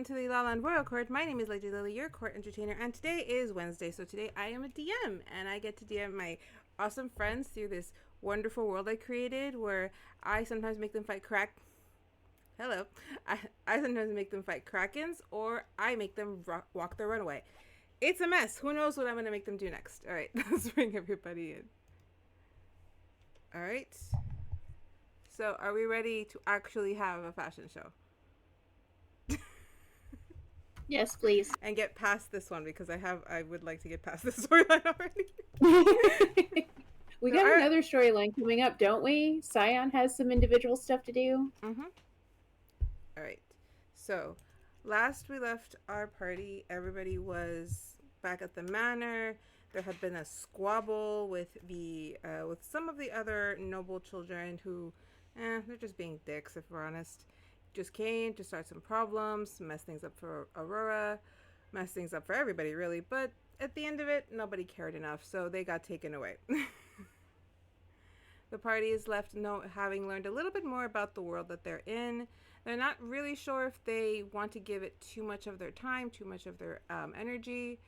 everyone to the Lala Land Royal Court. My name is Lady Lily, your court entertainer, and today is Wednesday. So today I am a DM, and I get to DM my awesome friends through this wonderful world I created, where I sometimes make them fight Hello. I sometimes make them fight krakens, or I make them walk the runway. It's a mess. Who knows what I'm going to make them do next? All right, let's bring everybody in. All right. So, are we ready to actually have a fashion show? Yes, please. And get past this one because I would like to get past this storyline already. We got another storyline coming up, don't we? Syon has some individual stuff to do. Mm-hmm. All right. So, last we left our party, everybody was back at the manor. There had been a squabble with with some of the other noble children who, they're just being dicks if we're honest. Just came to start some problems, mess things up for Aurora, mess things up for everybody really. But at the end of it, nobody cared enough, so they got taken away. The party is left having learned a little bit more about the world that they're in. They're not really sure if they want to give it too much of their time, too much of their energy,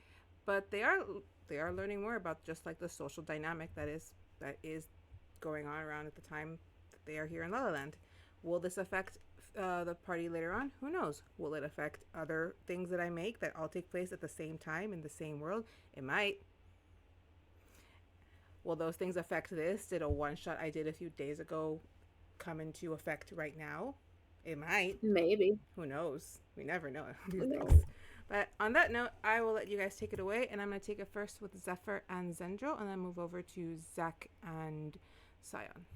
but they are learning more about just like the social dynamic that is going on around at the time that they are here in Lala Land. Will this affect the party later on? Who knows? Will it affect other things that I make that all take place at the same time in the same world? It might. Will those things affect this? Did a one shot I did a few days ago come into effect right now? It might. Maybe. Who knows? We never know these things. But on that note, I will let you guys take it away, and I'm going to take it first with Zeffer and Zendryil, and then move over to Zach and Syon.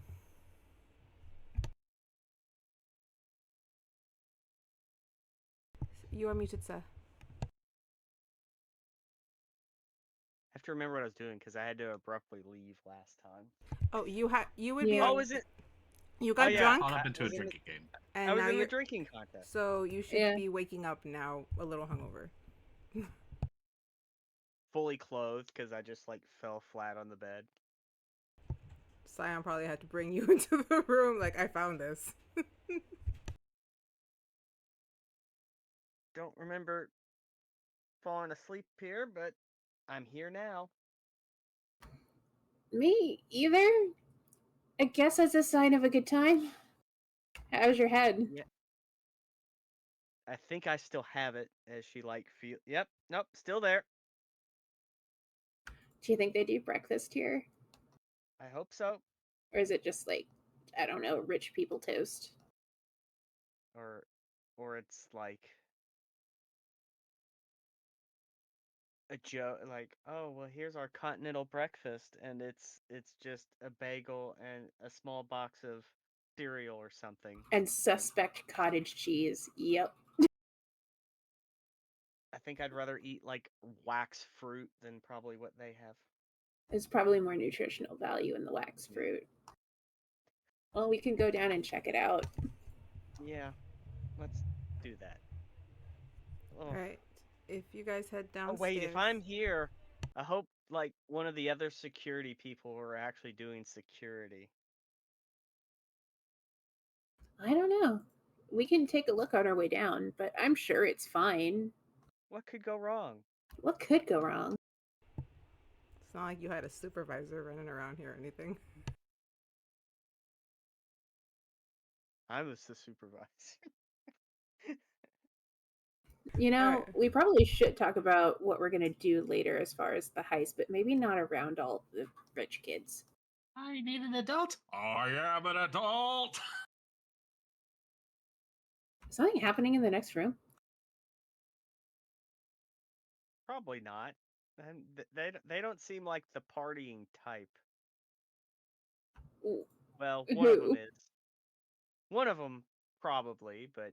You are muted, sir. I have to remember what I was doing because I had to abruptly leave last time. Oh, you would be. Oh, is it? You got drunk. Caught up into a drinking game. And I was now in you're the drinking contest. So you should be waking up now, a little hungover. Fully clothed because I just like fell flat on the bed. Syon probably had to bring you into the room. Like, I found this. Don't remember falling asleep here, but I'm here now. Me either. I guess that's a sign of a good time. How's your head? Yeah. I think I still have it as she feel. Yep. Nope. Still there. Do you think they do breakfast here? I hope so. Or is it just like, I don't know, rich people toast? Or it's like a joke, like, oh well, here's our continental breakfast, and it's just a bagel and a small box of cereal or something. And suspect cottage cheese. Yep. I think I'd rather eat like wax fruit than probably what they have. There's probably more nutritional value in the wax fruit. Well, we can go down and check it out. Yeah, let's do that. All right. If you guys head downstairs. Oh wait, if I'm here, I hope like one of the other security people are actually doing security. I don't know. We can take a look on our way down, but I'm sure it's fine. What could go wrong? What could go wrong? It's not like you had a supervisor running around here or anything. I was the supervisor. You know, we probably should talk about what we're going to do later as far as the heist, but maybe not around all the rich kids. I need an adult. I am an adult. Is something happening in the next room? Probably not. And they don't seem like the partying type. Ooh. Well, one of them is. One of them probably, but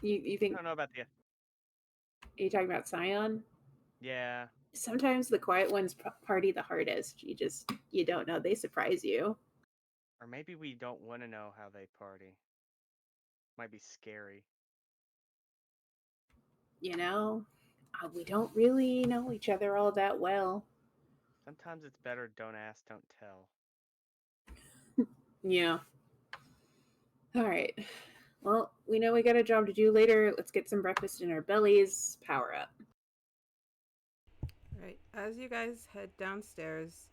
you think? I don't know about the. Are you talking about Syon? Yeah. Sometimes the quiet ones party the hardest. You don't know. They surprise you. Or maybe we don't want to know how they party. Might be scary. You know, we don't really know each other all that well. Sometimes it's better don't ask, don't tell. Yeah. All right. Well, we know we got a job to do later. Let's get some breakfast in our bellies. Power up. Right. As you guys head downstairs,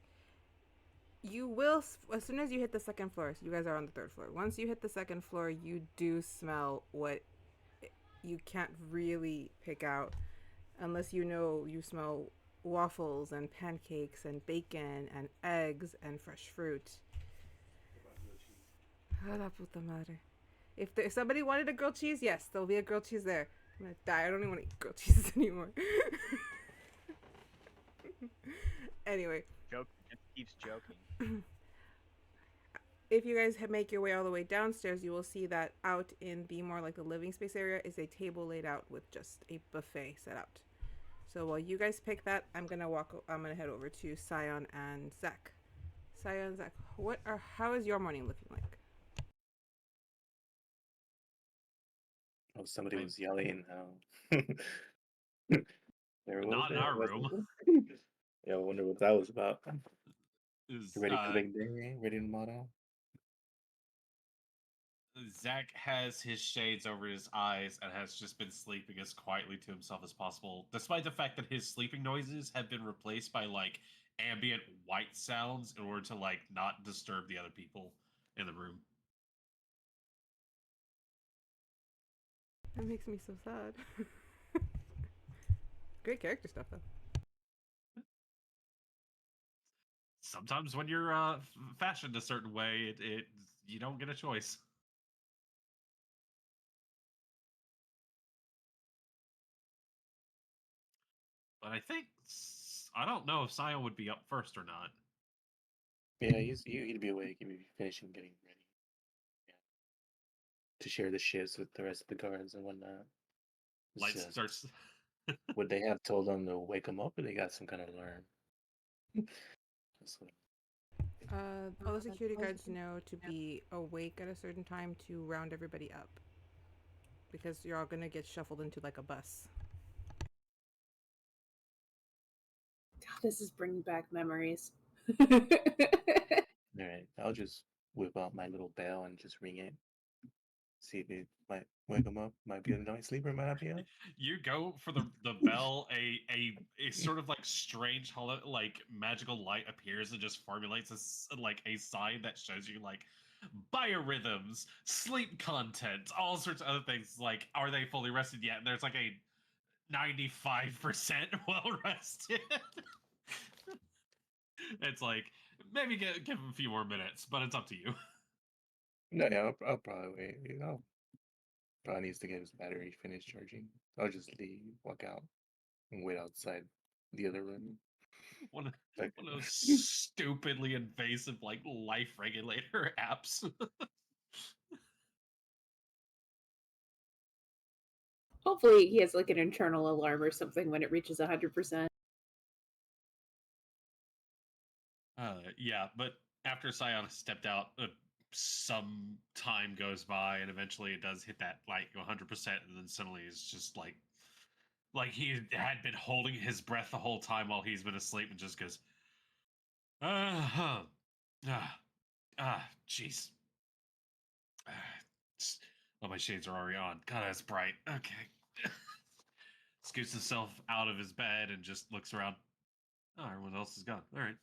you will, as soon as you hit the second floor, so you guys are on the third floor. Once you hit the second floor, you do smell what you can't really pick out unless you know you smell waffles and pancakes and bacon and eggs and fresh fruit. Ah, la puta madre. If somebody wanted a grilled cheese, yes, there'll be a grilled cheese there. I'm gonna die. I don't even want to eat grilled cheeses anymore. Anyway. Joke just keeps joking. If you guys make your way all the way downstairs, you will see that out in the more like the living space area is a table laid out with just a buffet set out. So while you guys pick that, I'm gonna head over to Syon and Zach. Syon and Zach, how is your morning looking like? Oh, somebody was yelling. Not in our room. Yeah, I wonder what that was about. Is, Ready for the big day? Ready to model? Zach has his shades over his eyes and has just been sleeping as quietly to himself as possible, despite the fact that his sleeping noises have been replaced by like ambient white sounds in order to like not disturb the other people in the room. That makes me so sad. Great character stuff though. Sometimes when you're fashioned a certain way, you don't get a choice. But I don't know if Syon would be up first or not. Yeah, he'd be awake. He'd be finishing getting ready. Yeah. To share the shifts with the rest of the guards and whatnot. Light starts. Would they have told them to wake them up, or they got some kind of alarm? All the security guards know to be awake at a certain time to round everybody up. Because you're all gonna get shuffled into like a bus. This is bringing back memories. Alright, I'll just whip out my little bell and just ring it. See if it might wake them up. Might be a night sleeper, might not be up. You go for the bell. A sort of like strange like magical light appears and just formulates a sign that shows you like biorhythms, sleep content, all sorts of other things. Like, are they fully rested yet? And there's like a 95% well rested. It's like maybe give him a few more minutes, but it's up to you. No, yeah, I'll probably wait. Probably needs to get his battery finished charging. I'll just leave, walk out, and wait outside the other room. One of those stupidly invasive like life regulator apps. Hopefully he has like an internal alarm or something when it reaches 100%. Yeah, but after Syon stepped out, some time goes by, and eventually it does hit that like 100%, and then suddenly it's just like he had been holding his breath the whole time while he's been asleep, and just goes, jeez. Oh, my shades are already on. God, that's bright. Okay. Scoots himself out of his bed and just looks around. Oh, everyone else is gone. All right.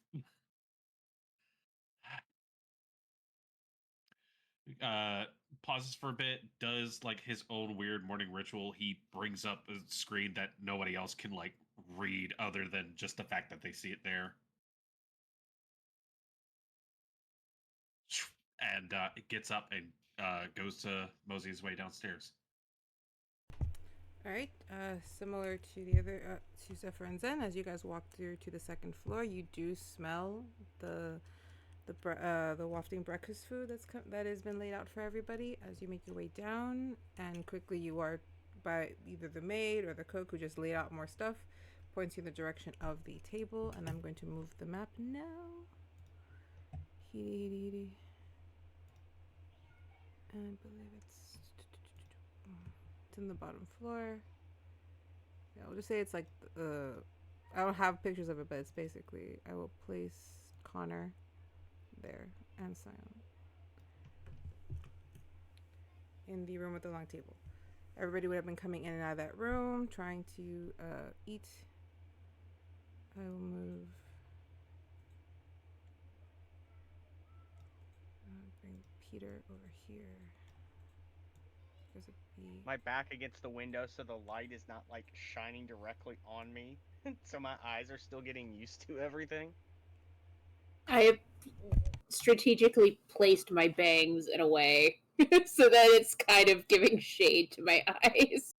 Pauses for a bit, does like his own weird morning ritual. He brings up a screen that nobody else can like read other than just the fact that they see it there. And it gets up and goes to mosey his way downstairs. All right. Similar to the other to Zeffer and Zen, as you guys walk through to the second floor, you do smell the wafting breakfast food that has been laid out for everybody. As you make your way down, and quickly you are by either the maid or the cook who just laid out more stuff, points you in the direction of the table. And I'm going to move the map now. I believe it's in the bottom floor. Yeah, I'll just say it's like I don't have pictures of it, but it's basically I will place Connor there and Syon. in the room with the long table. Everybody would have been coming in and out of that room, trying to eat. I will move. Bring Peter over here. There's a bee. My back against the window so the light is not like shining directly on me. So my eyes are still getting used to everything. I have strategically placed my bangs in a way so that it's kind of giving shade to my eyes.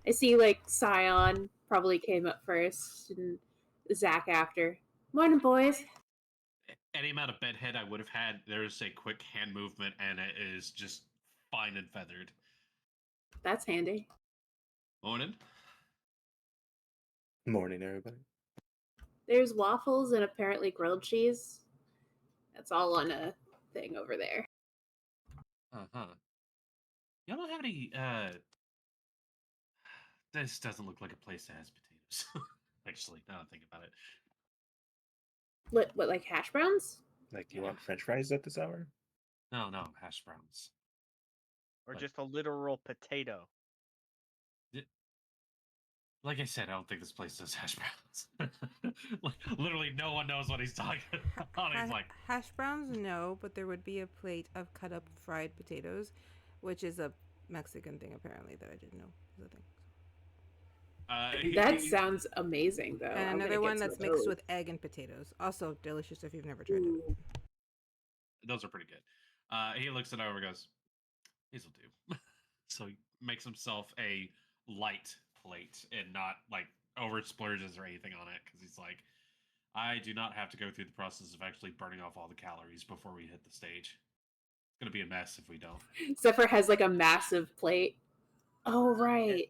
I see like Syon probably came up first and Zach after. Morning, boys. Any amount of bedhead I would have had, there's a quick hand movement, and it is just fine and feathered. That's handy. Morning. Morning, everybody. There's waffles and apparently grilled cheese. That's all on a thing over there. Uh-huh. Y'all don't have any, this doesn't look like a place that has potatoes. Actually, now that I think about it. What, like hash browns? Like, you want French fries at this hour? No, hash browns. Or Like- just a literal potato. Like I said, I don't think this place does hash browns. Like, literally, no one knows what he's talking about. He's like, hash browns, no, but there would be a plate of cut up fried potatoes, which is a Mexican thing apparently that I didn't know was a thing. That sounds amazing, though. And another one that's mixed with egg and potatoes, also delicious if you've never tried it. Those are pretty good. He looks it over and goes, these will do. So he makes himself a light plate and not like over splurges or anything on it, because he's like, I do not have to go through the process of actually burning off all the calories before we hit the stage. It's going to be a mess if we don't. Zeffer has like a massive plate. Oh, right.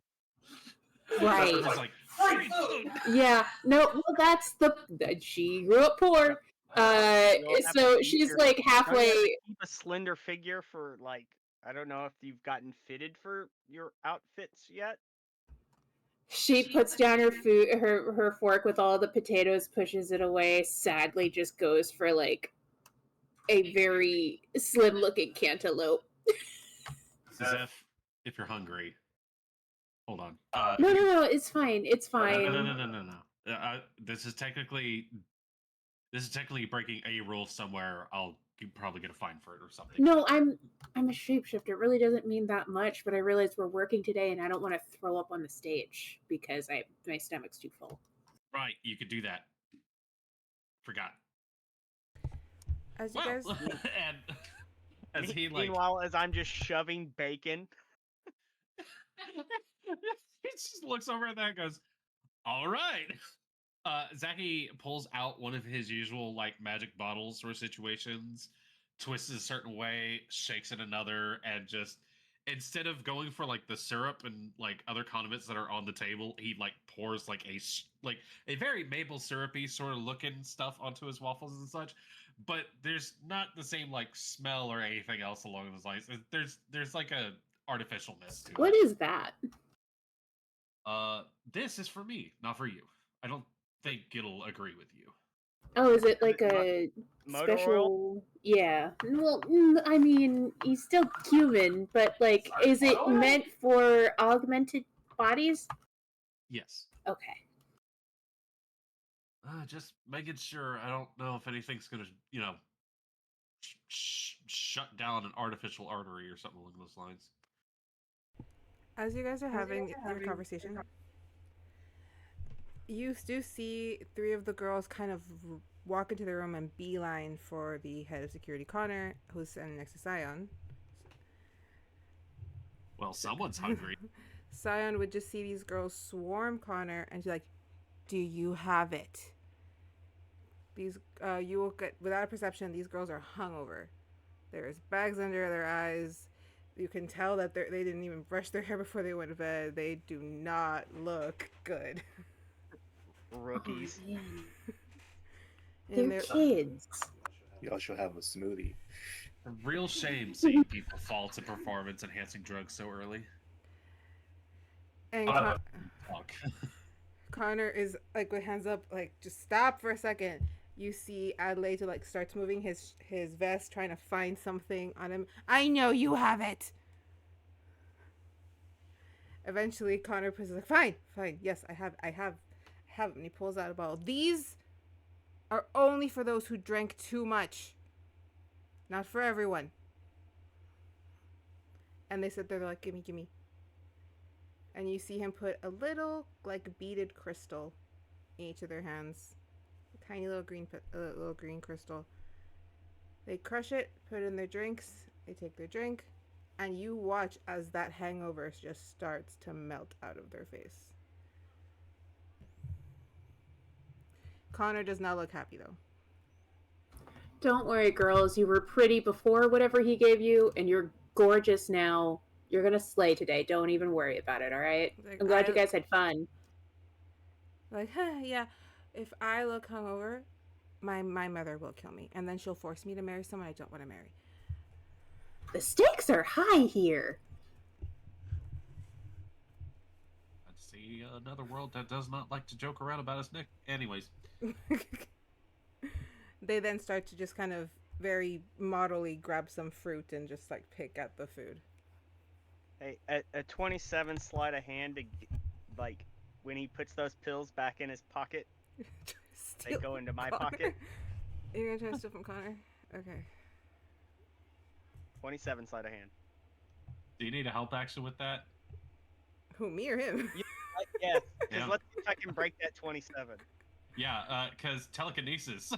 Right. Zeffer's like, free food! Yeah. No, well, that's she grew up poor. So she's like halfway. Keep a slender figure for like, I don't know if you've gotten fitted for your outfits yet. She puts down her food, her fork with all the potatoes, pushes it away, sadly just goes for like a very slim looking cantaloupe. Zeph, if you're hungry, hold on. No, it's fine. It's fine. No. This is technically breaking a rule somewhere. I'll probably get a fine for it or something. No, I'm a shapeshifter. It really doesn't mean that much, but I realize we're working today and I don't want to throw up on the stage because my stomach's too full. Right, you could do that. Forgot. As you guys, and as he like, meanwhile, as I'm just shoving bacon. he just looks over at that and goes, all right. Zachy pulls out one of his usual like magic bottles sort of situations, twists it a certain way, shakes it another, and just instead of going for like the syrup and like other condiments that are on the table, he like pours like a very maple syrupy sort of looking stuff onto his waffles and such. But there's not the same like smell or anything else along those lines. There's like a artificial mist to it. What is that? This is for me, not for you. I don't think it'll agree with you. Oh, is it like a Motor special? oil? Yeah. Well, I mean, he's still human, but like, is it meant for augmented bodies? Yes. Okay. Just making sure. I don't know if anything's gonna, shut down an artificial artery or something along those lines. as you guys are having your conversation, you do see three of the girls kind of walk into the room and beeline for the head of security, Connor, who's standing next to Syon. Well, someone's hungry. Syon would just see these girls swarm Connor and she's like, do you have it? These, you will get, without a perception, these girls are hungover. There's bags under their eyes. You can tell that they didn't even brush their hair before they went to bed. They do not look good. Rookies. Oh, And they're kids. Y'all should have a smoothie. A real shame seeing people fall to performance-enhancing drugs so early. And Fuck. Connor is like with hands up, like, just stop for a second. You see Adelaide like starts moving his vest, trying to find something on him. I know you have it. Eventually, Connor is like, "Fine, fine. Yes, I have it." And he pulls out a bottle. These are only for those who drank too much, not for everyone. And they sit there, they're like, "Gimme, gimme." And you see him put a little like beaded crystal in each of their hands, a tiny little green crystal. They crush it, put it in their drinks. They take their drink, and you watch as that hangover just starts to melt out of their face. Connor does not look happy though. Don't worry, girls. You were pretty before whatever he gave you, and you're gorgeous now. You're gonna slay today. Don't even worry about it, all right? Like, I'm glad you guys had fun. Like, yeah, if I look hungover, my mother will kill me, and then she'll force me to marry someone I don't want to marry. The stakes are high here. I see another world that does not like to joke around about its nick. Anyways. They then start to just kind of very modelly grab some fruit and just like pick at the food. Hey, a 27 sleight of hand to like when he puts those pills back in his pocket, they go into my pocket. You're gonna try to steal from Connor? Okay. 27 sleight of hand. Do you need a help action with that? Who, me or him? Yes, because Yeah. let's see if I can break that 27. Yeah, because telekinesis.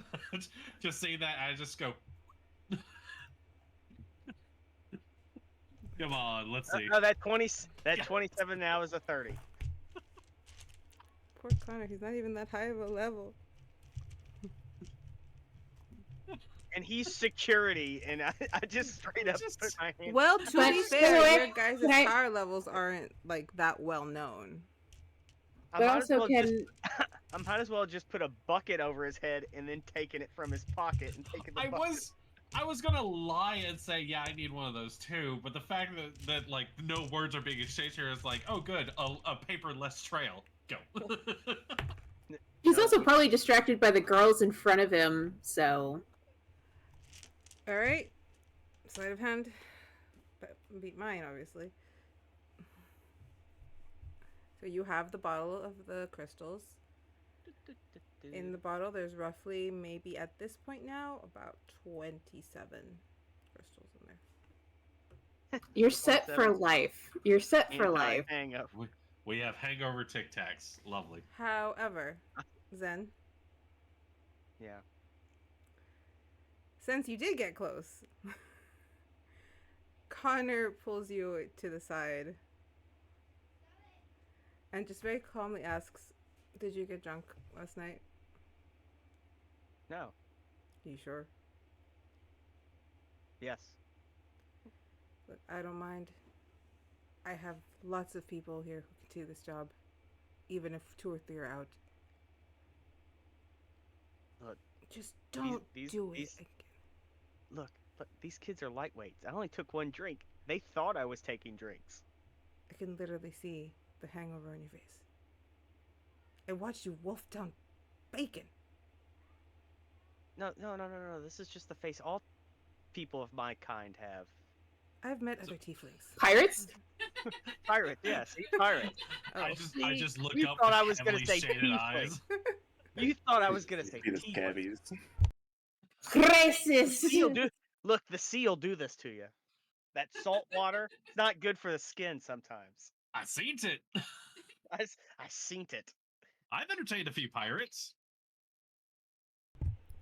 Just see that, I just go. Come on, let's see. No, that 27 now is a 30. Poor Connor, he's not even that high of a level. And he's security, and I just straight up put my hand. Well, to But be wait, fair, your guys' can I- power levels aren't like that well known. I But might as also, well can I might as well just put a bucket over his head and then taking it from his pocket and taking the bucket. I was gonna lie and say, yeah, I need one of those too, but the fact that like no words are being exchanged here is like, oh good, a paperless trail. Go. he's No, also probably distracted by the girls in front of him, so All right, sleight of hand, but beat mine obviously. So you have the bottle of the crystals. In the bottle, there's roughly, maybe at this point now, about 27 crystals in there. you're set for 27. life. You're set for life. Hangover. We have hangover Tic Tacs. Lovely. However, Zen, Yeah. since you did get close, Connor pulls you to the side and just very calmly asks, "Did you get drunk last night?" No. You sure? Yes. Look, I don't mind. I have lots of people here who can do this job, even if 2 or 3 are out. Look, just don't do it again. Look, these kids are lightweights. I only took one drink. They thought I was taking drinks. I can literally see the hangover on your face. I watched you wolf down bacon. No. This is just the face all people of my kind have. I've met other tieflings. Pirates? Pirate, yes, pirate. Oh. I just look you up thought with I was gonna heavily say shaded tiefling. eyes. You thought I was gonna say Be the tiefling. scabbies. Racist! Look, the sea will do this to you. That salt water, it's not good for the skin sometimes. I seen it. I seen it. I've entertained a few pirates.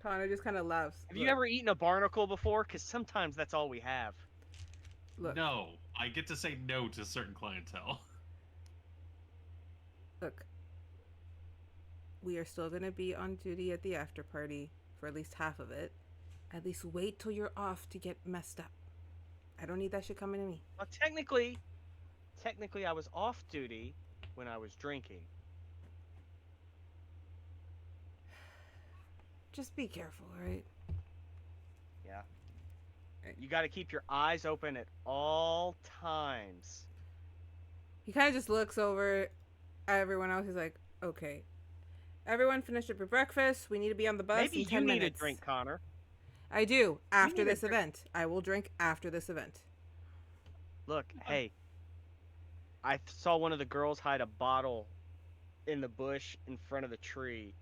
Connor just kind of laughs. Have you ever eaten a barnacle before? Because sometimes that's all we have. Look, No, I get to say no to certain clientele. look. We are still going to be on duty at the after party for at least half of it. At least wait till you're off to get messed up. I don't need that shit coming to me. Well, technically, I was off duty when I was drinking. Just be careful, alright? Yeah. You got to keep your eyes open at all times. He kind of just looks over at everyone else. He's like, okay. Everyone finish up your breakfast. We need to be on the bus Maybe in 10 you need minutes. a drink, Connor. I do. After need a this drink. event. I will drink after this event. Look, hey. I saw one of the girls hide a bottle in the bush in front of the tree.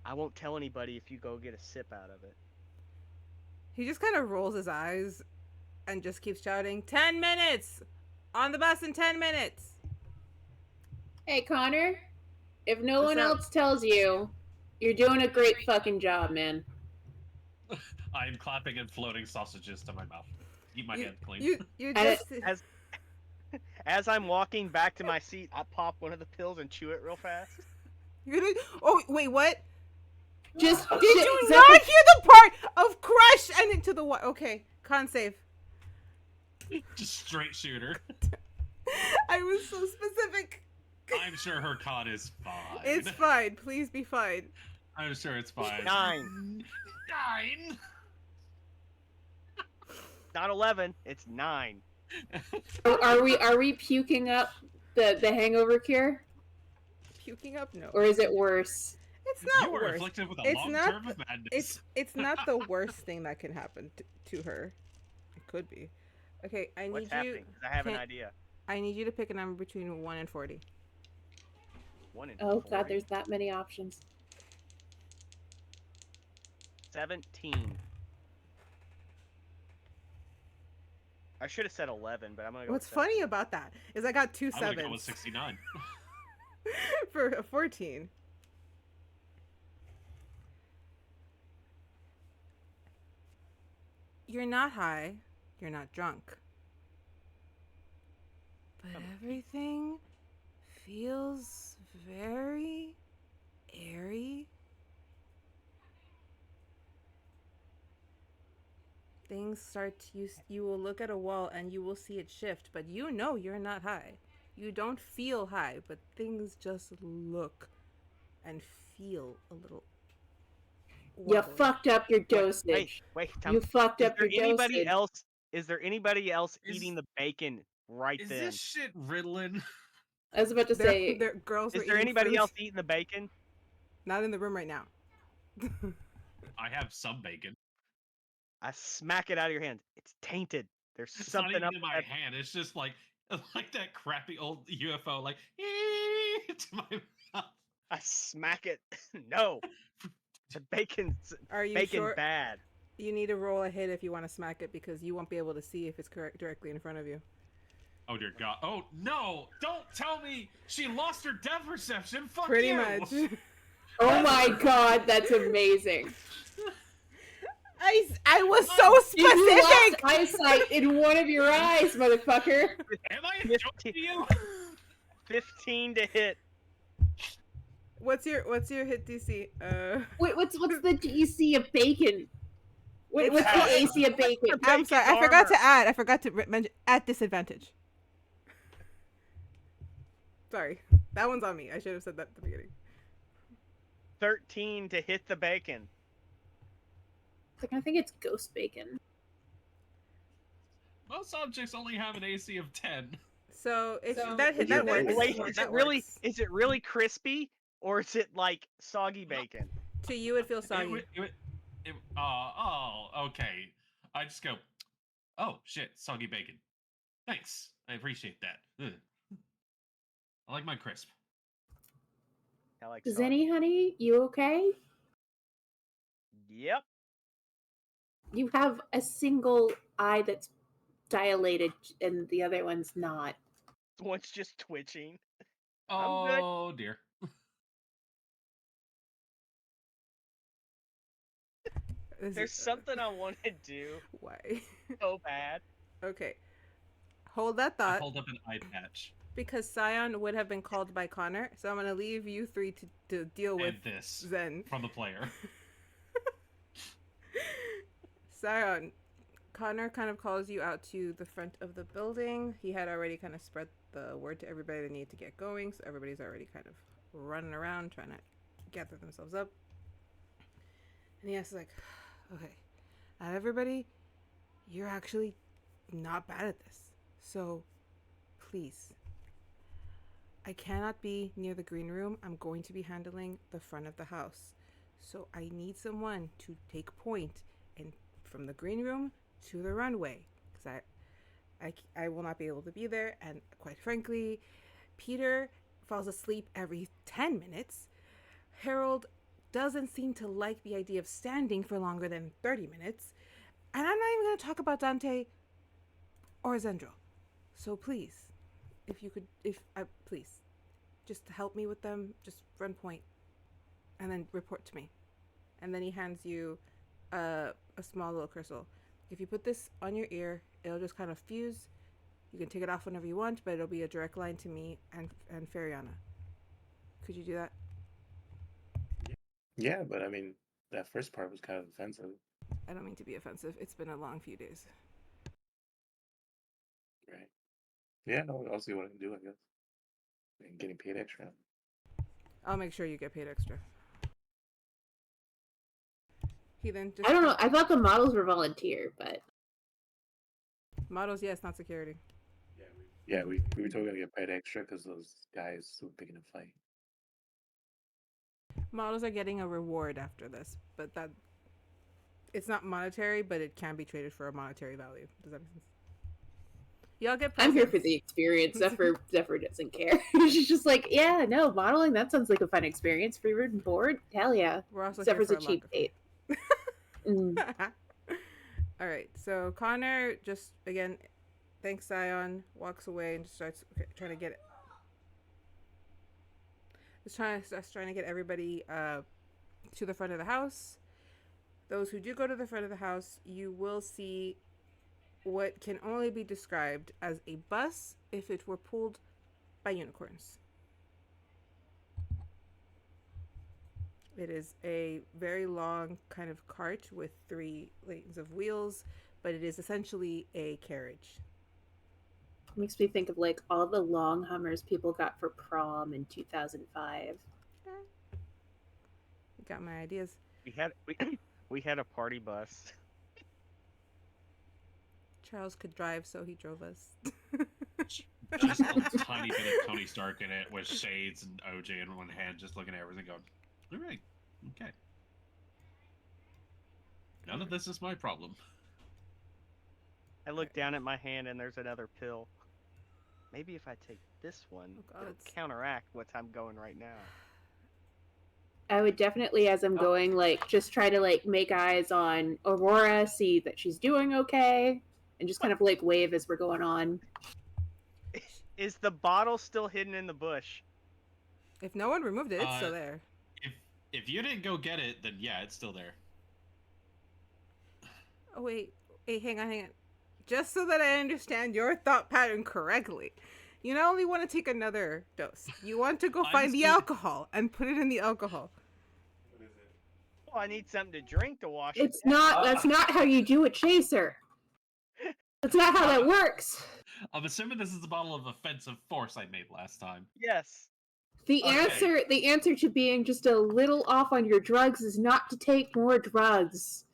I won't tell anybody if you go get a sip out of it. He just kind of rolls his eyes and just keeps shouting, 10 minutes! On the bus in 10 minutes! Hey, Connor. If no What's one up? else tells you, you're doing a great fucking job, man. I'm clapping and floating sausages to my mouth. Keep my hand clean. You And just... As I'm walking back to my seat, I pop one of the pills and chew it real fast. You're gonna, oh, wait, what? Just Did you not hear the part of crush and into the what? Okay, con save. Just straight shooter. I was so specific. I'm sure her con is fine. It's fine. Please be fine. I'm sure it's fine. 9. 9. Not 11. It's 9. Are we puking up the hangover cure, Puking up? No. or is it worse? It's You not were worse. afflicted with a It's long not term of madness. It's not the worst thing that can happen to her. It could be. Okay, I What's need you. happening? 'Cause I have an can- idea. I need you to pick a number between 1 and 40. 1 and Oh 40. god, there's that many options. 17. I should have said 11, but I'm gonna go. What's with funny about that is I got 2 I'm gonna go sevens with 69. for a 14. You're not high. You're not drunk. But everything feels very airy. Things start to, you will look at a wall and you will see it shift, but you know you're not high. You don't feel high, but things just look and feel a little You wobbly. fucked up your Wait, dosage. wait, Tom. You fucked Is up there your anybody dosage. else? Is there anybody else Is- eating the bacon right Is then? this shit Ritalin? I was about to say, Their girls were Is there eating anybody fruit. else eating the bacon? Not in the room right now. I have some bacon. I smack it out of your hands. It's tainted. There's It's not something even up in my that- hand. It's just like that crappy old UFO, like to my mouth. I smack it. No, the bacon's Are you bacon sure? bad. You need to roll a hit if you want to smack it because you won't be able to see if it's correct directly in front of you. Oh dear God! Oh no! Don't tell me she lost her depth perception. Fuck Pretty you. much. oh my god, that's amazing. I was so You specific. lost eyesight in one of your eyes, motherfucker. Am I joking you? 15 to hit. What's your hit DC? Wait, what's the DC of bacon? What's the bad. AC of bacon? I'm sorry. I forgot to add. I forgot to mention at disadvantage. Sorry, that one's on me. I should have said that at the beginning. 13 to hit the bacon. I think it's ghost bacon. Most objects only have an AC of 10. So it's So- that Is that it- works. Wait, That is it really crispy or is it like soggy bacon? To you, it feels soggy. Okay. I just go, oh shit, soggy bacon. Thanks, I appreciate that. Ugh. I like my crisp. I like soggy. Zenny, honey, you okay? Yep. You have a single eye that's dilated and the other one's not. One's just twitching. I'm good. Oh dear. There's something I want to do Why? so bad. Okay. Hold that I thought hold up an eye patch. because Syon would have been called by Connor, so I'm gonna leave you three to deal with And this Zen. from the player. Syon, Connor kind of calls you out to the front of the building. He had already kind of spread the word to everybody they need to get going, so everybody's already kind of running around trying to gather themselves up. And he asks like, okay, out of everybody, you're actually not bad at this. So, please, I cannot be near the green room. I'm going to be handling the front of the house. So I need someone to take point and from the green room to the runway. Because I will not be able to be there. And quite frankly, Peter falls asleep every 10 minutes. Harold doesn't seem to like the idea of standing for longer than 30 minutes. And I'm not even going to talk about Dante or Zendryil. So please, please, just help me with them. Just run point and then report to me. And then he hands you a small little crystal. If you put this on your ear, it'll just kind of fuse. You can take it off whenever you want, but it'll be a direct line to me and Fariana. Could you do that? Yeah, but I mean, that first part was kind of offensive. I don't mean to be offensive. It's been a long few days. Right. Yeah, no, I'll see what I can do, I guess. And getting paid extra. I'll make sure you get paid extra. He then just... I don't know. I thought the models were volunteer, but Models, yes, not security. Yeah, we were totally gonna get paid extra because those guys were picking a fight. Models are getting a reward after this, but that it's not monetary, but it can be traded for a monetary value. Does that make sense? Y'all get I'm here for presents. the experience. Zeffer doesn't care. She's just like, yeah, no, modeling, that sounds like a fun experience. Free room and board? Hell yeah. We're also Zeffer's here a for cheap date. Mm. All right, so Connor just again thanks Syon, walks away and just starts trying to get it. Starts trying to get everybody to the front of the house. Those who do go to the front of the house, you will see what can only be described as a bus if it were pulled by unicorns. It is a very long kind of cart with 3 lanes of wheels, but it is essentially a carriage. Makes me think of like all the long Hummers people got for prom in 2005. You got my ideas. We had a party bus. Charles could drive, so he drove us. Just a tiny bit of Tony Stark in it with shades and OJ in one hand, just looking at everything going, all right, okay. None of this is my problem. I look down at my hand and there's another pill. Maybe if I take this one, it'll counteract what I'm going right now. I would definitely, as I'm going, like, just try to, like, make eyes on Aurora, see that she's doing okay, and just kind of, like, wave as we're going on. Is the bottle still hidden in the bush? If no one removed it, it's still there. If you didn't go get it, then yeah, it's still there. Oh, wait, hang on. Just so that I understand your thought pattern correctly. You not only want to take another dose, you want to go find the alcohol and put it in the alcohol. What is it? Well, I need something to drink to wash It's it down. not, that's not how you do a chaser. That's not how that works. I'm assuming this is a bottle of offensive force I made last time. Yes. The answer to being just a little off on your drugs is not to take more drugs.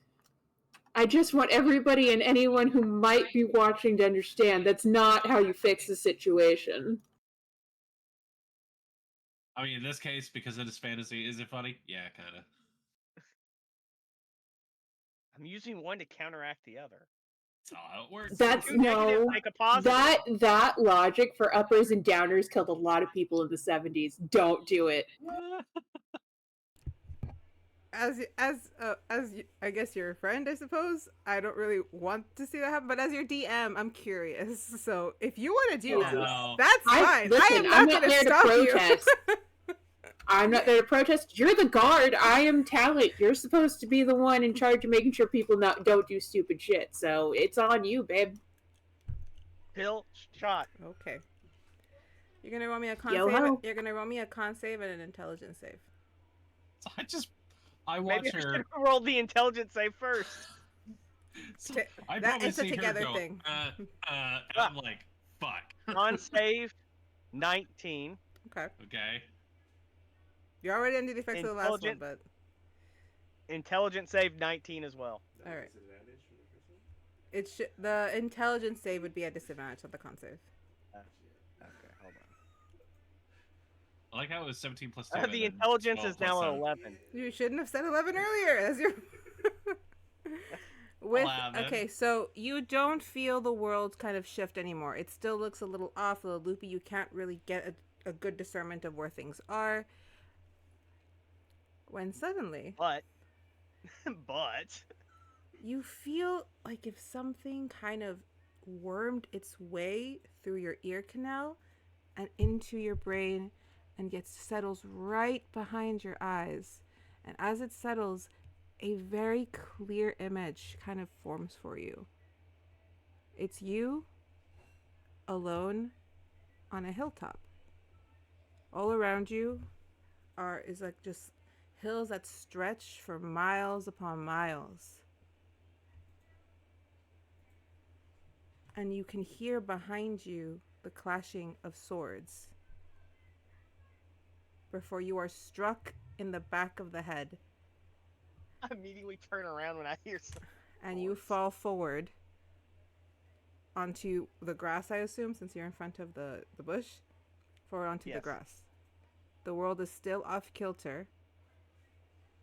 I just want everybody and anyone who might be watching to understand that's not how you fix the situation. I mean, in this case, because it is fantasy, is it funny? Yeah, kind of. I'm using one to counteract the other. That's not how it works. That's Two negatives make a positive. that logic for uppers and downers killed a lot of people in the 70s. Don't do it. As I guess you're a friend, I suppose. I don't really want to see that happen, but as your DM, I'm curious. So if you want to do that, that's fine. Listen, I'm not going to stop protest. I'm not there to protest. You're the guard. I am talent. You're supposed to be the one in charge of making sure people don't do stupid shit. So it's on you, babe. Pill shot. Okay. You're gonna roll me a con Yo save. ho. You're gonna roll me a con save and an intelligence save. I watch Maybe I her. should roll the intelligence save first. So I probably It's a see her together go, thing. and I'm like, fuck. On save, 19. Okay. Okay. You're already under the effects of the last one, Intelligent- but Intelligence save, 19 as well. all right. The intelligence save would be at disadvantage of the con save. Okay, hold on. I like how it was 17 plus 2. The and then intelligence 12 is plus now an 7. 11. You shouldn't have said 11 earlier. That's your. With 11. okay, so you don't feel the world kind of shift anymore. It still looks a little off, a little loopy. You can't really get a good discernment of where things are. When suddenly But you feel like if something kind of wormed its way through your ear canal and into your brain and settles right behind your eyes. And as it settles, a very clear image kind of forms for you. It's you alone on a hilltop. All around you is like just hills that stretch for miles upon miles. And you can hear behind you the clashing of swords before you are struck in the back of the head. I immediately turn around when I hear some. And you fall forward onto the grass, I assume, since you're in front of the bush. Forward onto the Yes. grass. The world is still off kilter,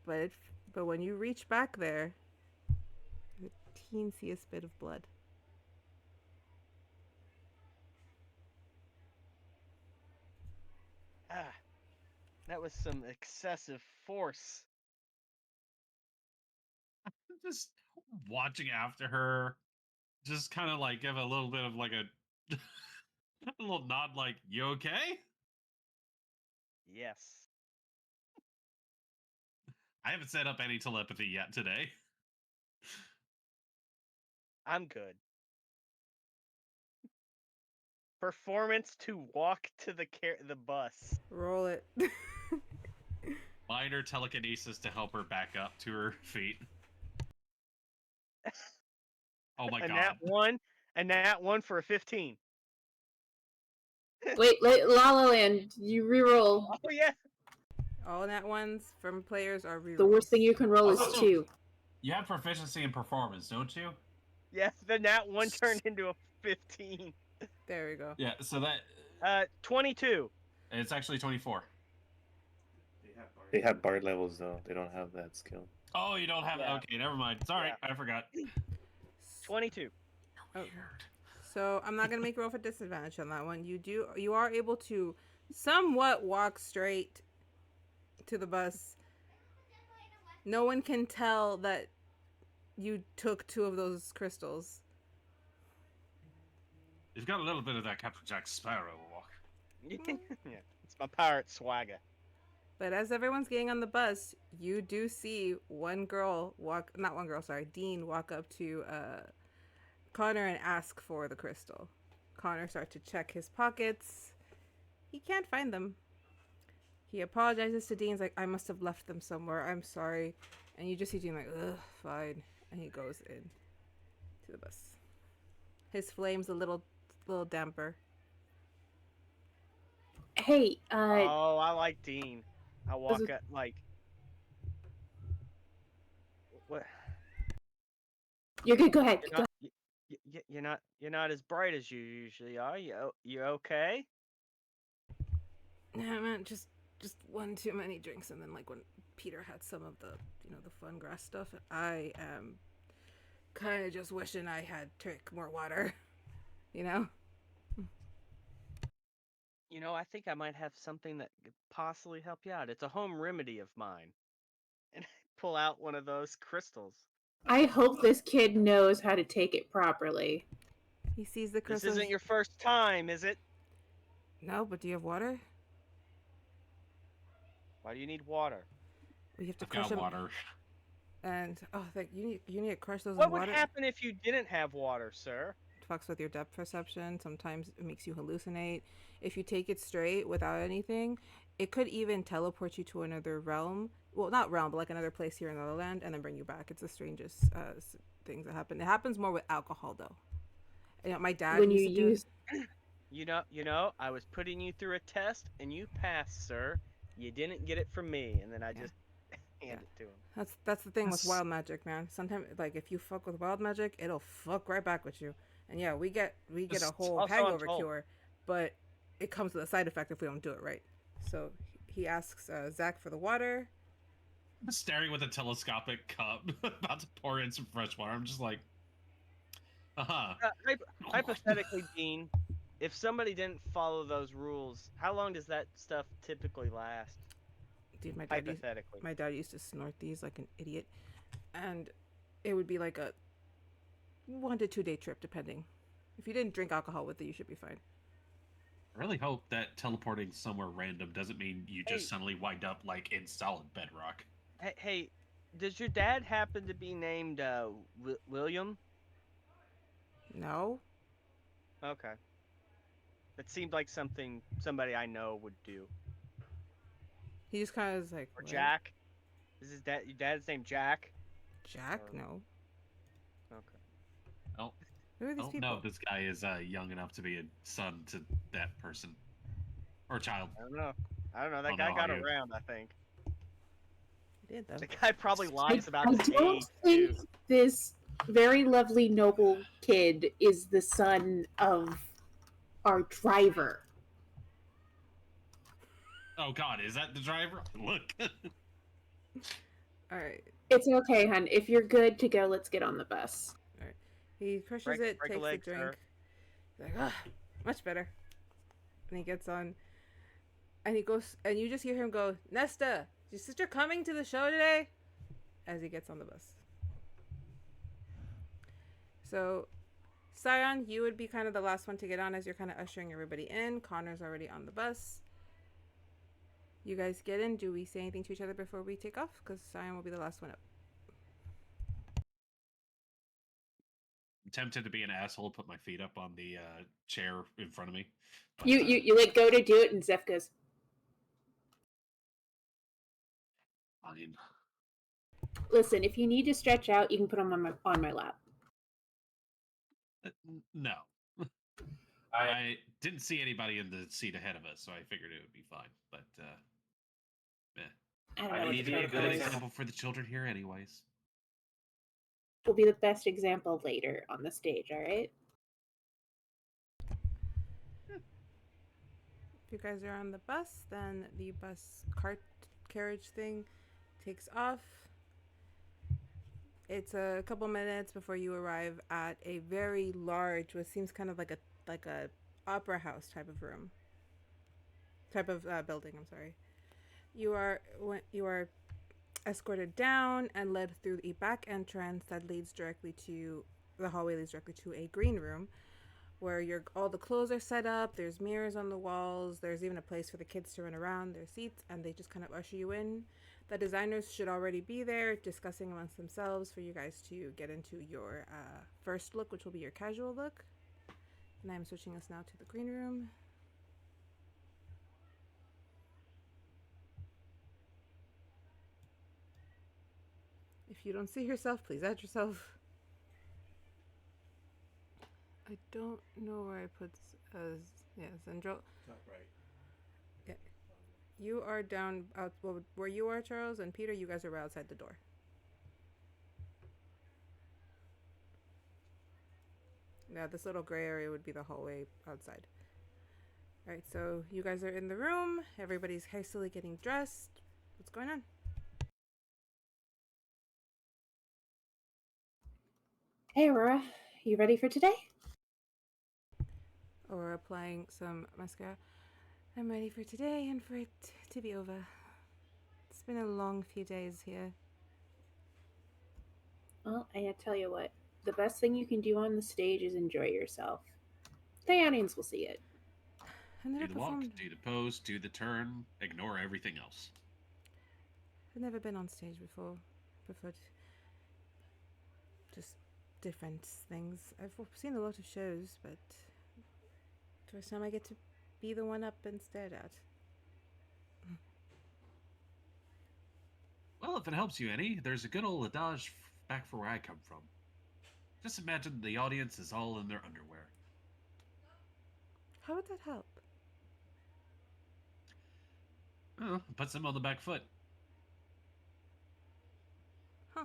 but when you reach back there, the teensiest bit of blood. Ah, that was some excessive force. Just watching after her, just kind of like give a little bit of like a little nod, like, you okay? Yes. I haven't set up any telepathy yet today. I'm good. Performance to walk to the bus. Roll it. Minor telekinesis to help her back up to her feet. Oh my god. And that one for a 15. Wait, Lala Land, you reroll. Oh yeah. All nat ones from players are rerolls. The worst thing you can roll is Also, 2. You have proficiency in performance, don't you? Yes, the nat one turned into a 15. There we go. Yeah, so that 22. it's actually 24. They have bard levels though. They don't have that skill. Oh, you don't have Yeah. Okay, never mind. Sorry, Yeah. I forgot. 22. Oh. So I'm not gonna make you roll for disadvantage on that one. You are able to somewhat walk straight to the bus. No one can tell that you took 2 of those crystals. You've got a little bit of that Captain Jack Sparrow walk. Yeah, it's my pirate swagger. But as everyone's getting on the bus, you do see Dean walk up to Connor and ask for the crystal. Connor starts to check his pockets. He can't find them. He apologizes to Dean. He's like, I must have left them somewhere. I'm sorry. And you just see Dean like, ugh, fine. And he goes in to the bus. His flame's a little damper. Hey, Oh, I like Dean. I walk up like. What? you're good. Go ahead. You're not as bright as you usually are. You okay? Yeah, man, just one too many drinks, and then like when Peter had some of the the fun grass stuff, I am kind of just wishing I had more water, you know. I think I might have something that could possibly help you out. It's a home remedy of mine. And I pull out one of those crystals. I hope this kid knows how to take it properly. He sees the This crystals. isn't your first time, is it? No, but do you have water? Why do you need water? We have to I've crush got them. water. And you need to crush those What in would water. happen if you didn't have water, sir? It fucks with your depth perception. Sometimes it makes you hallucinate. If you take it straight without anything, it could even teleport you to another realm. Well, not realm, but like another place here in Lala Land, and then bring you back. It's the strangest things that happen. It happens more with alcohol, though. My dad When you used to do use I was putting you through a test and you passed, sir. You didn't get it from me, and then I just hand it to him. That's the thing with That's- wild magic, man. Sometimes, like, if you fuck with wild magic, it'll fuck right back with you. And yeah, we get a Just whole also hangover untold. cure, but it comes with a side effect if we don't do it right. So he asks Zach for the water. I'm staring with a telescopic cup, about to pour in some fresh water. I'm just like, uh-huh. Hypothetically, Dean, if somebody didn't follow those rules, how long does that stuff typically last? Dude, Hypothetically. my dad used to snort these like an idiot, and it would be like a 1 to 2 day trip, depending. If you didn't drink alcohol with it, you should be fine. I really hope that teleporting somewhere random doesn't mean you just suddenly wind up like in solid bedrock. Hey, does your dad happen to be named William? No. Okay. That seemed like somebody I know would do. He just kind of is like, Or what? Jack? Is your dad's name Jack? Jack? Or... No. Okay. Oh, Who are these people? No, this guy is young enough to be a son to that person. Or child. I don't know. That guy got around, I think. He did, though. The guy probably lies about I his don't age, think too. this very lovely, noble kid is the son of our driver. Oh God, is that the driver? Look. All right. It's okay, hun. If you're good to go, let's get on the bus. All right. He crushes Break it, a takes leg, the drink. sir. He's like, ah, much better. And he gets on. And he goes, and you just hear him go, Nesta, is your sister coming to the show today? As he gets on the bus. So, Syon, you would be kind of the last one to get on as you're kind of ushering everybody in. Connor's already on the bus. You guys get in. Do we say anything to each other before we take off? Because Syon will be the last one up. I'm tempted to be an asshole, put my feet up on the chair in front of me. But, You like go to do it, and Zeph goes, fine. "Listen, if you need to stretch out, you can put them on my lap." No. I didn't see anybody in the seat ahead of us, so I figured it would be fine. But, I don't know. I what need the to be a protocol good is. example for the children here, anyways. Will be the best example later on the stage. All right. If you guys are on the bus, then the bus cart carriage thing takes off. It's a couple minutes before you arrive at a very large, what seems kind of like a opera house type of room, type of building. I'm sorry. You are escorted down and led through a back entrance that leads directly to the hallway leads directly to a green room where all the clothes are set up. There's mirrors on the walls. There's even a place for the kids to run around their seats, and they just kind of usher you in. The designers should already be there discussing amongst themselves for you guys to get into your first look, which will be your casual look. And I'm switching us now to the green room. If you don't see yourself, please add yourself. I don't know where I put Zendryil. Top right. Yeah. You are down out where you are, Charles, and Peter, you guys are right outside the door. Yeah, this little gray area would be the hallway outside. All right, so you guys are in the room. Everybody's hastily getting dressed. What's going on? Hey, Aurora, you ready for today? Or applying some mascara. I'm ready for today and for it to be over. It's been a long few days here. Well, I tell you what, the best thing you can do on the stage is enjoy yourself. The audience will see it. I've never Do the walk, performed. do the pose, do the turn, ignore everything else. I've never been on stage before. Preferred just different things. I've seen a lot of shows, but first time I get to be the one up and stared at. Well, if it helps you any, there's a good old adage back for where I come from. Just imagine the audience is all in their underwear. How would that help? Oh, puts them on the back foot. Huh.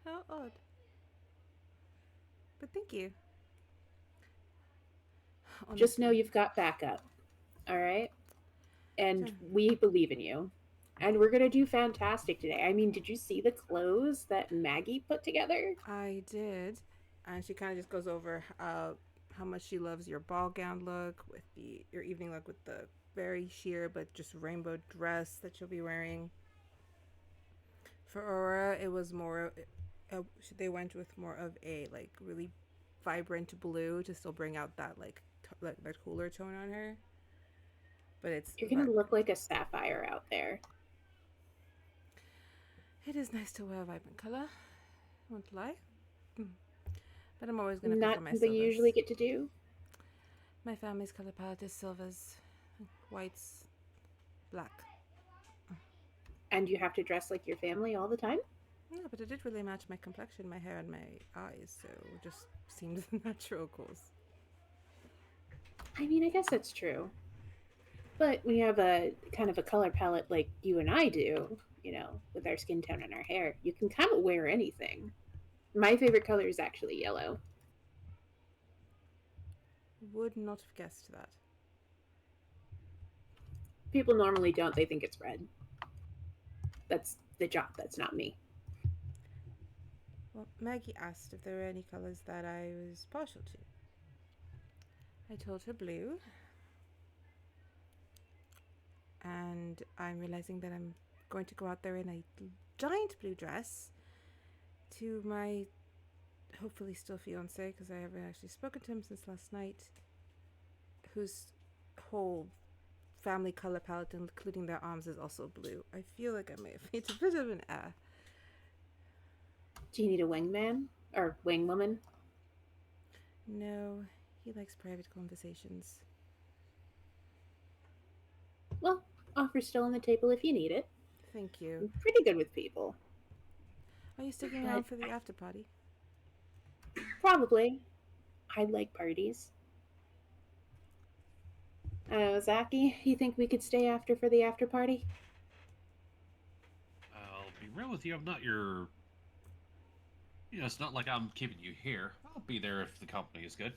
How odd. But thank you. Just know you've got backup. All right? and Sure. we believe in you. And we're gonna do fantastic today. I mean, did you see the clothes that Maggie put together? I did. And she kind of just goes over how much she loves your ball gown look with your evening look with the very sheer but just rainbow dress that you'll be wearing. For Aurora, it was more. They went with more of a like really vibrant blue to still bring out that that cooler tone on her. But it's You're gonna look like a sapphire out there. It is nice to wear a vibrant color. I won't lie. But I'm always gonna Not prefer my something you silvers. usually get to do. My family's color palette is silvers, whites, black. And you have to dress like your family all the time? Yeah, but it did really match my complexion, my hair, and my eyes, so it just seemed natural, of course. I mean, I guess that's true. But when you have a kind of a color palette like you and I do, you know, with our skin tone and our hair, you can kind of wear anything. My favorite color is actually yellow. Would not have guessed that. People normally don't, they think it's red. That's the job, that's not me. Well, Maggie asked if there were any colors that I was partial to. I told her blue. And I'm realizing that I'm going to go out there in a giant blue dress to my hopefully still fiance, because I haven't actually spoken to him since last night, whose whole family color palette, including their arms, is also blue. I feel like I may have made a bit of an error. Do you need a wingman? Or wingwoman? No, he likes private conversations. Well, offer's still on the table if you need it. Thank you. I'm pretty good with people. Are you sticking around for the after party? Probably. I like parties. Zaki, you think we could stay after for the after party? I'll be real with you. I'm not your. You know, it's not like I'm keeping you here. I'll be there if the company is good.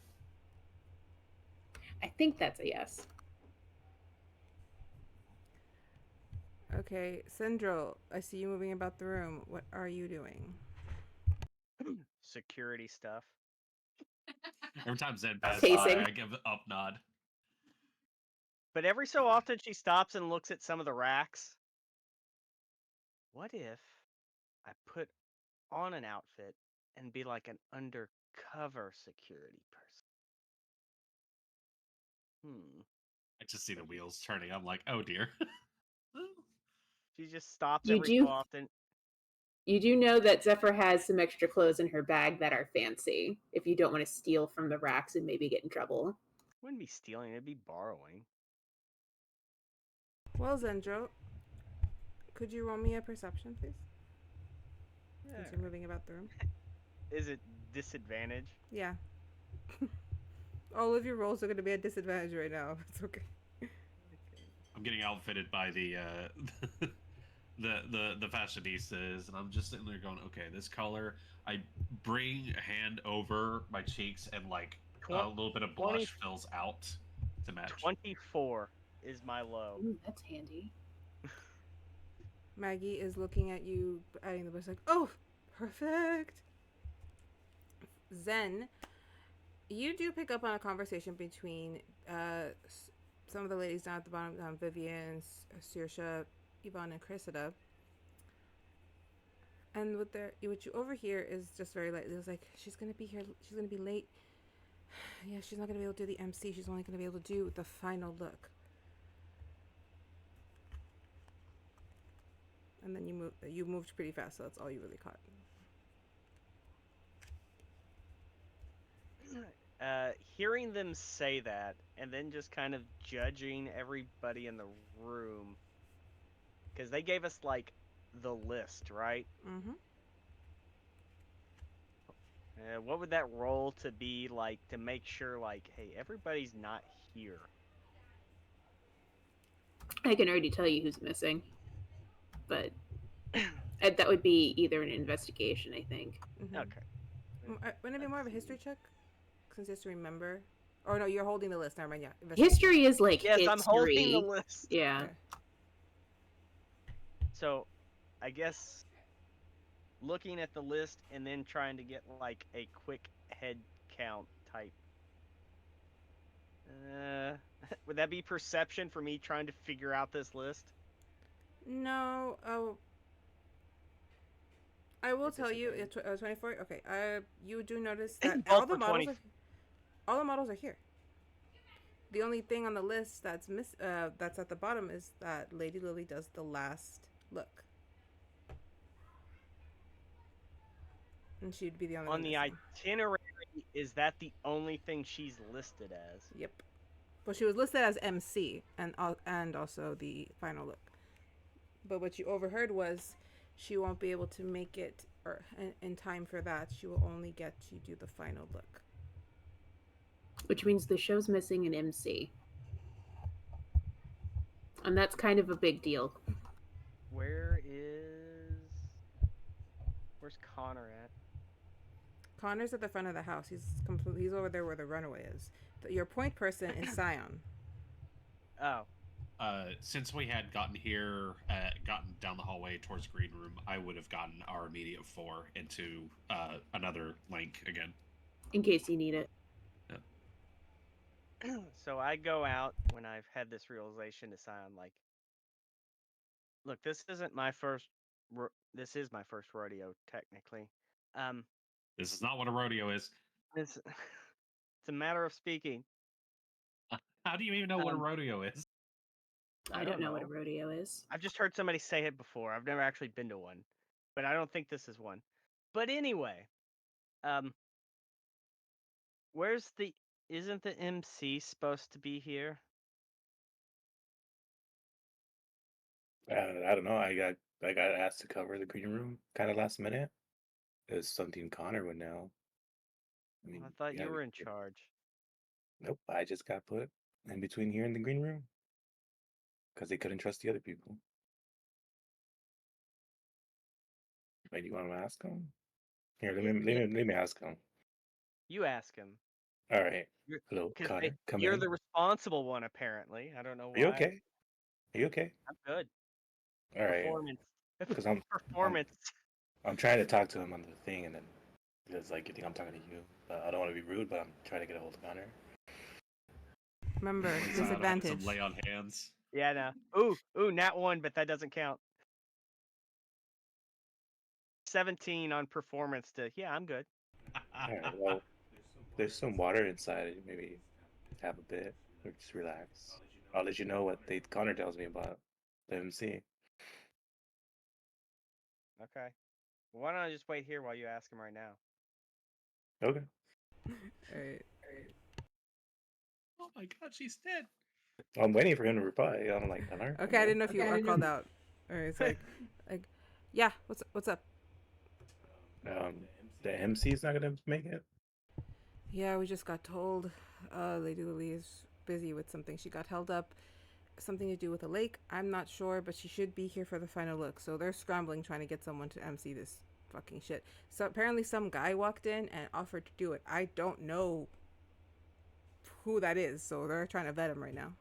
I think that's a yes. Okay, Zendryil, I see you moving about the room. What are you doing? Security stuff. Every time Zed passes Pacing. by, I give an up nod. But every so often she stops and looks at some of the racks. What if I put on an outfit and be like an undercover security person? I just see the wheels turning. I'm like, oh dear. She just stops You every do- so often. You do know that Zeffer has some extra clothes in her bag that are fancy, if you don't want to steal from the racks and maybe get in trouble. Wouldn't be stealing, it'd be borrowing. Well, Zendryil, could you roll me a perception, please? Since you're moving about the room. Is it disadvantage? Yeah. All of your rolls are going to be at disadvantage right now. It's okay. I'm getting outfitted by the the fashionistas, and I'm just sitting there going, okay, this color. I bring a hand over my cheeks, and like a little bit of blush fills out to match. 24 is my low. Ooh, that's handy. Maggie is looking at you, adding the bus like, oh, perfect. Zen, you do pick up on a conversation between some of the ladies down at the bottom, Vivian, Saoirse, Yvonne, and Cressida. And what you overhear is just very lightly. It was like, she's gonna be here. She's gonna be late. Yeah, she's not gonna be able to do the MC. She's only gonna be able to do the final look. And then you moved pretty fast, so that's all you really caught. Hearing them say that, and then just kind of judging everybody in the room, because they gave us like the list, right? Mm-hmm. What would that roll to be like to make sure, like, hey, everybody's not here? I can already tell you who's missing, but that would be either an investigation, I think. Mm-hmm. Okay. Wouldn't it be more of a history check? Since you have to remember. Or no, you're holding the list. Never mind. Yeah. Investigation. History is like Yes, history. I'm holding the list. Yeah. Okay. So, I guess looking at the list and then trying to get like a quick head count type. Would that be perception for me trying to figure out this list? No. Oh. I will At tell you, disadvantage? it's 24. Okay. You do notice They that can vote for 20. all the models are here. The only thing on the list that's at the bottom is that Lady Lily does the last look, and she'd be the only On one the missing. itinerary, is that the only thing she's listed as? Yep. But she was listed as MC and also the final look. But what you overheard was she won't be able to make it or in time for that. She will only get to do the final look. Which means the show's missing an MC. And that's kind of a big deal. Where's Connor at? Connor's at the front of the house. He's over there where the runaway is. Your point person is Syon. Oh, Since we had gotten down the hallway towards green room, I would have gotten our immediate 4 into another link again. In case you need it. so I go out when I've had this realization to Syon, like, look, this isn't my first. This is my first rodeo, technically. This is not what a rodeo is. It's a matter of speaking. How do you even know what a rodeo is? I don't know what a rodeo is. I've just heard somebody say it before. I've never actually been to one, but I don't think this is one. But anyway, isn't the MC supposed to be here? I don't know. I got asked to cover the green room kind of last minute. It's something Connor would know. I mean, I thought yeah, you were in charge. Nope, I just got put in between here and the green room because they couldn't trust the other people. Wait, you want to ask them? Here, let me ask them. You ask him. All right. Hello, Connor. Come You're in. the responsible one, apparently. I don't know why. Are you okay? Are you okay? I'm good. All right. Performance. Because Performance. I'm trying to talk to him on the thing, and then because like you think I'm talking to you, but I don't want to be rude, but I'm trying to get a hold of Connor. Remember, disadvantage. Some lay on hands. Yeah, no. Ooh, nat 1, but that doesn't count. 17 on performance to, yeah, I'm good. All right, well, there's some water inside. Maybe have a bit or just relax. I'll let you know what Connor tells me about the MC. Okay. Well, why don't I just wait here while you ask him right now? Okay. All right. Oh my god, she's dead. I'm waiting for him to reply. I'm like, Connor. Okay, I didn't know if you were called out. All right, it's like, yeah. What's up? The MC's not gonna make it. Yeah, we just got told. Lady Lily is busy with something. She got held up. Something to do with a lake. I'm not sure, but she should be here for the final look. So they're scrambling trying to get someone to MC this fucking shit. So apparently some guy walked in and offered to do it. I don't know who that is, so they're trying to vet him right now.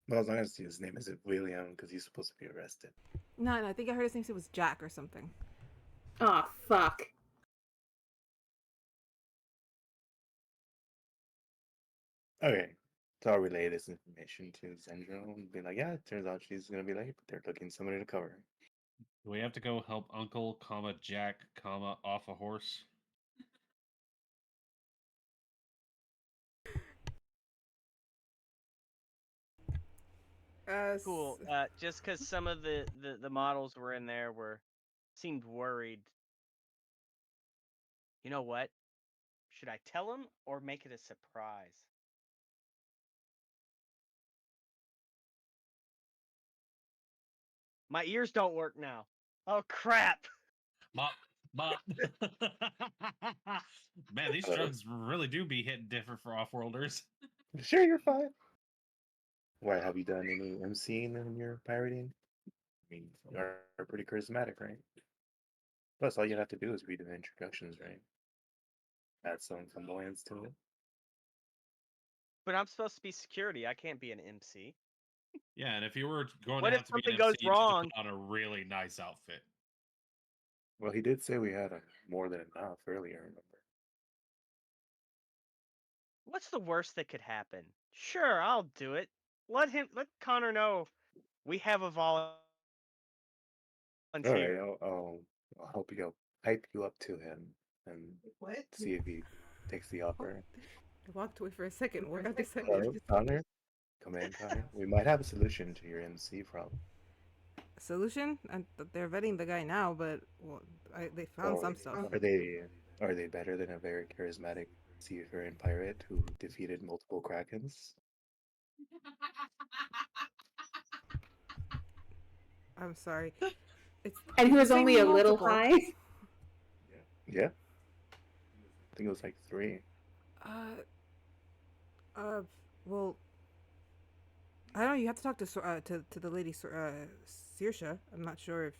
Well, as long as his name isn't William, because he's supposed to be arrested. No, I think I heard his name was Jack or something. Oh, fuck. Okay. So I'll relay this information to Zendryil and be like, yeah, it turns out she's gonna be late, but they're looking somebody to cover her. Do we have to go help Uncle, Jack, off a horse? Cool. Just because some of the models were in there seemed worried. You know what? Should I tell him or make it a surprise? My ears don't work now. Oh crap! Mop. Man, these drugs really do be hitting different for off-worlders. Sure, you're fine. Why, have you done any MCing in your pirating? I mean, you are pretty charismatic, right? Plus, all you have to do is read the introductions, right? add some flamboyance to it. But I'm supposed to be security. I can't be an MC. Yeah, and if you were going What to if have to be something an goes MC, you should have wrong? put on a really nice outfit. Well, he did say we had more than enough earlier, remember? What's the worst that could happen? Sure, I'll do it. Let Connor know we have a volunteer. All right, I'll help you go. Hype you up to him and see if he takes the offer. I walked away for a second. Where are they sending Hello, me? Connor? Come in, Connor. We might have a solution to your MC problem. Solution? And they're vetting the guy now, but they found some stuff. Are they better than a very charismatic seafaring pirate who defeated multiple krakens? I'm sorry. And he was saying only a little multiple. high. Yeah. I think it was like 3. Well, I don't know. You have to talk to the lady, Saoirse. I'm not sure if,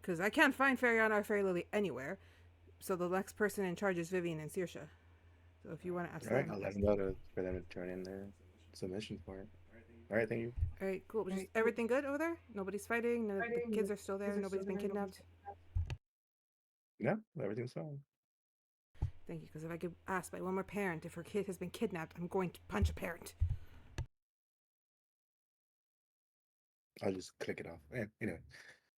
because I can't find Fariana or Fairy Lily anywhere. So the next person in charge is Vivian and Saoirse. So if you want to ask All right, them. I'll let them know for them to turn in their submission for it. All right, thank you. All right, cool. Just everything good over there? Nobody's fighting. The kids are still there. Nobody's been kidnapped. Yeah, everything's fine. Thank you. Because if I could ask by one more parent if her kid has been kidnapped, I'm going to punch a parent. I'll just click it off. Anyway,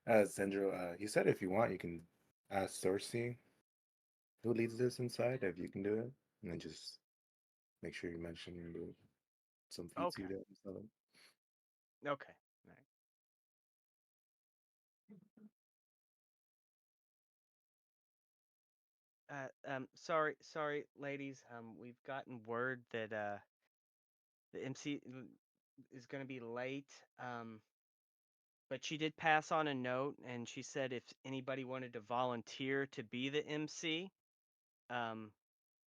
Zendryil, you said if you want, you can ask Sorcy who leads this inside, if you can do it, and then just make sure you mention some feats Okay. you did and stuff. Okay. All right. Sorry, ladies. We've gotten word that the MC is going to be late. But she did pass on a note, and she said if anybody wanted to volunteer to be the MC,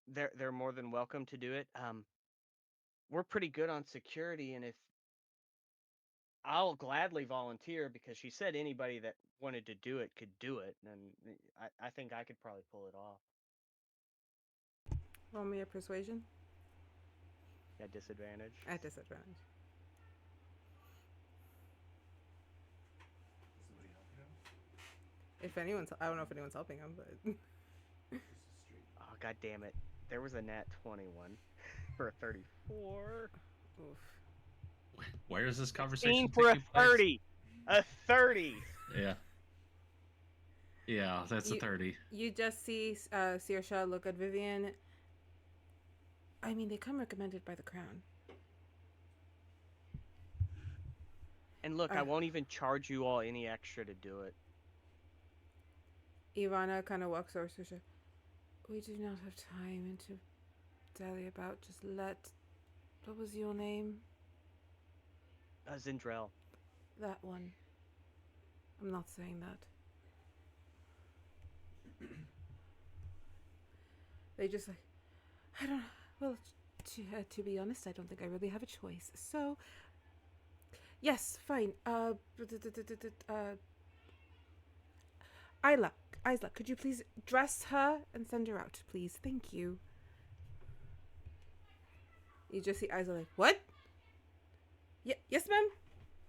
they're more than welcome to do it. We're pretty good on security, and if I'll gladly volunteer because she said anybody that wanted to do it could do it, and I think I could probably pull it off. Roll me a persuasion. At disadvantage. At disadvantage. If anyone's, I don't know if anyone's helping him, but. Oh, god damn it. There was a nat 21 for a 34. Oof. Where is this conversation for a taking place? 30. A 30. Yeah. Yeah, that's a 30. You just see Saoirse look at Vivian. I mean, they come recommended by the Crown. And look, I won't even charge you all any extra to do it. Ivana kind of walks over to Saoirse. We do not have time to dally about. Just let. What was your name? Zendryil. That one. I'm not saying that. They just like. I don't. Well, to be honest, I don't think I really have a choice. So. Yes, fine. Isla, could you please dress her and send her out, please? Thank you. You just see Isla like, what? Yes, ma'am.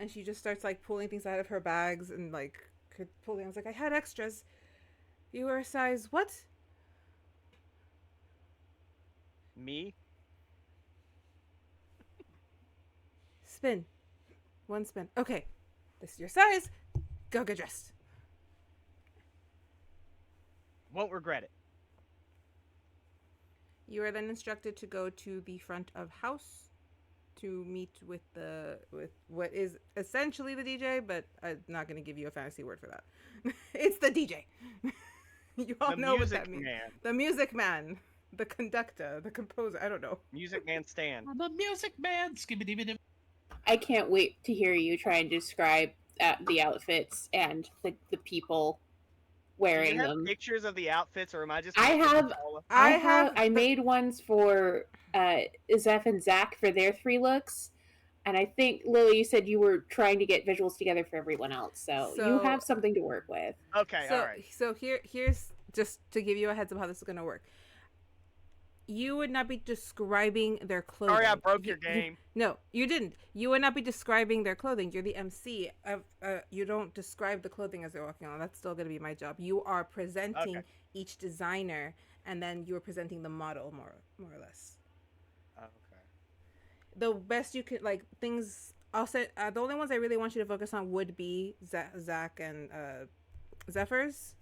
And she just starts like pulling things out of her bags and like could pull things. Like, I had extras. You were a size what? Me? Spin. 1 spin. Okay. This is your size. Go get dressed. Won't regret it. You are then instructed to go to the front of house to meet with what is essentially the DJ, but I'm not going to give you a fancy word for that. It's the DJ. You all know what that means. Man. The music man, the conductor, the composer. I don't know. Music man Stan. I'm a music man. Skibbity. I can't wait to hear you try and describe the outfits and the people wearing Do you have them. pictures of the outfits, or am I just? I made ones for Zeph and Zach for their 3 looks, and I think Lily, you said you were trying to get visuals together for everyone else, so you have something to work with. Okay, so, all right. So here's just to give you a heads up how this is going to work. You would not be describing their clothing. Sorry, I broke your game. No, you didn't. You would not be describing their clothing. You're the MC. You don't describe the clothing as they're walking on. That's still going to be my job. You are presenting each designer, and then you're presenting the model more or less. Okay. The best you could, like, things. I'll say the only ones I really want you to focus on would be Zach and Zeffer's.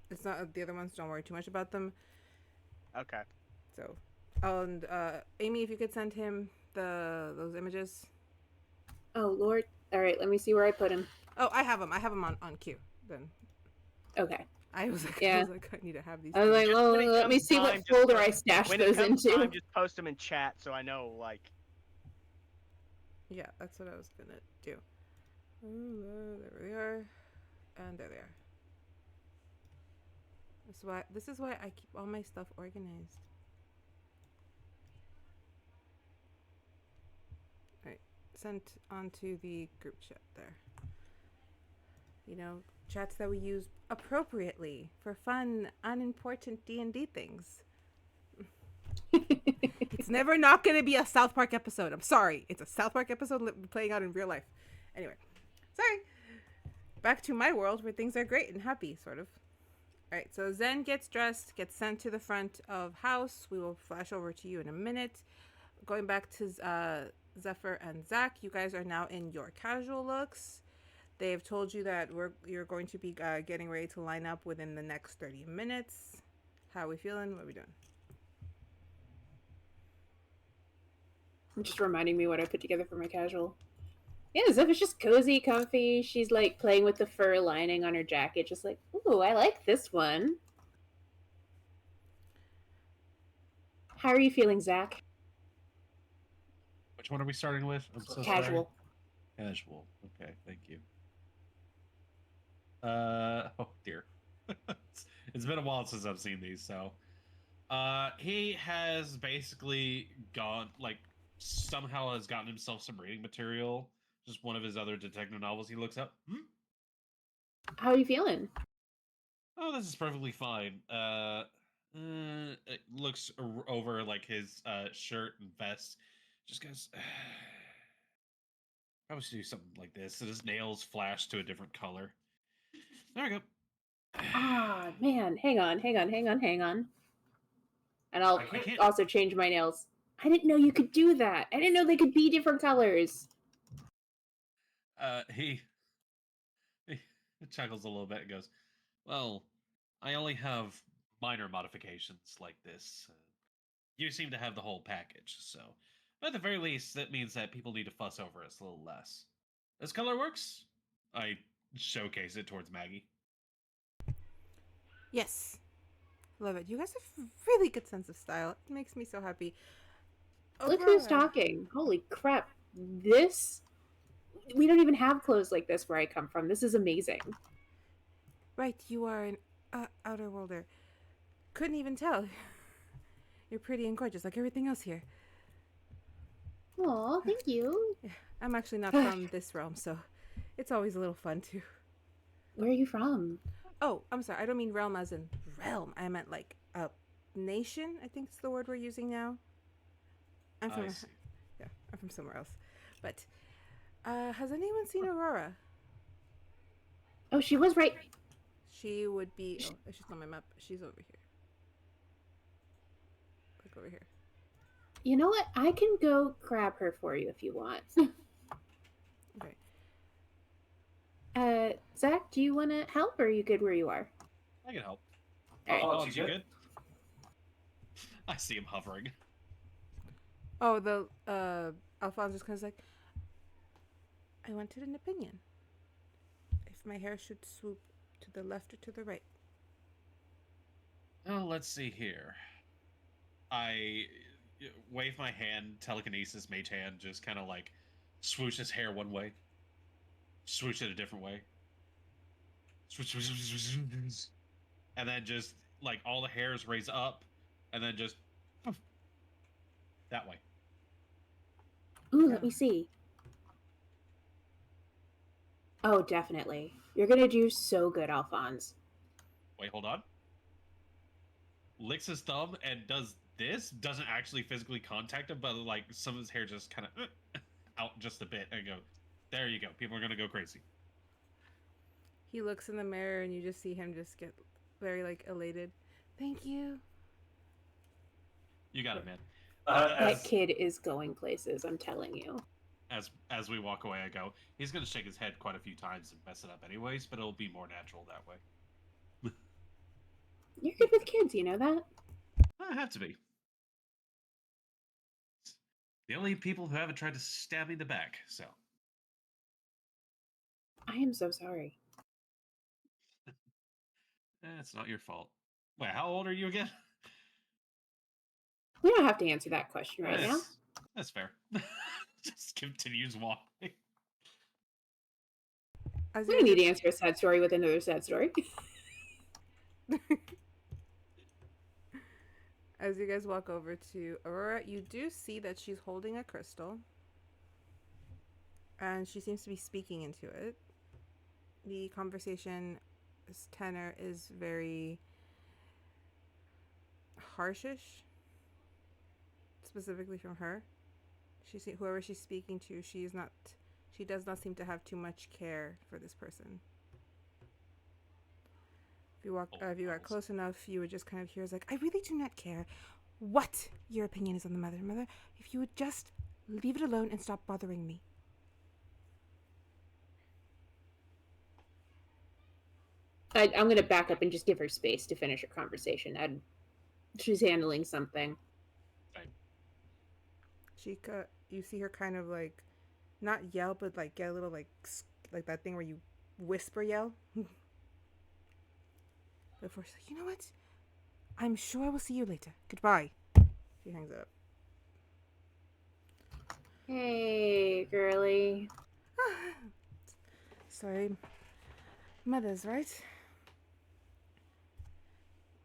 It's not the other ones. Don't worry too much about them. Okay. So, and Amy, if you could send him those images. Oh Lord! All right, let me see where I put him. Oh, I have them. I have them on cue. Then. Okay. I was like, Yeah. I need to have these. I was like, Just well, when it let me comes see time, what just folder post- I stashed When those it comes into. time, just post them in chat so I know, like. Yeah, that's what I was gonna do. There they are, and there they are. This is why I keep all my stuff organized. All right, sent onto the group chat there. You know, chats that we use appropriately for fun, unimportant D&D things. It's never not going to be a South Park episode. I'm sorry. It's a South Park episode playing out in real life. Anyway, sorry. Back to my world where things are great and happy, sort of. All right, so Zen gets dressed, gets sent to the front of house. We will flash over to you in a minute. Going back to Zeffer and Zach, you guys are now in your casual looks. They have told you that you're going to be getting ready to line up within the next 30 minutes. How are we feeling? What are we doing? Just reminding me what I put together for my casual. Yeah, Zeph is just cozy, comfy. She's like playing with the fur lining on her jacket, just like, ooh, I like this one. How are you feeling, Zach? Which one are we starting with? I'm so Casual. sorry. Casual. Okay, thank you. Oh dear. It's been a while since I've seen these, so he has basically gone, like, somehow has gotten himself some reading material. Just one of his other detective novels he looks up. How are you feeling? Oh, this is perfectly fine. It looks over like his shirt and vest. Just goes. Probably should do something like this. So his nails flash to a different color. There we go. Ah, man, hang on. And I'll I can't. also change my nails. I didn't know you could do that. I didn't know they could be different colors. He chuckles a little bit and goes, "Well, I only have minor modifications like this. You seem to have the whole package, so at the very least, that means that people need to fuss over us a little less. This color works." I showcase it towards Maggie. Yes. Love it. You guys have really good sense of style. It makes me so happy. Look who's talking. Holy crap. We don't even have clothes like this where I come from. This is amazing. Right, you are an outer worlder. Couldn't even tell. You're pretty and gorgeous like everything else here. Aw, thank you. Yeah, I'm actually not from this realm, so it's always a little fun too. Where are you from? Oh, I'm sorry. I don't mean realm as in realm. I meant like a nation. I think it's the word we're using now. I'm from I'm from somewhere else. But has anyone seen Aurora? Oh, she was right. She would be. Oh, she's on my map. She's over here. Click over here. You know what? I can go grab her for you if you want. Okay. Zach, do you want to help, or are you good where you are? I can help. All right. Oh, you good? I see him hovering. Oh, the Alphonse just kind of like, I wanted an opinion. If my hair should swoop to the left or to the right. Oh, let's see here. I wave my hand, telekinesis, mage hand, just kind of like swoosh his hair one way, swoosh it a different way, swoosh, swoosh, swoosh, swoosh, swoosh, and then just like all the hairs raise up, and then just poof, that way. Ooh, let me see. Oh, definitely. You're gonna do so good, Alphonse. Wait, hold on. Licks his thumb and does this doesn't actually physically contact him, but like some of his hair just kind of out just a bit and go, there you go. People are gonna go crazy. He looks in the mirror and you just see him just get very like elated. Thank you. You got it, man. That kid is going places, I'm telling you. As we walk away, I go, he's gonna shake his head quite a few times and mess it up anyways, but it'll be more natural that way. You're good with kids, you know that? I have to be. The only people who haven't tried to stab me in the back, so. I am so sorry. It's not your fault. Wait, how old are you again? We don't have to answer that question right now. That's fair. Just continues walking. As We you need to answer a sad story with another sad story. As you guys walk over to Aurora, you do see that she's holding a crystal. And she seems to be speaking into it. The conversation tenor is very harshish, specifically from her. Whoever she's speaking to, she does not seem to have too much care for this person. If you got close enough, you would just kind of hear it's like, I really do not care what your opinion is on the matter, Mother. If you would just leave it alone and stop bothering me. I'm going to back up and just give her space to finish her conversation. She's handling something. You see her kind of like, not yell, but like get a little like that thing where you whisper yell. Before she's like, you know what? I'm sure I will see you later. Goodbye. She hangs up. Hey, girly. Sorry. Mother's right.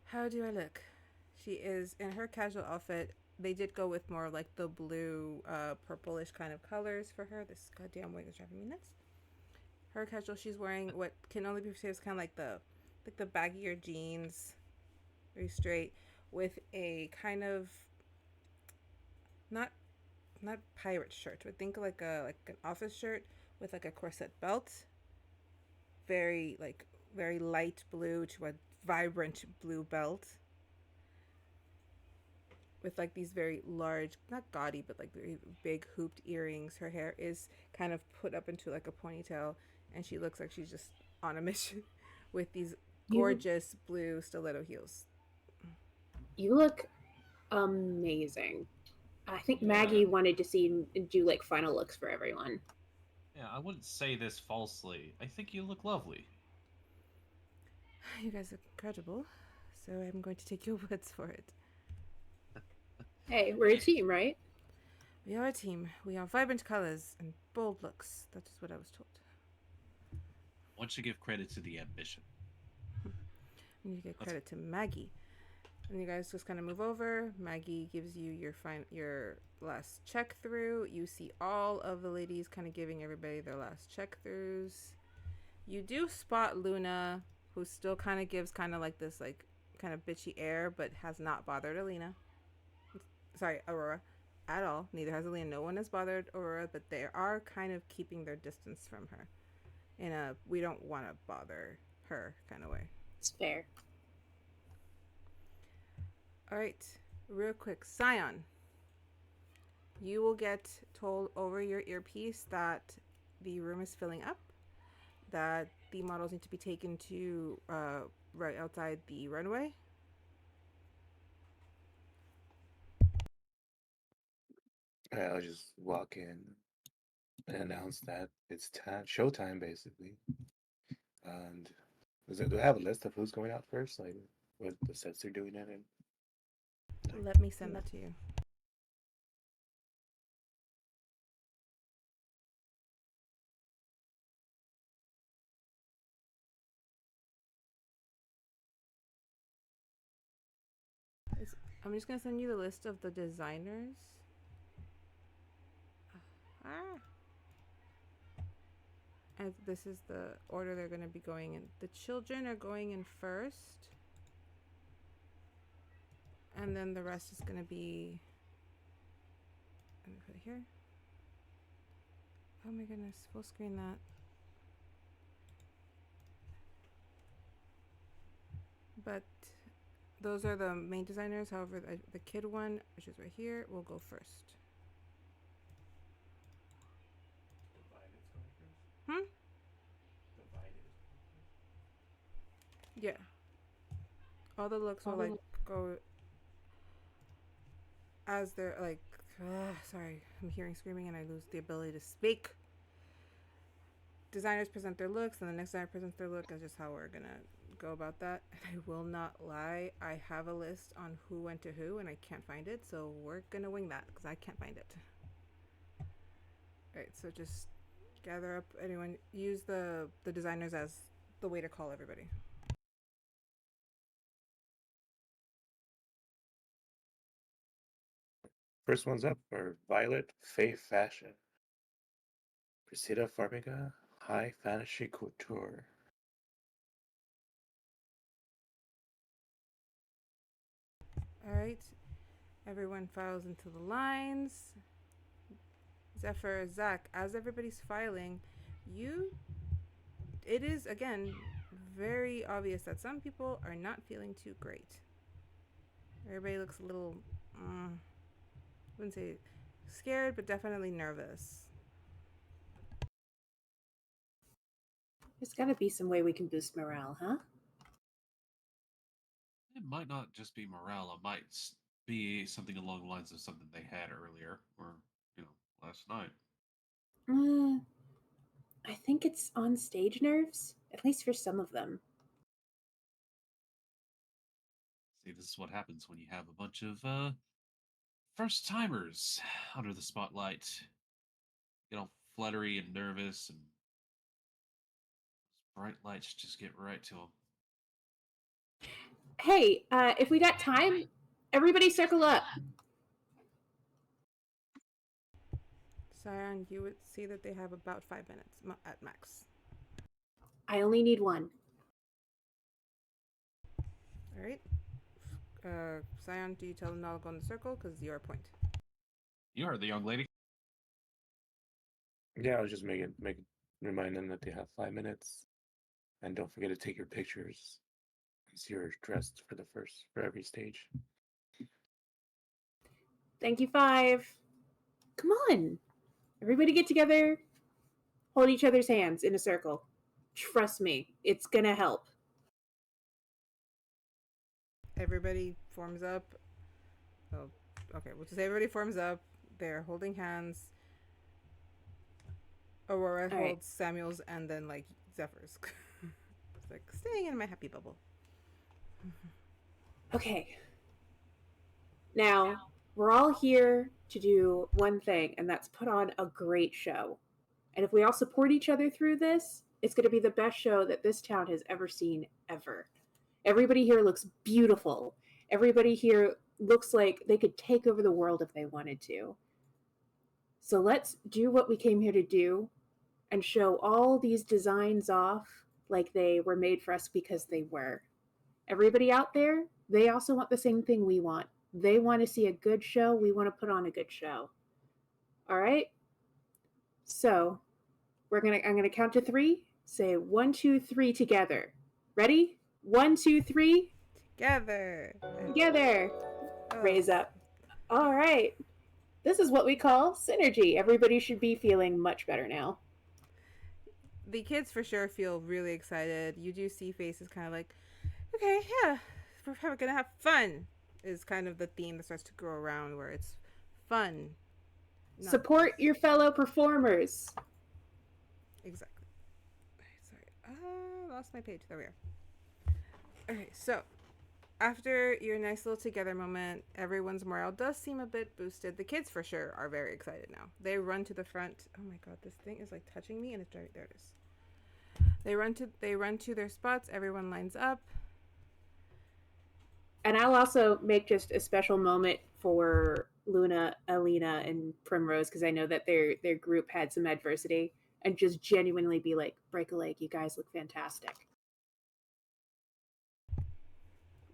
How do I look? She is in her casual outfit. They did go with more like the blue, purplish kind of colors for her. This goddamn wig is driving me nuts. Her casual, she's wearing what can only be perceived as kind of like the baggier jeans, very straight, with a kind of not pirate shirt, but think like an office shirt with like a corset belt. Very light blue to a vibrant blue belt. With like these very large, not gaudy, but like very big hooped earrings. Her hair is kind of put up into like a ponytail, and she looks like she's just on a mission with these gorgeous blue stiletto heels. You look amazing. I think Maggie wanted to see do like final looks for everyone. Yeah, I wouldn't say this falsely. I think you look lovely. You guys look incredible, so I'm going to take your words for it. Hey, we're a team, right? We are a team. We are vibrant colors and bold looks. That is what I was told. Once you give credit to the ambition. I need to give credit to Maggie. And you guys just kind of move over. Maggie gives you your last check through. You see all of the ladies kind of giving everybody their last check throughs. You do spot Luna, who still kind of gives kind of like this like kind of bitchy air, but has not bothered Aurora at all. Neither has Alina. No one has bothered Aurora, but they are kind of keeping their distance from her in a we don't want to bother her kind of way. It's fair. All right, real quick, Syon, you will get told over your earpiece that the room is filling up, that the models need to be taken to right outside the runway. I'll just walk in and announce that it's showtime, basically. And do I have a list of who's going out first? Like, what the sets they're doing it in? Let me send that to you. I'm just going to send you the list of the designers. And this is the order they're going to be going in. The children are going in first. And then the rest is going to be... Let me put it here. Oh my goodness, full screen that. But those are the main designers. However, the kid one, which is right here, will go first. Hmm? Yeah. All the looks will like go as they're like. Sorry, I'm hearing screaming and I lose the ability to speak. Designers present their looks, and the next designer presents their look. Is just how we're gonna go about that. And I will not lie, I have a list on who went to who, and I can't find it. So we're gonna wing that because I can't find it. All right, so just gather up anyone. Use the designers as the way to call everybody. First ones up are Violet Faye Fashion, Priscilla Farmiga High Fantasy Couture, All right, everyone files into the lines. Zeffer, Zach, as everybody's filing, it is again very obvious that some people are not feeling too great. Everybody looks a little, I wouldn't say scared, but definitely nervous. There's got to be some way we can boost morale, huh? It might not just be morale. It might be something along the lines of something they had earlier, or last night. I think it's on stage nerves, at least for some of them. See, this is what happens when you have a bunch of first timers under the spotlight. Get all fluttery and nervous, and bright lights just get right to them. Hey, if we got time, everybody circle up. Syon, you would see that they have about 5 minutes at max. I only need one. All right. Syon, do you tell them not to go in the circle? Because your point. You heard the young lady. Yeah, I'll just remind them that they have 5 minutes, and don't forget to take your pictures because you're dressed for every stage. Thank you, 5. Come on. Everybody get together. Hold each other's hands in a circle. Trust me, it's gonna help. Everybody forms up. Oh, okay. We'll just say everybody forms up. They're holding hands. Aurora holds Samuel's and then like Zephyr's. It's like staying in my happy bubble. Okay. Now, we're all here to do one thing, and that's put on a great show. And if we all support each other through this, it's going to be the best show that this town has ever seen, ever. Everybody here looks beautiful. Everybody here looks like they could take over the world if they wanted to. So let's do what we came here to do and show all these designs off like they were made for us because they were. Everybody out there, they also want the same thing we want. They want to see a good show. We want to put on a good show. All right? So, I'm going to count to 3. Say 1, 2, 3 together. Ready? 1, 2, 3. Together. Together. Raise up. All right. This is what we call synergy. Everybody should be feeling much better now. The kids for sure feel really excited. You do see faces kind of like, okay, yeah, we're gonna have fun. Is kind of the theme that starts to grow around where it's fun. Support your fellow performers. Exactly. Sorry, I lost my page. There we are. Okay, so after your nice little together moment, everyone's morale does seem a bit boosted. The kids for sure are very excited now. They run to the front. Oh my god, this thing is like touching me, and it's right there. It is. They run to their spots. Everyone lines up. And I'll also make just a special moment for Luna, Alina, and Primrose because I know that their group had some adversity, and just genuinely be like, break a leg, you guys look fantastic.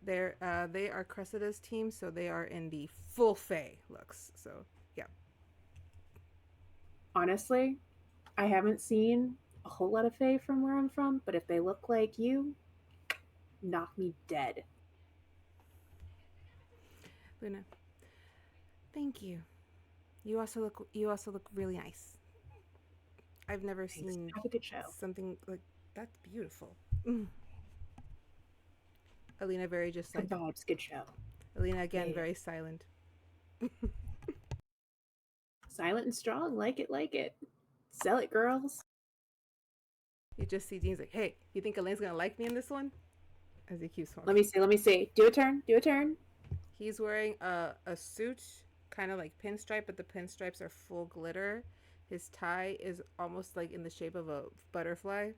They are Cressida's team, so they are in the full Fae looks. So yeah. Honestly, I haven't seen a whole lot of Fae from where I'm from, but if they look like you, knock me dead. Luna, thank you. You also look really nice. I've never Thanks. seen Have a good show. something like that's beautiful. Mm. Alina very just Good like vibes, good show. Alina again Yeah. very silent. Silent and strong, like it, like it. Sell it, girls. You just see Dean's like, hey, you think Elaine's gonna like me in this one? As he keeps on. Let me see. Do a turn, do a turn. He's wearing a suit, kind of like pinstripe, but the pinstripes are full glitter. His tie is almost like in the shape of a butterfly.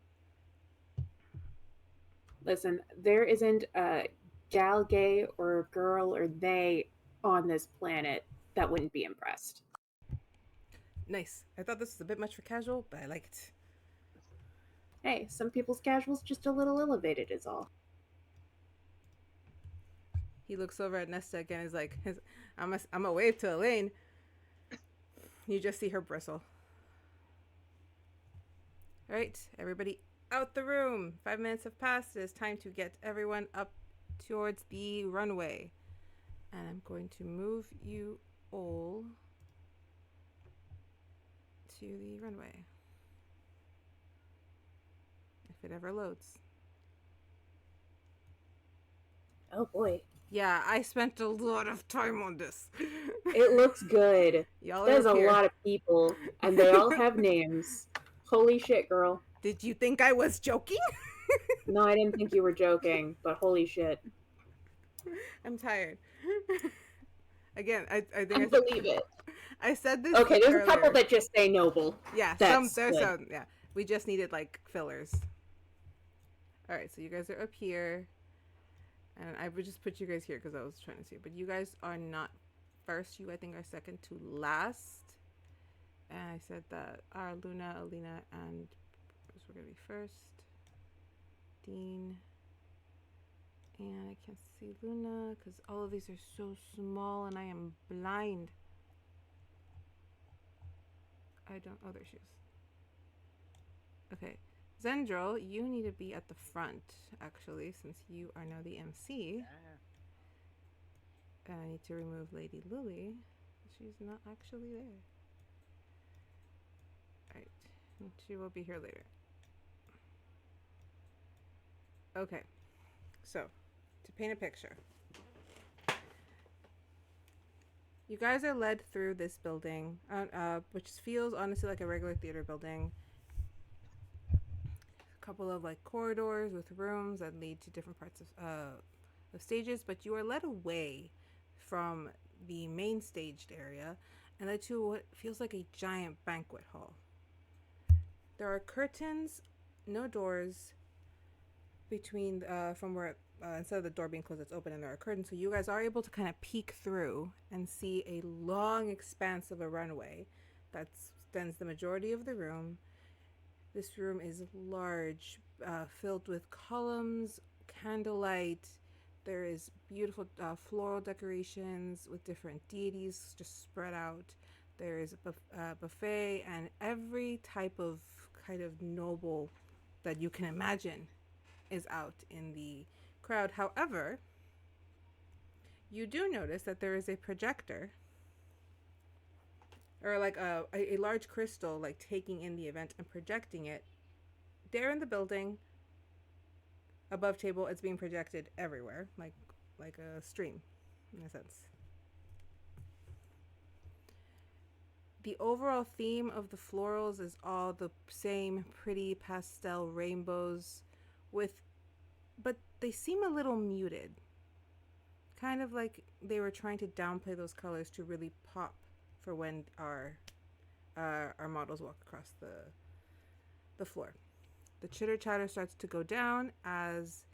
Listen, there isn't a gal, gay, or a girl, or they on this planet that wouldn't be impressed. Nice. I thought this was a bit much for casual, but I like it. Hey, some people's casual's just a little elevated is all. He looks over at Nesta again. He's like, I'm a wave to Elaine. You just see her bristle. All right, everybody out the room. 5 minutes have passed. It is time to get everyone up towards the runway. And I'm going to move you all to the runway. If it ever loads. Oh boy. Yeah, I spent a lot of time on this. It looks good. Y'all There's are a up here. lot of people, and they all have names. Holy shit, girl. Did you think I was joking? No, I didn't think you were joking, but holy shit. I'm tired. Again, I think I believe it. I said this. Okay, there's earlier. a couple that just say noble. Yeah, That's there's good. some. Yeah, we just needed like fillers. All right, so you guys are up here, and I would just put you guys here because I was trying to see. But you guys are not first. You, I think, are second to last. And I said that our Luna, Alina, and Bruce were gonna be first. Dean. And I can't see Luna because all of these are so small and I am blind. I don't. Oh, there she is. Okay. Zendryil, you need to be at the front, actually, since you are now the MC. And I need to remove Lady Lily. She's not actually there. Alright. She will be here later. Okay. So, to paint a picture. You guys are led through this building, which feels honestly like a regular theater building. A couple of like corridors with rooms that lead to different parts of stages, but you are led away from the main staged area and led to what feels like a giant banquet hall. There are curtains, no doors between from where instead of the door being closed, it's open and there are curtains, so you guys are able to kind of peek through and see a long expanse of a runway that extends the majority of the room. This room is large, filled with columns, candlelight. There is beautiful floral decorations with different deities just spread out. There is a buffet and every type of kind of noble that you can imagine is out in the crowd. However, you do notice that there is a projector or like a large crystal like taking in the event and projecting it there in the building above table. It's being projected everywhere like a stream in a sense. The overall theme of the florals is all the same pretty pastel rainbows but they seem a little muted. Kind of like they were trying to downplay those colors to really pop for when our models walk across the floor. The chitter chatter starts to go down as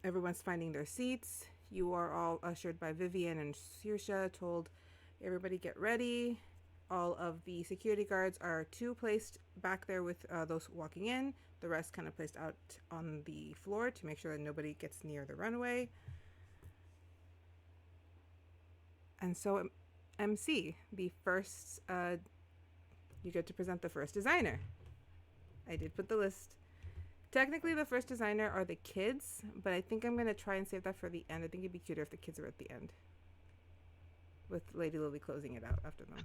everyone's finding their seats. You are all ushered by Vivian and Saoirse, told everybody get ready. all of the security guards are 2 placed back there with those walking in. The rest kind of placed out on the floor to make sure that nobody gets near the runway. And so, MC, the first, you get to present the first designer. I did put the list. Technically, the first designer are the kids, but I think I'm going to try and save that for the end. I think it'd be cuter if the kids are at the end, with Lady Lily closing it out after them.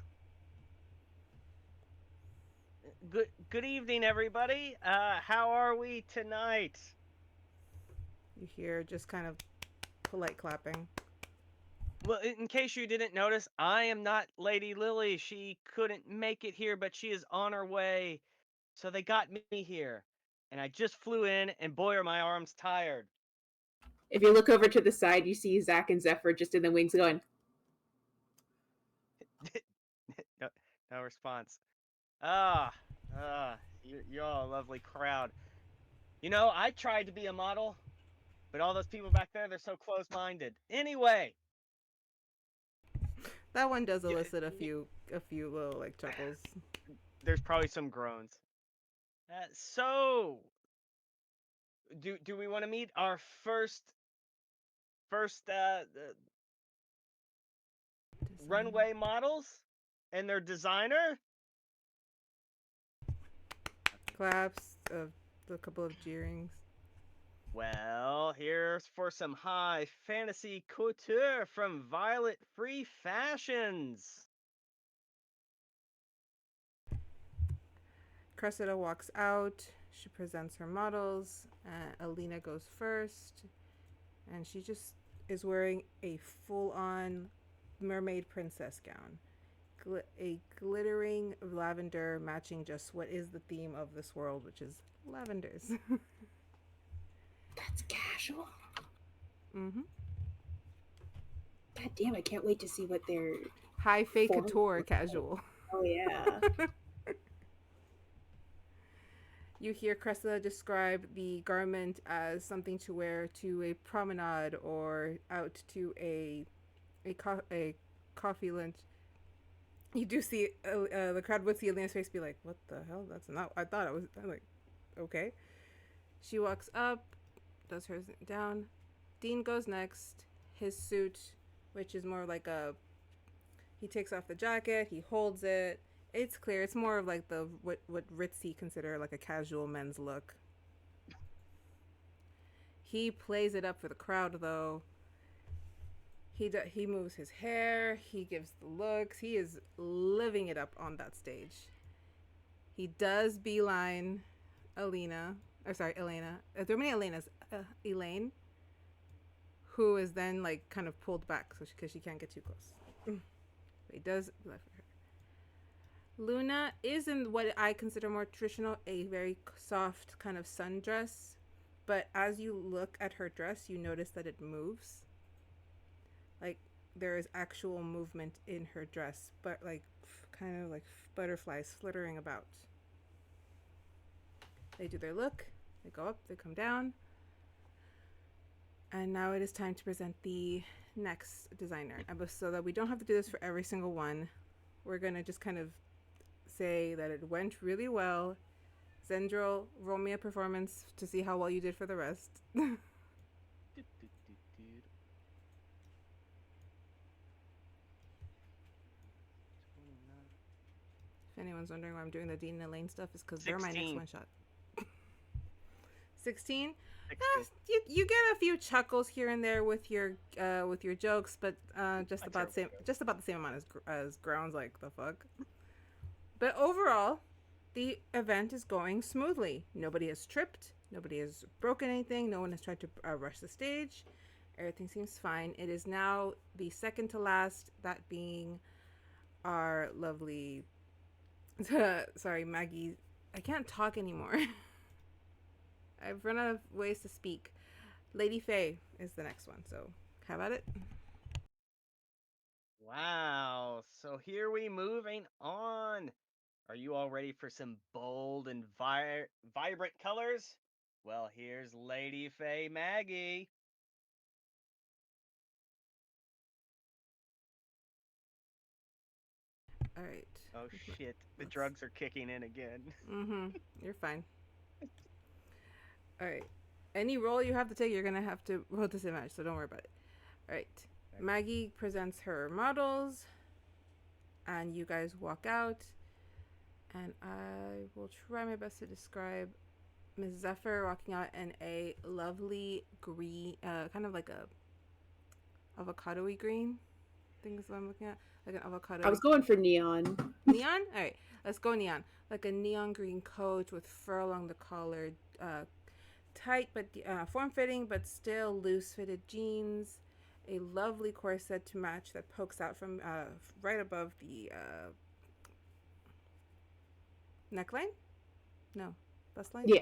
Good evening, everybody. How are we tonight? You hear just kind of polite clapping. Well, in case you didn't notice, I am not Lady Lily. She couldn't make it here, but she is on her way. So they got me here. And I just flew in, and boy, are my arms tired. If you look over to the side, you see Zach and Zeffer just in the wings going, No response. You're all a lovely crowd. You know, I tried to be a model, but all those people back there, they're so close-minded. Anyway. That one does elicit a few little like chuckles. There's probably some groans. So, do we want to meet our first runway models and their designer? Claps, a couple of jeerings. Well, here's for some high fantasy couture from Violet Free Fashions. Cressida walks out. She presents her models. Alina goes first. And she just is wearing a full-on mermaid princess gown. A glittering lavender matching just what is the theme of this world, which is lavenders. that's casual. Mm-hmm. God damn, I can't wait to see what they're... High fake couture casual. Oh, yeah. You hear Cressida describe the garment as something to wear to a promenade or out to a coffee lunch. You do see the crowd would see Alina's face be like, what the hell? That's not I thought it was. I'm like, okay. She walks up, does hers down. Dean goes next. His suit, which is more like he takes off the jacket, he holds it. It's clear. It's more of like what ritzy consider like a casual men's look. He plays it up for the crowd though. He moves his hair. He gives the looks. He is living it up on that stage. He does beeline Elena. There are many Elenas. Elaine, who is then like kind of pulled back because she can't get too close. But he does left for her. Luna is in what I consider more traditional, a very soft kind of sundress. But as you look at her dress, you notice that it moves. Like there is actual movement in her dress, but like kind of like butterflies flittering about. They do their look, they go up, they come down. And now it is time to present the next designer. So that we don't have to do this for every single one, we're going to just kind of say that it went really well. Zendryil, roll me a performance to see how well you did for the rest. If anyone's wondering why I'm doing the Dean and Elaine stuff, is because they're my next one shot. 16? You get a few chuckles here and there with your jokes, but just about the same amount as grounds. Like the fuck. But overall, the event is going smoothly. Nobody has tripped. Nobody has broken anything. No one has tried to rush the stage. Everything seems fine. It is now the second to last, that being our lovely... Sorry, Maggie. I can't talk anymore. I've run out of ways to speak. Lady Faye is the next one, so how about it? Wow. So here we moving on. Are you all ready for some bold and vibrant colors? Well, here's Lady Faye Maggie. All right. Oh shit, the Let's- drugs are kicking in again. Mm-hmm. You're fine. All right. Any role you have to take, you're gonna have to roll disadvantage, so don't worry about it. All right. Maggie presents her models, and you guys walk out. And I will try my best to describe Miss Zeffer walking out in a lovely green, kind of like a avocado-y green. I think is what I'm looking at, like an avocado. I was going for neon. Neon. All right, let's go neon. Like a neon green coat with fur along the collar, tight but form-fitting, but still loose-fitted jeans. A lovely corset to match that pokes out from right above the neckline. No, bust line. Yeah.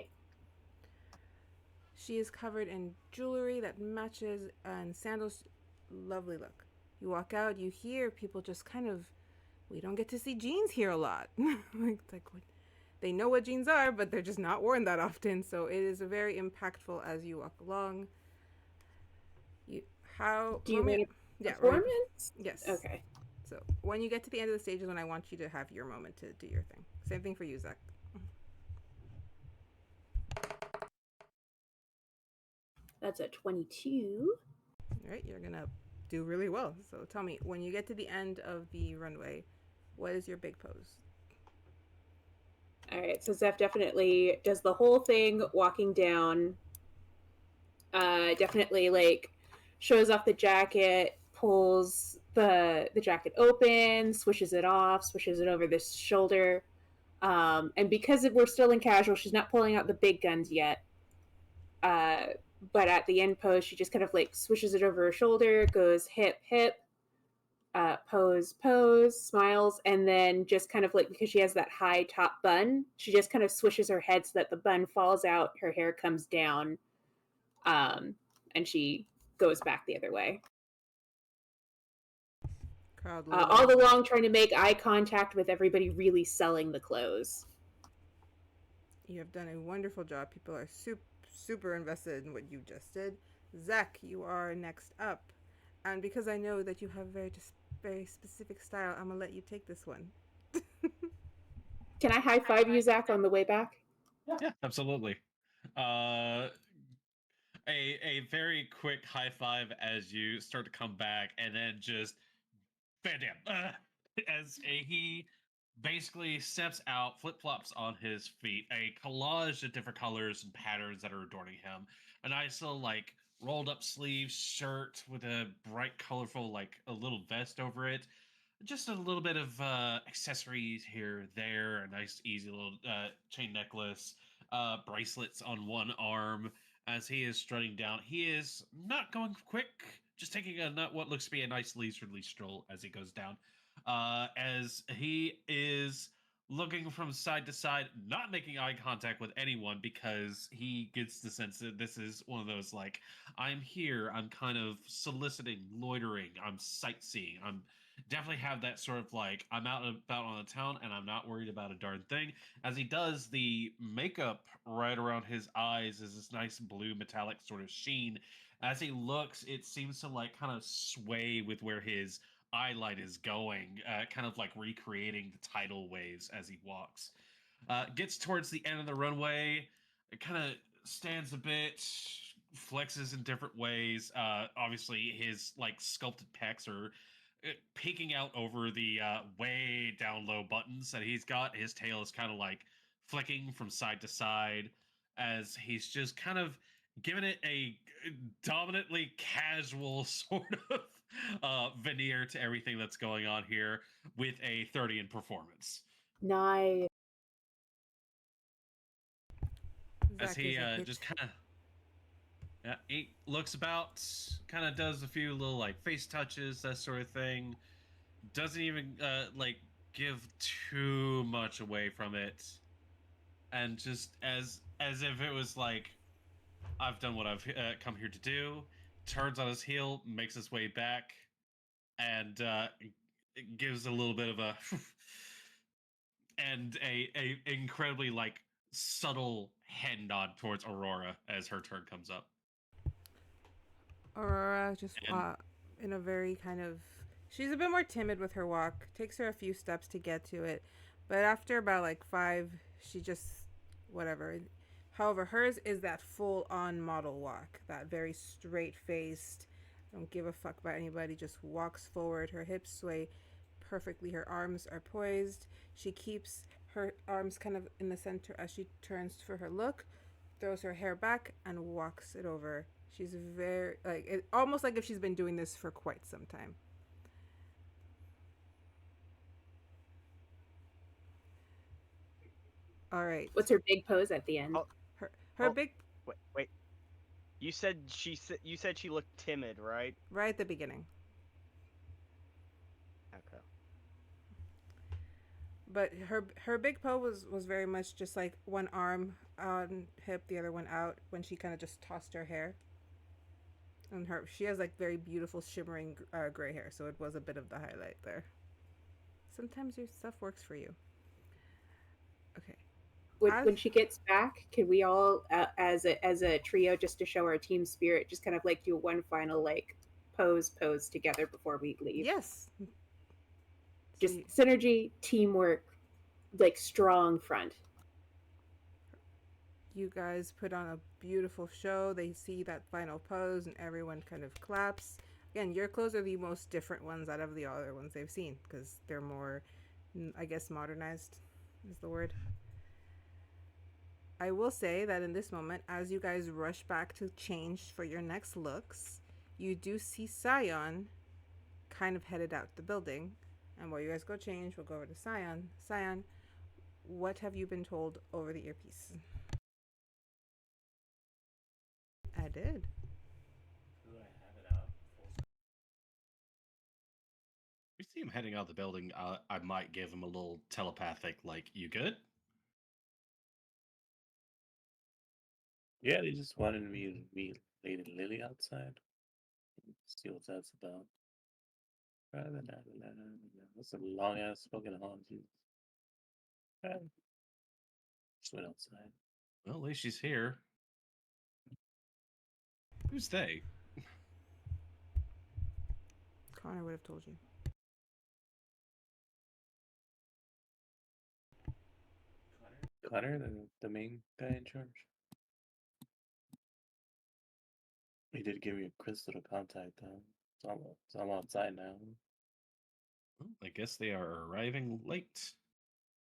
She is covered in jewelry that matches and sandals. Lovely look. You walk out, you hear people just kind of. We don't get to see jeans here a lot. They know what jeans are, but they're just not worn that often. So it is very impactful as you walk along. Do you roll me- need yeah, a roll me- performance? Yes. Okay. So when you get to the end of the stage is when I want you to have your moment to do your thing. Same thing for you, Zach. That's a 22. All right, you're gonna do really well. So tell me, when you get to the end of the runway, what is your big pose? All right, so Zeph definitely does the whole thing walking down. Definitely like shows off the jacket, pulls the jacket open, swishes it off, swishes it over this shoulder. And because we're still in casual, she's not pulling out the big guns yet. But at the end pose, she just kind of like swishes it over her shoulder, goes hip, hip, pose, pose, smiles, and then just kind of like, because she has that high top bun, she just kind of swishes her head so that the bun falls out, her hair comes down, and she goes back the other way. Crowd All along trying to make eye contact with everybody really selling the clothes. You have done a wonderful job. People are super invested in what you just did. Zach, you are next up. And because I know that you have very specific style, I'm gonna let you take this one. Can I high five you, Zach, on the way back? Yeah, absolutely. A very quick high five as you start to come back, and then just bam, as he basically steps out, flip flops on his feet, a collage of different colors and patterns that are adorning him. A nice little like rolled up sleeve shirt with a bright, colorful like a little vest over it. Just a little bit of accessories here, there, a nice, easy little chain necklace, bracelets on one arm. As he is strutting down, he is not going quick, just taking what looks to be a nice leisurely stroll as he goes down. As he is looking from side to side, not making eye contact with anyone because he gets the sense that this is one of those like, I'm here, I'm kind of soliciting, loitering, I'm sightseeing, I'm definitely have that sort of like I'm out and about on the town and I'm not worried about a darn thing. As he does, the makeup right around his eyes is this nice blue metallic sort of sheen. As he looks, it seems to like kind of sway with where his eyelight is going, kind of like recreating the tidal waves as he walks. Gets towards the end of the runway, it kind of stands a bit, flexes in different ways. Obviously, his like sculpted pecs are peeking out over the way down low buttons that he's got. His tail is kind of like flicking from side to side as he's just kind of giving it a dominantly casual sort of veneer to everything that's going on here with a 30 in performance. Nice. Zach As he is a hit. just kind of he looks about, kind of does a few little like face touches, that sort of thing. Doesn't even like give too much away from it, and just as if it was like, I've done what I've come here to do. Turns on his heel, makes his way back, and gives a little bit of a and a incredibly like subtle head nod towards Aurora as her turn comes up. Aurora just And- in a very kind of She's a bit more timid with her walk. Takes her a few steps to get to it. But after about like 5, she just, whatever. However, hers is that full on model walk. That very straight faced, don't give a fuck about anybody, just walks forward. Her hips sway perfectly. Her arms are poised. She keeps her arms kind of in the center as she turns for her look, throws her hair back, and walks it over. She's very, like, almost like if she's been doing this for quite some time. All right. What's her big pose at the end? Oh. Her big Wait. You said she looked timid, right? right at the beginning. Okay. But her big pose was very much just like one arm on hip, the other one out when she kind of just tossed her hair. And she has like very beautiful shimmering gray hair, so it was a bit of the highlight there. Sometimes your stuff works for you. Okay. When she gets back, can we all, as a trio, just to show our team spirit, just kind of like do one final like pose together before we leave? Yes. Just synergy, teamwork, like strong front. You guys put on a beautiful show. They see that final pose and everyone kind of claps. Again, your clothes are the most different ones out of the other ones they've seen because they're more, I guess, modernized is the word. I will say that in this moment, as you guys rush back to change for your next looks, you do see Syon kind of headed out the building. And while you guys go change, we'll go over to Syon. Syon, what have you been told over the earpiece? I did. We see him heading out the building. I might give him a little telepathic, like, "You good?" Yeah, they just wanted me to meet Lady Lily outside. See what that's about. That's a long ass spoken on, Jesus. Just went outside. Well, at least she's here. Who's they? Connor would have told you. Connor, the main guy in charge. He did give me a crystal to contact them. So I'm outside now. Well, I guess they are arriving late.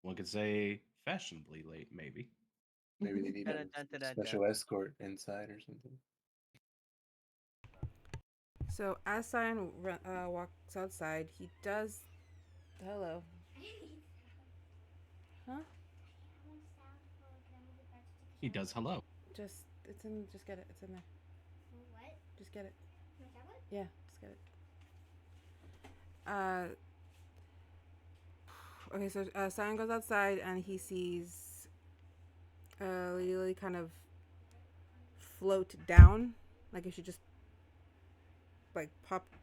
One could say fashionably late, maybe. Maybe they need a special escort inside or something. So as Syon walks outside, he does. Hello. Huh? He does hello. Just it's in. Just get it. It's in there. What? Just get it. My tablet? Yeah, just get it. Okay, so Syon goes outside and he sees Lily kind of float down, like if she just like popped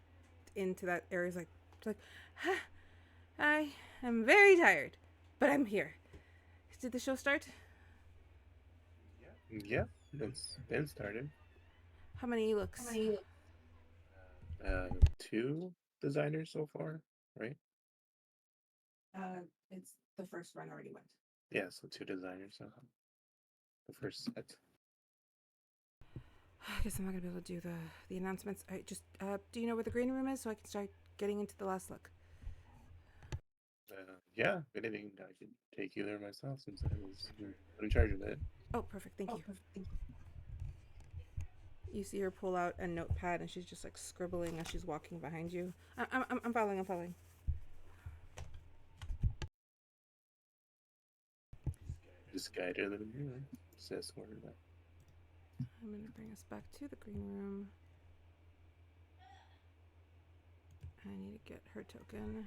into that area. It's like, I am very tired, but I'm here. Did the show start? Yeah, it's been started. How many looks? 2 designers so far, right? It's the first run already went. Yeah, so 2 designers. The first set. I guess I'm not gonna be able to do the announcements. I just do you know where the green room is so I can start getting into the last look? Yeah, if anything, I could take you there myself since I was in charge of it. Oh, perfect. Thank you. You see her pull out a notepad and she's just like scribbling as she's walking behind you. I'm following. I'm following. Just guide her them here. Says where that. I'm gonna bring us back to the green room. I need to get her token.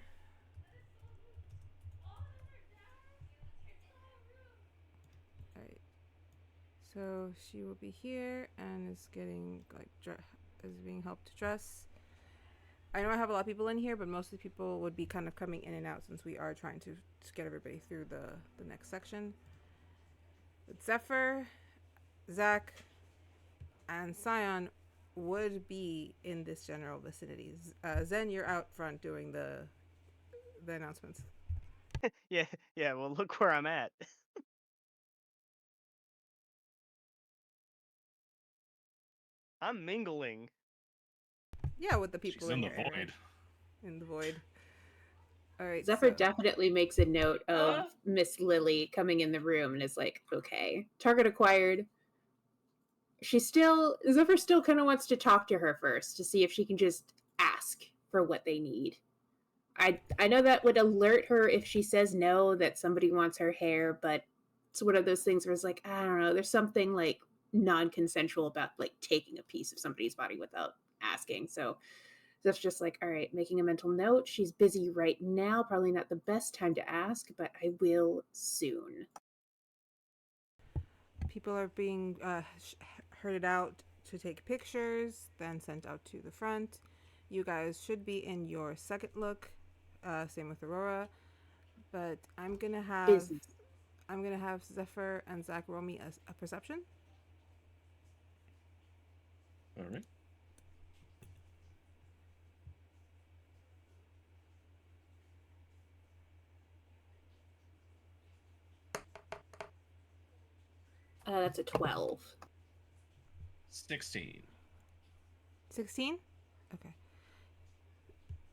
Alright. So she will be here and is getting like is being helped to dress. I know I have a lot of people in here, but most of the people would be kind of coming in and out since we are trying to get everybody through the next section. With Zeffer, Zach, and Syon would be in this general vicinity. Zen, you're out front doing the announcements. Yeah, yeah. Well, look where I'm at. I'm mingling. Yeah, with the people She's in the your area. void. In the void. All right. Zephyr so, definitely makes a note of Miss Lily coming in the room and is like, okay, target acquired. Zephyr still kind of wants to talk to her first to see if she can just ask for what they need. I know that would alert her if she says no, that somebody wants her hair, but it's one of those things where it's like, I don't know, there's something like non-consensual about like taking a piece of somebody's body without asking. So that's just like, all right, making a mental note. She's busy right now, probably not the best time to ask, but I will soon. people are being herded out to take pictures, then sent out to the front. You guys should be in your second look. Same with Aurora. But I'm gonna have Zephyr and Zach roll me a perception. All right. That's a 12. 16. 16? Okay.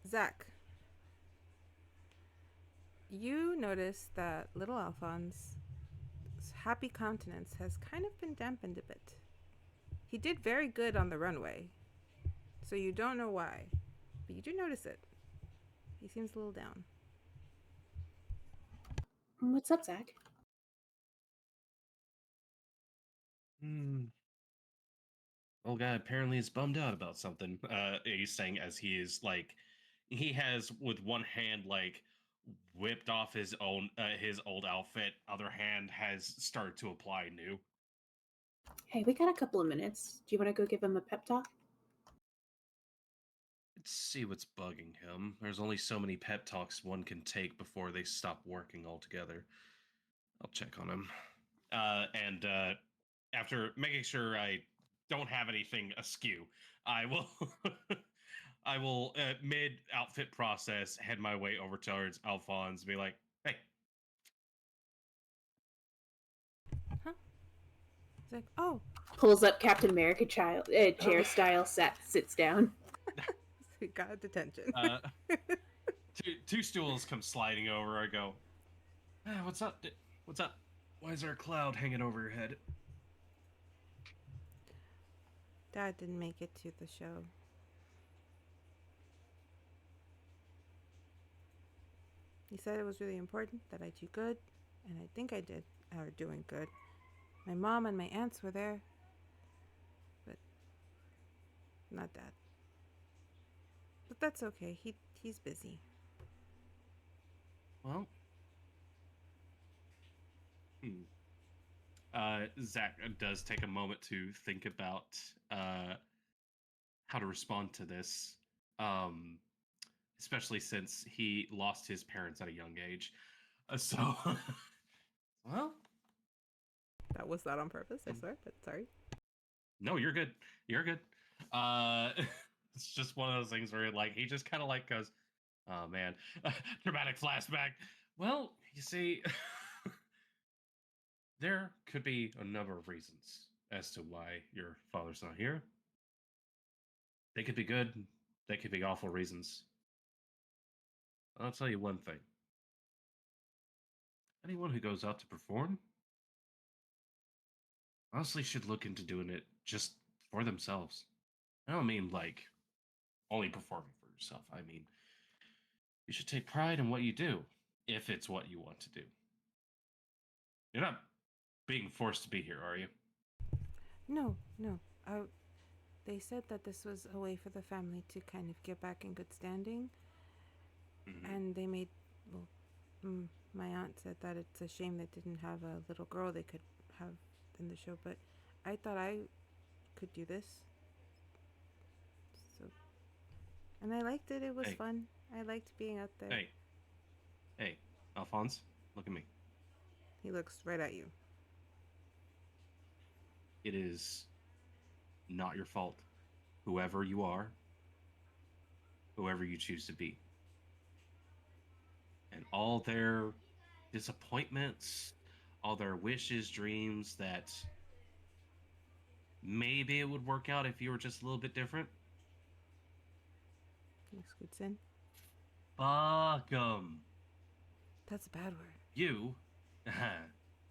Zach, you notice that little Alphonse's happy countenance has kind of been dampened a bit. He did very good on the runway, so you don't know why, but you do notice it. He seems a little down. What's up, Zach? Old guy apparently is bummed out about something. He's saying as he is like, he has with one hand like whipped off his old outfit, other hand has started to apply new. Hey, we got a couple of minutes. Do you want to go give him a pep talk? Let's see what's bugging him. There's only so many pep talks one can take before they stop working altogether. I'll check on him. And after making sure I don't have anything askew, I will I will mid outfit process head my way over towards Alphonse, be like, "Hey, He's like, oh, Pulls up Captain America chair style, sits down. he got detention. two stools come sliding over. I go, what's up? What's up? Why is there a cloud hanging over your head?" Dad didn't make it to the show. He said it was really important that I do good, and I think I did, or doing good. My mom and my aunts were there, but not Dad. But that's okay. He's busy. Well, Zach does take a moment to think about how to respond to this, especially since he lost his parents at a young age. So, well, That was not on purpose, I swear, but sorry. no, you're good. You're good. It's just one of those things where, like, he just kind of like goes, "Oh man, dramatic flashback." Well, you see, there could be a number of reasons as to why your father's not here. They could be good, they could be awful reasons. I'll tell you one thing. Anyone who goes out to perform honestly should look into doing it just for themselves. I don't mean like only performing for yourself. I mean, you should take pride in what you do if it's what you want to do. You're not being forced to be here, are you? No. They said that this was a way for the family to kind of get back in good standing, and they made, well, my aunt said that it's a shame they didn't have a little girl they could have in the show, but I thought I could do this. So, and I liked it. It was fun. I liked being out there. Hey, Alphonse, look at me. He looks right at you. It is not your fault. whoever you are, whoever you choose to be. And all their disappointments, all their wishes, dreams that maybe it would work out if you were just a little bit different. He scoots in. Fuck 'em. That's a bad word. You,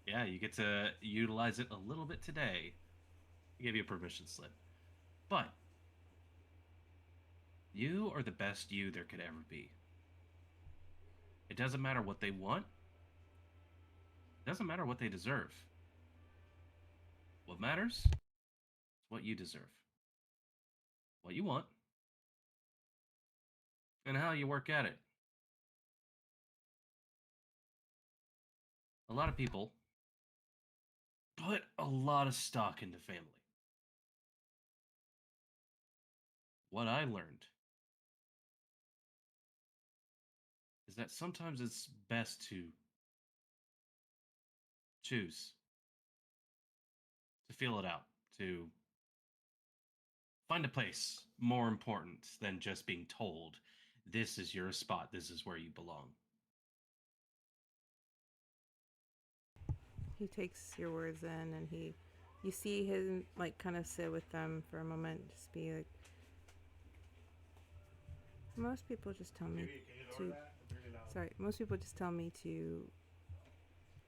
yeah, you get to utilize it a little bit today. I give you a permission slip. But you are the best you there could ever be. It doesn't matter what they want. It doesn't matter what they deserve. What matters is what you deserve. What you want. And how you work at it. A lot of people put a lot of stock into family. What I learned is that sometimes it's best to choose, to feel it out, to find a place more important than just being told, this is your spot, this is where you belong. He takes your words in, and you see him like kind of sit with them for a moment, just be like, most people just tell me to. Sorry, most people just tell me to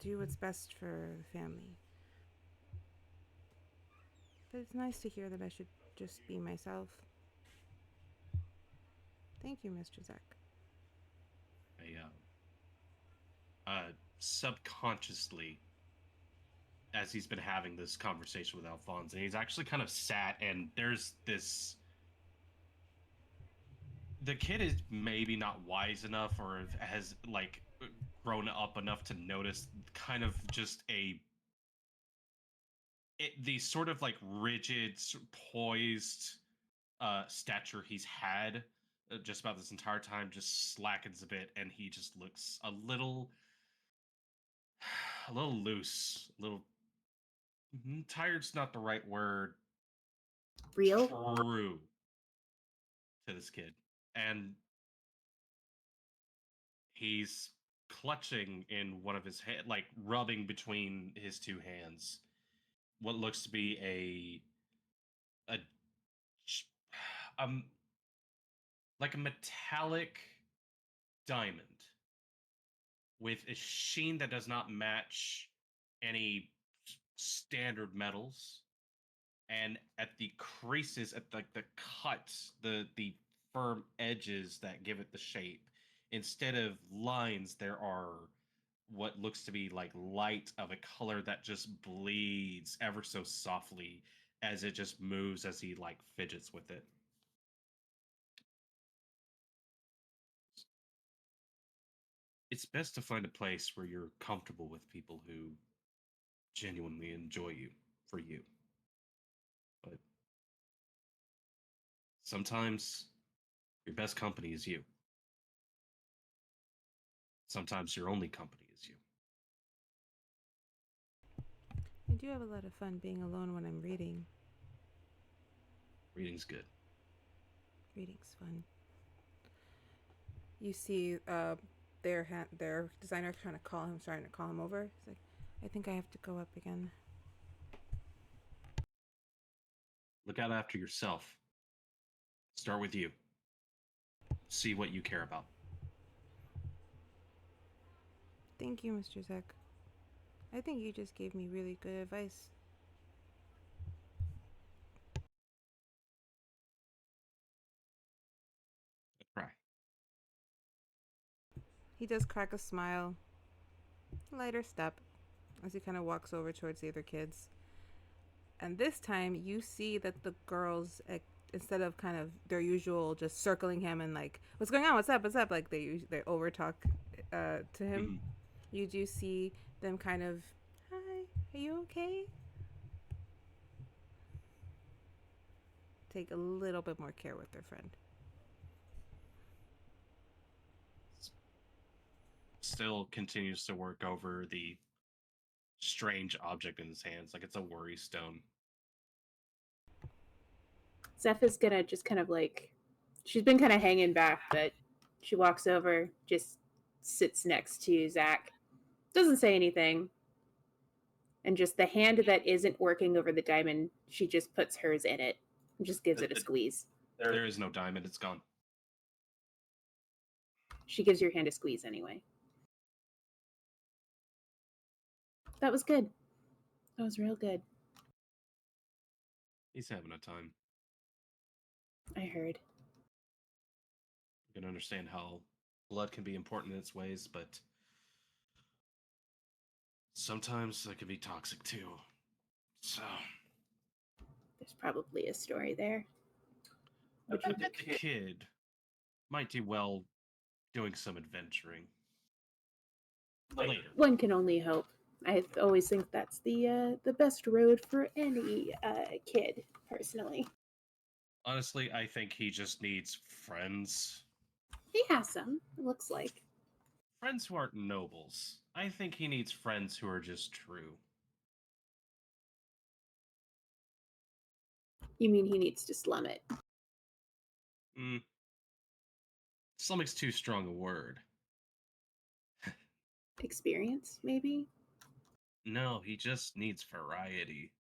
do what's best for the family. But it's nice to hear that I should just be myself. Thank you, Mr. Zach. Subconsciously, as he's been having this conversation with Alphonse, and he's actually kind of sat, and there's this. The kid is maybe not wise enough or has like grown up enough to notice kind of just the sort of like rigid, poised stature he's had just about this entire time just slackens a bit, and he just looks a little loose, a little tired's not the right word. Real? True to this kid. And he's clutching in one of his like rubbing between his two hands what looks to be like a metallic diamond with a sheen that does not match any standard metals, and at the creases, at the cuts, the firm edges that give it the shape, instead of lines, there are what looks to be like light of a color that just bleeds ever so softly as it just moves as he like fidgets with it. It's best to find a place where you're comfortable with people who genuinely enjoy you for you. But sometimes your best company is you. Sometimes your only company is you. I do have a lot of fun being alone when I'm reading. Reading's good. Reading's fun. You see their designer trying to call him, starting to call him over. He's like, I think I have to go up again. Look out after yourself. Start with you. See what you care about. Thank you, Mr. Zek. I think you just gave me really good advice. Try. He does crack a smile. Lighter step as he kind of walks over towards the other kids. And this time you see that the girls, instead of kind of their usual just circling him and like, what's going on? What's up? What's up? Like they over talk to him. Mm-hmm. You do see them kind of, hi, are you okay? Take a little bit more care with their friend. Still continues to work over the strange object in his hands, like it's a worry stone. Zeph gonna just kind of like, she's been kind of hanging back, but she walks over, just sits next to Zach, doesn't say anything, and just the hand that isn't working over the diamond, she just puts hers in it and just gives it a squeeze. There is no diamond. It's gone. She gives your hand a squeeze anyway. That was good. That was real good. He's having a time. I heard. You can understand how blood can be important in its ways, but sometimes it can be toxic too. So There's probably a story there. I bet the kid might do well doing some adventuring. Later. One can only hope. I always think that's the best road for any kid, personally. Honestly, I think he just needs friends. He has some, it looks like. Friends who aren't nobles. I think he needs friends who are just true. You mean he needs to slum it? Slumming's too strong a word. Experience, maybe? No, he just needs variety.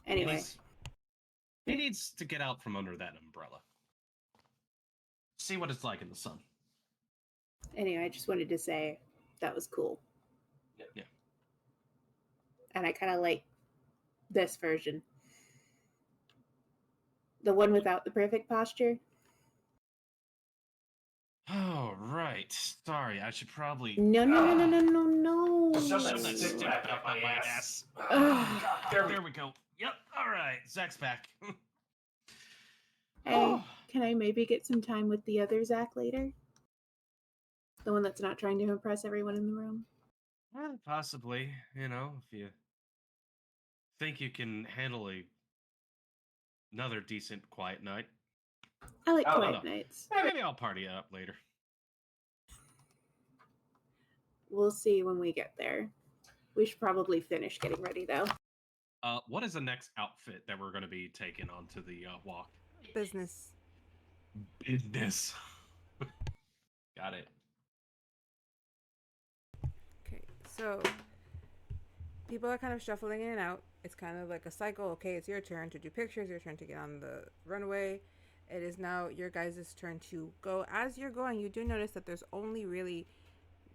Anyway. He needs to get out from under that umbrella. See what it's like in the sun. Anyway, I just wanted to say that was cool. Yeah. And I kind of like this version. The one without the perfect posture. Oh, right. Sorry, I should probably... No. Shove that stick back up my ass. There we go. Yep, alright. Zach's back. Hey, can I maybe get some time with the other Zach later? The one that's not trying to impress everyone in the room? Well, possibly, if you think you can handle another decent quiet night. I like quiet nights. Maybe I'll party it up later. We'll see when we get there. We should probably finish getting ready, though. What is the next outfit that we're going to be taking onto the walk? Business. Business. Got it. Okay, so people are kind of shuffling in and out. It's kind of like a cycle. Okay, it's your turn to do pictures, your turn to get on the runway. It is now your guys' turn to go. As you're going, you do notice that there's only really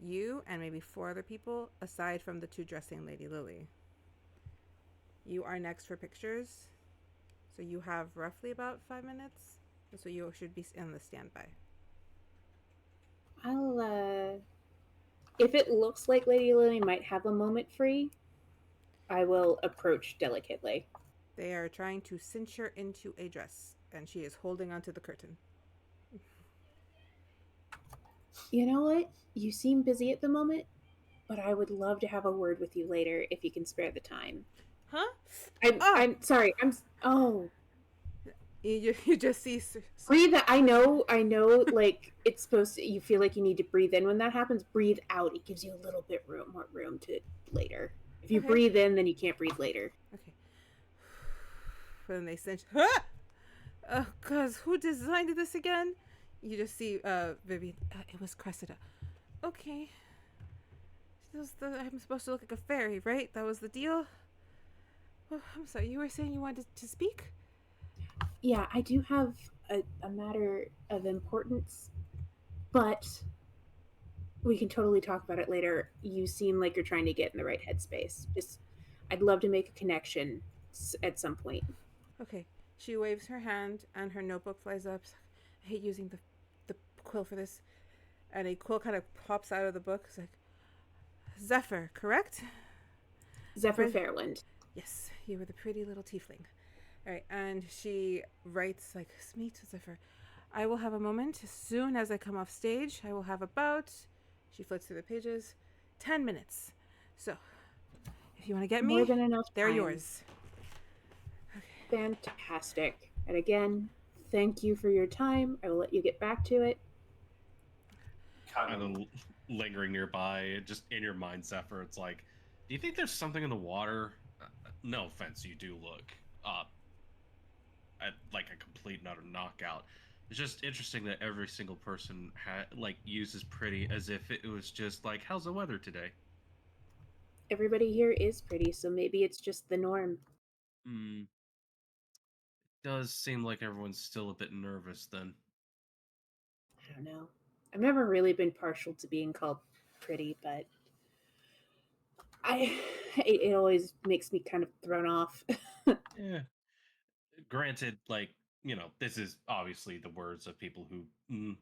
you and maybe 4 other people aside from the 2 dressing Lady Lily. You are next for pictures. So you have roughly about 5 minutes. So you should be in the standby. I'll, if it looks like Lady Lily might have a moment free, I will approach delicately. They are trying to cinch her into a dress, and she is holding onto the curtain. You know what? You seem busy at the moment, but I would love to have a word with you later if you can spare the time. Huh? I'm sorry. You just see... Breathe. I know, like, it's supposed to... You feel like you need to breathe in when that happens. Breathe out. It gives you a little bit more room to later. If you breathe in, then you can't breathe later. Okay. Then they cinch... Cause who designed this again? You just see Vivian. It was Cressida. Okay. I'm supposed to look like a fairy, right? That was the deal? Oh, I'm sorry, you were saying you wanted to speak? Yeah, I do have a matter of importance, but we can totally talk about it later. You seem like you're trying to get in the right headspace. I'd love to make a connection at some point. Okay. She waves her hand and her notebook flies up. I hate using the quill for this. And a quill kind of pops out of the book. It's like, Zeffer, correct? Zeffer Fairwind. Yes, you were the pretty little tiefling. All right, and she writes like, "Me to Zeffer. I will have a moment as soon as I come off stage. I will have about," she flips through the pages, 10 minutes. So, if you want to get me, more than enough they're time. yours. Okay. Fantastic. And again, thank you for your time. I will let you get back to it. Kind of lingering nearby, just in your mind, Zeffer, it's like, do you think there's something in the water no offense, you do look at like a complete and utter knockout. It's just interesting that every single person uses pretty as if it was just like, how's the weather today? Everybody here is pretty, so maybe it's just the norm. Hmm. Does seem like everyone's still a bit nervous then. I don't know. I've never really been partial to being called pretty, but it always makes me kind of thrown off. Yeah. Granted, this is obviously the words of people who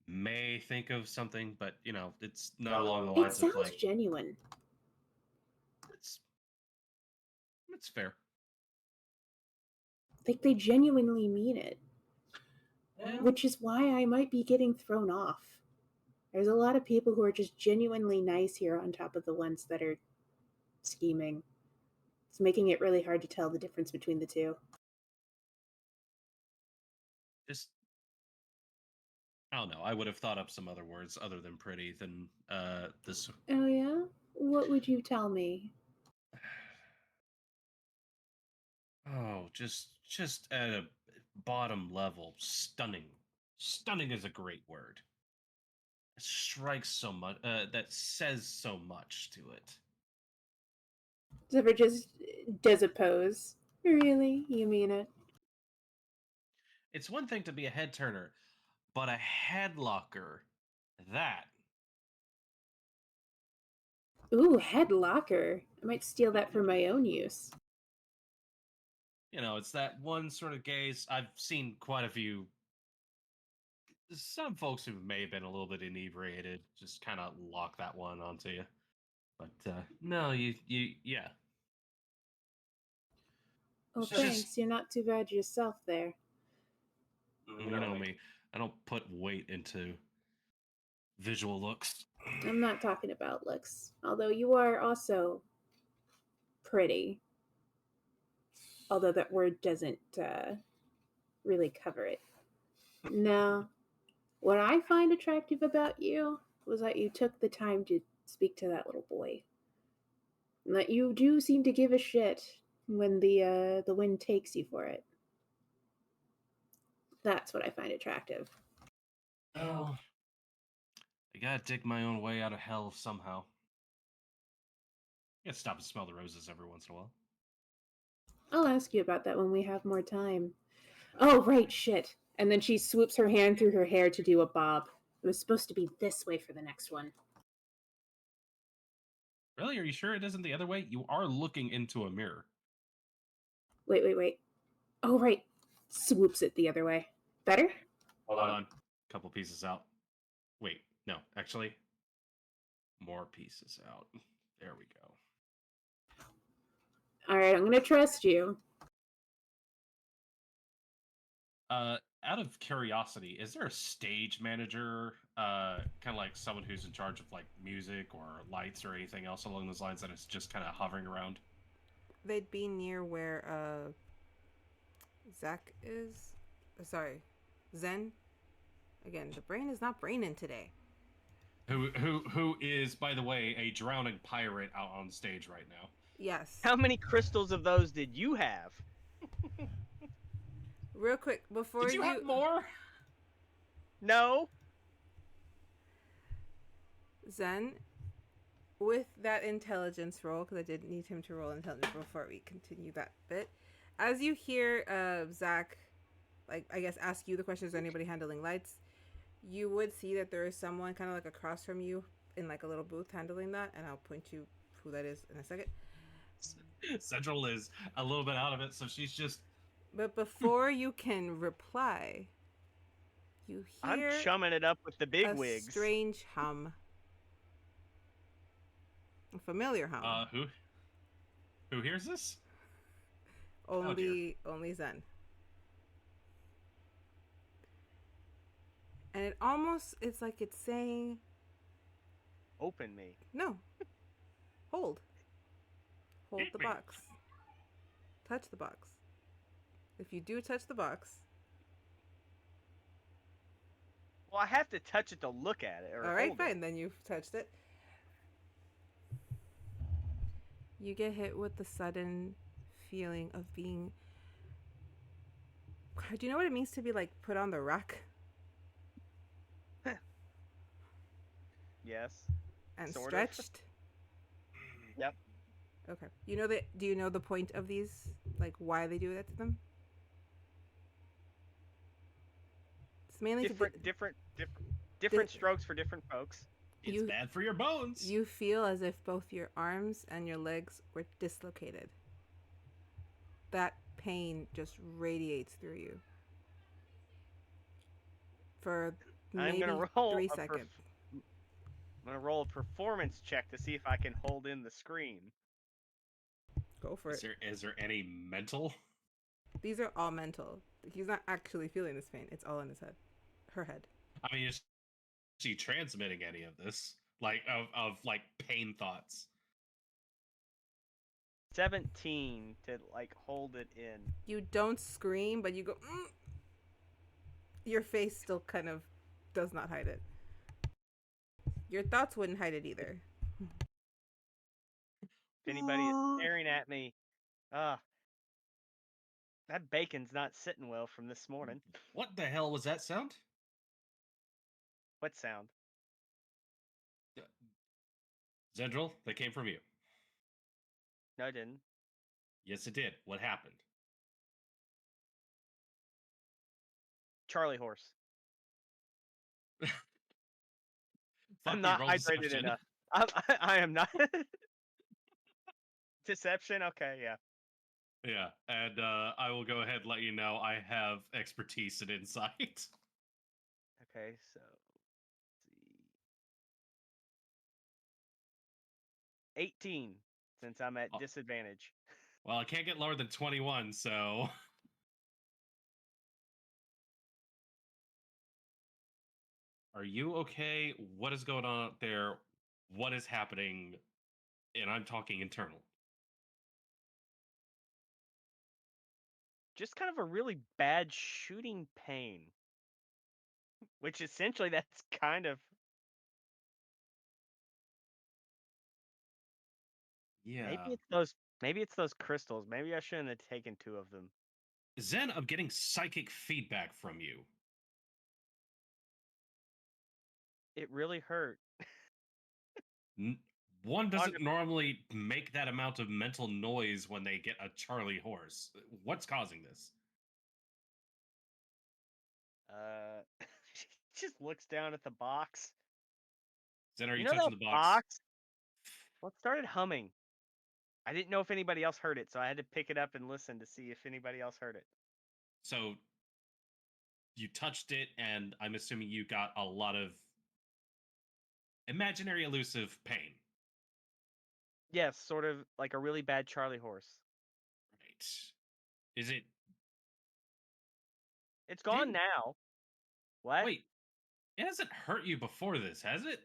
may think of something, but it's not along the It lines of sounds genuine. it's it's fair. Like they genuinely mean it. Yeah. Which is why I might be getting thrown off. There's a lot of people who are just genuinely nice here on top of the ones that are scheming. It's making it really hard to tell the difference between the two. Just I don't know. I would have thought up some other words other than pretty than this. Oh yeah? What would you tell me? Oh, just at a bottom level, stunning. Stunning is a great word. It strikes so much. That says so much to it. Zeffer just does a pose. Really? You mean it? It's one thing to be a head turner, but a headlocker, that. Ooh, head locker. I might steal that for my own use. It's that one sort of gaze. I've seen quite a few. Some folks who may have been a little bit inebriated just kind of lock that one onto you. But no, yeah. Oh, It's just- thanks. You're not too bad yourself there. You know me. I don't put weight into visual looks. I'm not talking about looks. Although you are also pretty. Although that word doesn't really cover it. No. What I find attractive about you was that you took the time to speak to that little boy. And that you do seem to give a shit when the wind takes you for it. That's what I find attractive. Oh, I gotta dig my own way out of hell somehow. I gotta stop and smell the roses every once in a while. I'll ask you about that when we have more time. Oh, right, shit. And then she swoops her hand through her hair to do a bob. It was supposed to be this way for the next one. Really? Are you sure it isn't the other way? You are looking into a mirror. Wait. Oh, right. Swoops it the other way. Better? Hold on. Couple pieces out. Wait, no, actually, more pieces out. There we go. All right, I'm going to trust you. Out of curiosity, is there a stage manager, kind of like someone who's in charge of like music or lights or anything else along those lines that is just kind of hovering around? They'd be near where Zach is. Sorry, Zen. Again, the brain is not braining today. Who is, by the way, a drowning pirate out on stage right now? Yes. How many crystals of those did you have? Real quick, before Did you have more? No. Zen, with that intelligence roll, because I did need him to roll intelligence before we continue that bit. As you hear Zach, I guess, ask you the question, is there anybody handling lights? You would see that there is someone kind of like across from you in like a little booth handling that, and I'll point you who that is in a second. Zendryil is a little bit out of it, so she's just... But before you can reply, you hear I'm chumming it up with the big a wigs. strange hum. A familiar hum. Who hears this? Only Zen. And it's like it's saying, Open me. no. Hold Hit the me. box. Touch the box. If you do touch the box. Well, I have to touch it to look at it. Or All right, hold fine. It. Then you've touched it. You get hit with the sudden feeling of being. Do you know what it means to be like put on the rack Yes. and Sort of. stretched? Yep. Okay. You know that? Do you know the point of these? Like why they do that to them? It's mainly Different strokes for different folks. It's bad for your bones. You feel as if both your arms and your legs were dislocated. That pain just radiates through you for maybe I'm gonna roll 3 a seconds. I'm gonna roll a performance check to see if I can hold in the scream. Go for it. Is there any mental? These are all mental. He's not actually feeling this pain. It's all in his head. Her head. I mean, is she transmitting any of this? Like, of like, pain thoughts? 17 to, like, hold it in. You don't scream, but you go, mm. Your face still kind of does not hide it. Your thoughts wouldn't hide it either. If anybody is staring at me, that bacon's not sitting well from this morning. What the hell was that sound? What sound? Zendryil, that came from you. No, I didn't. Yes, it did. What happened? Charlie horse. Fuck I'm me, not roll hydrated deception. enough. I am not. Deception? Okay, yeah. Yeah, and I will go ahead and let you know I have expertise in insight. Okay, so let's see. 18, since I'm at disadvantage. Well, I can't get lower than 21, so... Are you okay? What is going on out there? What is happening? And I'm talking internal. Just kind of a really bad shooting pain. Which essentially that's kind of... Yeah. Maybe it's those crystals. Maybe I shouldn't have taken 2 of them. Zen, I'm getting psychic feedback from you. It really hurt. One doesn't normally make that amount of mental noise when they get a Charlie horse. What's causing this? She just looks down at the box. Zen, are you, know touching that the box? Well, it started humming. I didn't know if anybody else heard it, so I had to pick it up and listen to see if anybody else heard it. So, you touched it, and I'm assuming you got a lot of imaginary elusive pain. Yes, sort of like a really bad Charlie horse. Right. Is it... It's gone now. What? Wait, it hasn't hurt you before this, has it?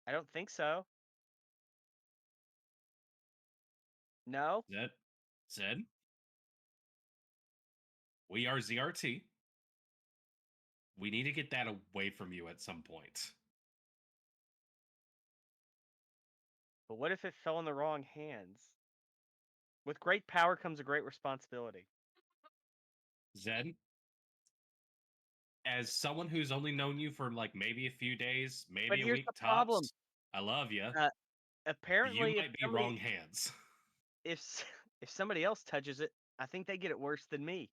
I don't think so. No? Zed? We are ZRT. We need to get that away from you at some point. But what if it fell in the wrong hands? With great power comes a great responsibility. Zed, as someone who's only known you for like maybe a few days, maybe a week tops, problem. I love you. Apparently, you might be wrong hands. If somebody else touches it, I think they get it worse than me.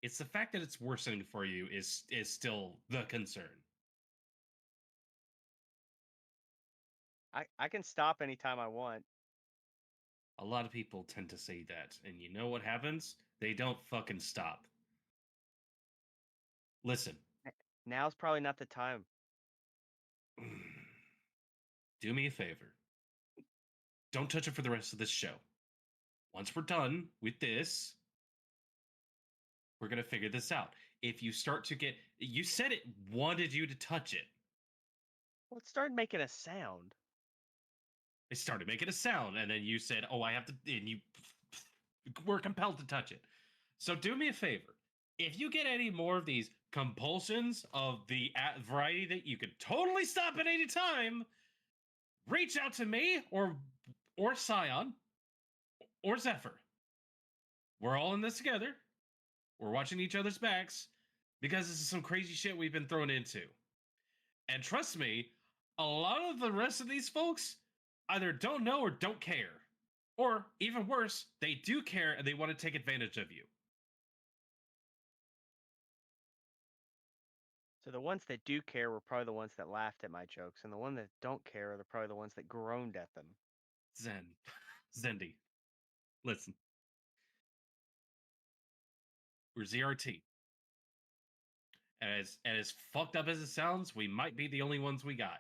It's the fact that it's worsening for you is still the concern. I can stop anytime I want. A lot of people tend to say that, and you know what happens? They don't fucking stop. Listen. Now's probably not the time. Do me a favor. Don't touch it for the rest of this show. Once we're done with this, we're going to figure this out. If you start to get... You said it wanted you to touch it. Well, it started making a sound. It started making a sound, and then you said, oh, I have to... And you were compelled to touch it. So do me a favor. if you get any more of these compulsions of the variety that you could totally stop at any time, reach out to me or Syon or Zeffer. We're all in this together. We're watching each other's backs because this is some crazy shit we've been thrown into. And trust me, a lot of the rest of these folks either don't know or don't care. Or even worse, they do care and they want to take advantage of you. So the ones that do care were probably the ones that laughed at my jokes, and the ones that don't care are probably the ones that groaned at them. Zendy, listen. We're ZRT. And as fucked up as it sounds, we might be the only ones we got.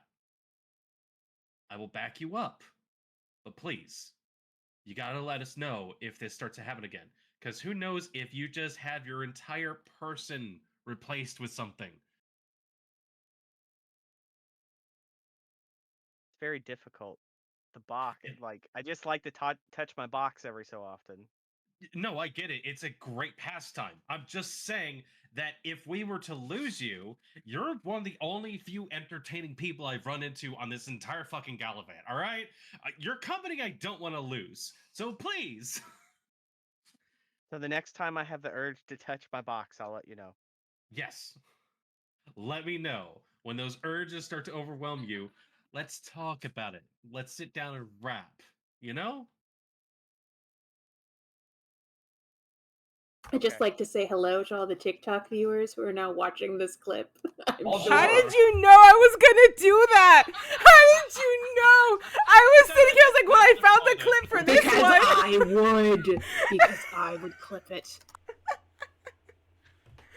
I will back you up. But please, you gotta let us know if this starts to happen again. Because who knows if you just have your entire person replaced with something. It's very difficult. The box, I just like to touch my box every so often. No, I get it. It's a great pastime. I'm just saying that if we were to lose you, you're one of the only few entertaining people I've run into on this entire fucking Gallivant, all right? Your company I don't want to lose. So please. So the next time I have the urge to touch my box, I'll let you know. Yes. Let me know. When those urges start to overwhelm you, let's talk about it. Let's sit down and rap, you know? I'd just like to say hello to all the TikTok viewers who are now watching this clip. All sure. How did you know I was gonna do that? How did you know? I was sitting here, I was like, well, I found the clip for this Because one. I would. Because I would clip it.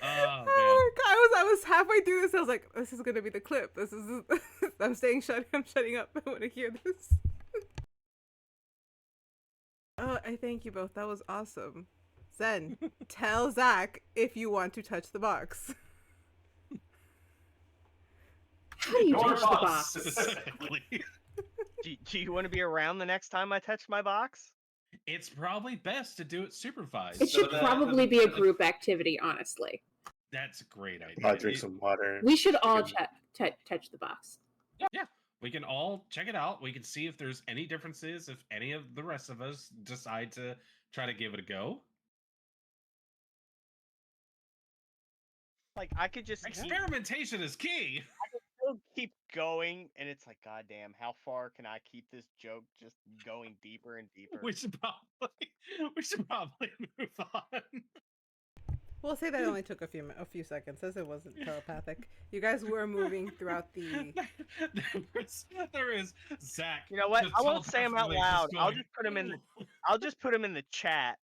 Oh, man. Oh my God, I was halfway through this. I was like, this is gonna be the clip. This is. I'm shutting up. I want to hear this. Oh, I thank you both. That was awesome. Zen, tell Zach if you want to touch the box. How do you Your touch the box? Specifically. Do you want to be around the next time I touch my box? It's probably best to do it supervised. It should probably be a group activity, honestly. That's a great idea. I'll drink some water. We should all touch the box. Yeah, we can all check it out. We can see if there's any differences, if any of the rest of us decide to try to give it a go. Like, I could just Experimentation is key. keep going, and it's like, God damn, how far can I keep this joke just going deeper and deeper? We should probably move on. We'll say that only took a few seconds, as it wasn't telepathic. You guys were moving throughout the. There is Zach. You know what? I won't say them out telepathically loud. just I'll going, just put them in. I'll just put them in the chat.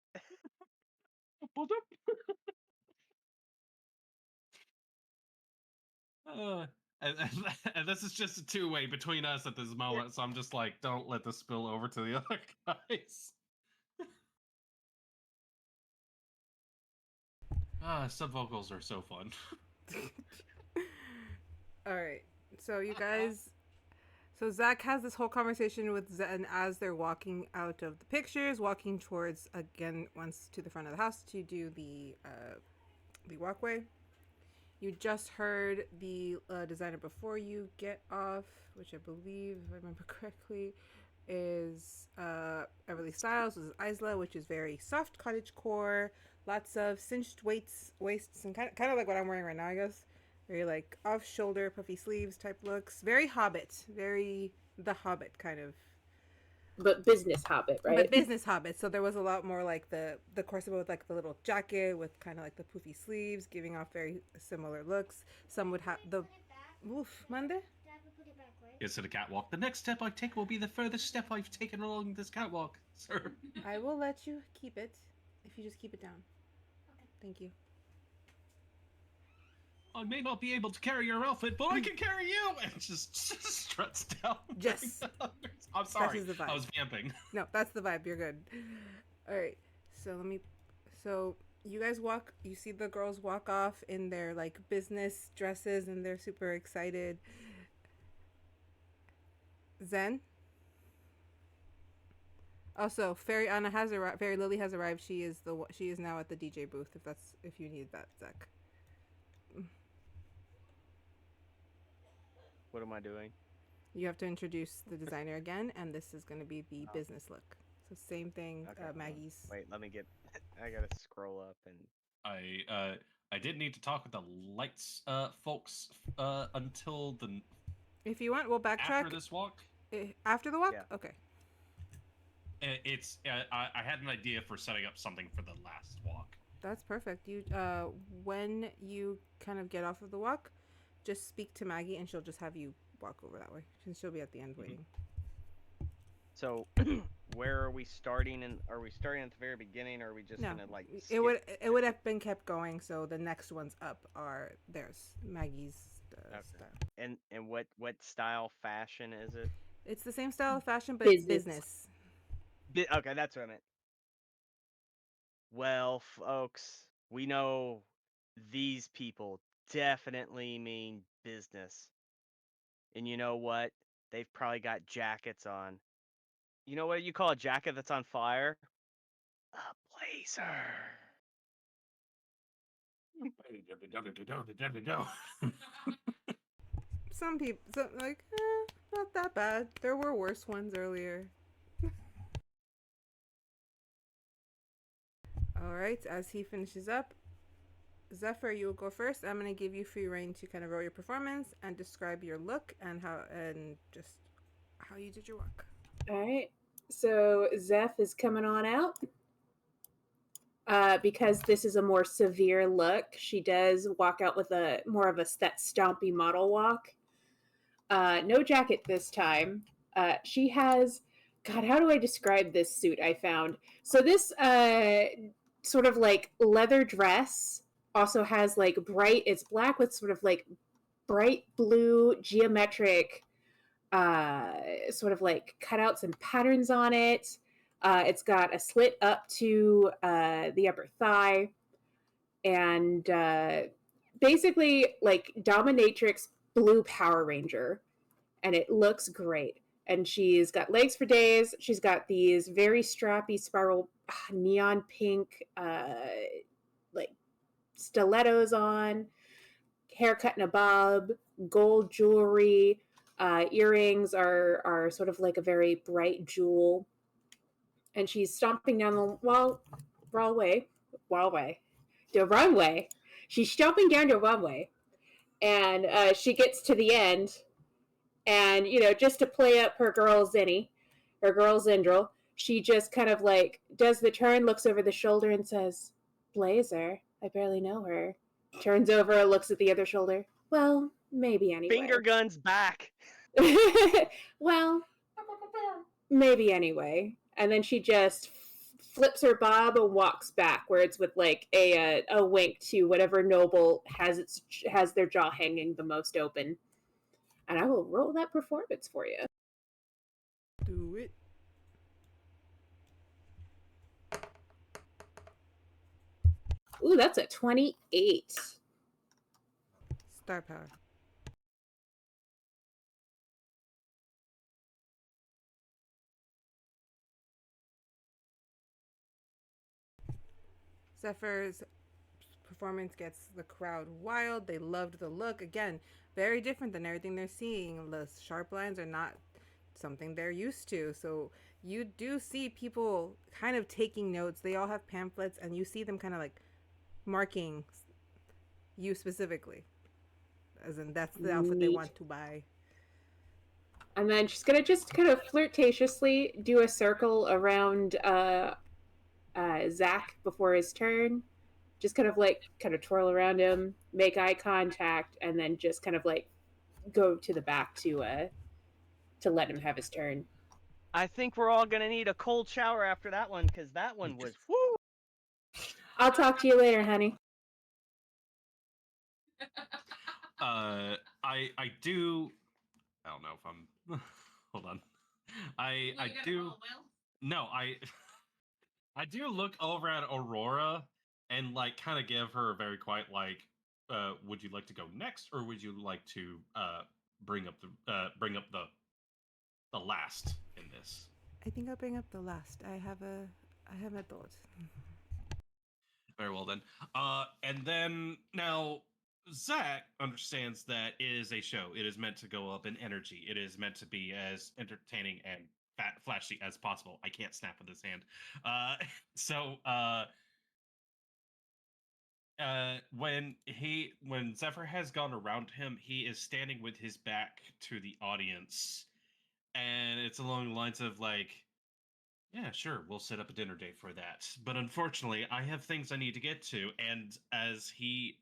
And this is just a two-way between us at this moment, so I'm just like, don't let this spill over to the other guys. Sub vocals are so fun. All right, so you guys. So Zach has this whole conversation with Zen as they're walking out of the pictures, walking towards once to the front of the house to do the walkway. You just heard the designer before you get off, which I believe, if I remember correctly, is Everly Styles. This is Isla, which is very soft cottagecore, lots of cinched waists, and kind of like what I'm wearing right now, I guess. Very like off-shoulder, puffy sleeves type looks. Very Hobbit, very The Hobbit kind of. But business Hobbit, right? But business Hobbit. So there was a lot more like the corset with like the little jacket with kind of like the poofy sleeves, giving off very similar looks. Some would have the. Oof, Monday? Is it a catwalk? The next step I take will be the furthest step I've taken along this catwalk, sir. I will let you keep it if you just keep it down. Okay. Thank you. I may not be able to carry your outfit, but I can carry you! And just struts down. Yes. I'm sorry. That's the vibe. I was vamping. No, that's the vibe. You're good. All right. So you guys walk. You see the girls walk off in their like business dresses, and they're super excited. Zen. Also, Fairy Anna has arrived. Fairy Lily has arrived. She is now at the DJ booth. If you need that, Zach. What am I doing? You have to introduce the designer again, and this is going to be the business look. So same thing, Okay. Maggie's. Wait, let me get. I gotta scroll up and. I did need to talk with the lights folks until the If you want, we'll backtrack. after this walk. After the walk? Yeah. Okay. It's I had an idea for setting up something for the last walk. That's perfect. When you kind of get off of the walk, just speak to Maggie, and she'll just have you walk over that way, since she'll be at the end waiting. So, where are we starting? And are we starting at the very beginning, or are we just No, gonna like? it would have been kept going. So the next ones up are theirs, Maggie's style. And what style fashion is it? It's the same style of fashion, but it's Business. business. Okay, that's what I meant. Well, folks, we know these people definitely mean business. And you know what? They've probably got jackets on. You know what you call a jacket that's on fire? A blazer. Some people like, not that bad. There were worse ones earlier. All right, as he finishes up, Zeffer, you will go first. I'm going to give you free reign to kind of roll your performance and describe your look and just how you did your work. All right. So Zeph is coming on out. Because this is a more severe look, she does walk out with a more of that stompy model walk. No jacket this time. She has, God, how do I describe this suit I found? So this sort of like leather dress also has like it's black with sort of like bright blue geometric sort of like cutouts and patterns on it. It's got a slit up to the upper thigh, and basically like dominatrix blue Power Ranger, and it looks great. And she's got legs for days. She's got these very strappy spiral neon pink like stilettos on, haircut in a bob, gold jewelry. Earrings are sort of like a very bright jewel. And she's stomping down the runway. She's stomping down the runway, and she gets to the end, and just to play up her girl Zendryil, she just kind of like does the turn, looks over the shoulder, and says, "Blazer, I barely know her." Turns over, looks at the other shoulder. Well, maybe anyway. Finger guns back. Well, maybe anyway. And then she just flips her bob and walks backwards with like a wink to whatever noble has their jaw hanging the most open. And I will roll that performance for you. Do it. Ooh, that's a 28. Star power. Zephyrs performance gets the crowd wild. They loved the look. Again, very different than everything they're seeing. The sharp lines are not something they're used to. So you do see people kind of taking notes. They all have pamphlets, and you see them kind of like marking you specifically. As in, that's the outfit they want to buy. And then she's going to just kind of flirtatiously do a circle around Zach before his turn. Just kind of twirl around him, make eye contact, and then just kind of like go to the back to let him have his turn. I think we're all gonna need a cold shower after that one, because that one was whoo. I'll talk to you later, honey. I do. I don't know if I'm. Hold on. I do. No, I do look over at Aurora and like kind of give her a very quiet like, would you like to go next, or would you like to bring up the last in this? I think I'll bring up the last. I have a thought. Very well then. And then now Zach understands that it is a show. It is meant to go up in energy. It is meant to be as entertaining and flashy as possible. I can't snap with his hand. Uh, so when Zephyr has gone around him, he is standing with his back to the audience, and it's along the lines of like, yeah, sure, we'll set up a dinner date for that. But unfortunately, I have things I need to get to, and as he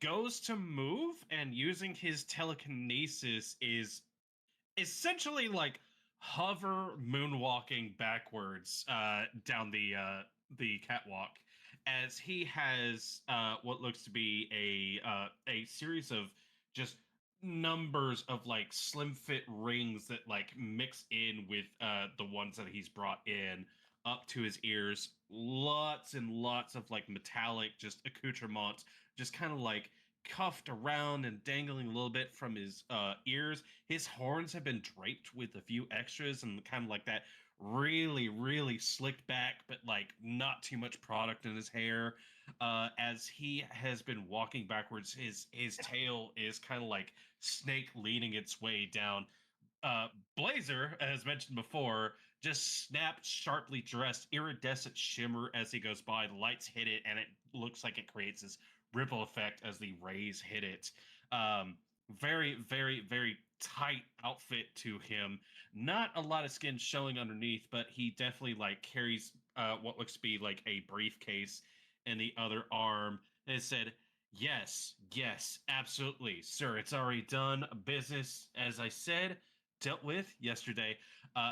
goes to move, and using his telekinesis is essentially like hover moonwalking backwards down the catwalk as he has what looks to be a series of just numbers of like slim fit rings that like mix in with the ones that he's brought in up to his ears, lots and lots of like metallic just accoutrements just kind of like cuffed around and dangling a little bit from his ears. His horns have been draped with a few extras and kind of like that really, really slicked back, but like not too much product in his hair. As he has been walking backwards, his tail is kind of like snake leaning its way down. Blazer, as mentioned before, just snapped sharply dressed, iridescent shimmer as he goes by. The lights hit it, and it looks like it creates this ripple effect as the rays hit it. Very, very, very tight outfit to him. Not a lot of skin showing underneath, but he definitely like carries what looks to be like a briefcase in the other arm. And it said, "Yes, yes, absolutely, sir. It's already done. Business, as I said, dealt with yesterday."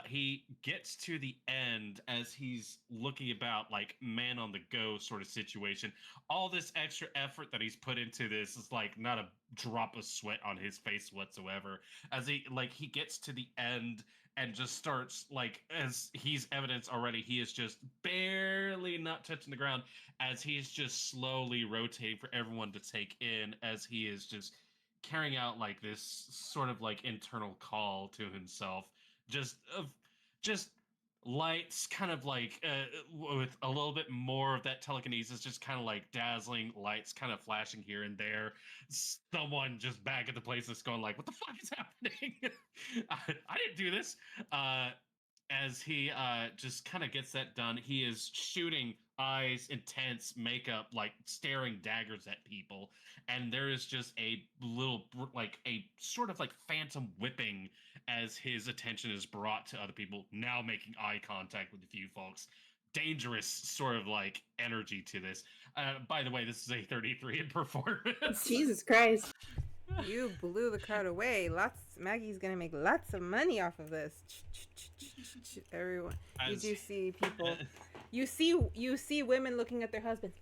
He gets to the end as he's looking about like man on the go sort of situation. All this extra effort that he's put into this is like not a drop of sweat on his face whatsoever. As he gets to the end and just starts like, as he's evidence already, he is just barely not touching the ground as he's just slowly rotating for everyone to take in as he is just carrying out like this sort of like internal call to himself, just lights kind of like with a little bit more of that telekinesis, just kind of like dazzling lights kind of flashing here and there. Someone just back at the place that's going like, what the fuck is happening? I didn't do this. As he just kind of gets that done, he is shooting eyes, intense makeup, like staring daggers at people, and there is just a little like a sort of like phantom whipping as his attention is brought to other people, now making eye contact with a few folks. Dangerous sort of like energy to this. By the way, this is a 33 in performance. Jesus Christ. You blew the crowd away. Maggie's gonna make lots of money off of this. Everyone, you do see people. You see women looking at their husbands.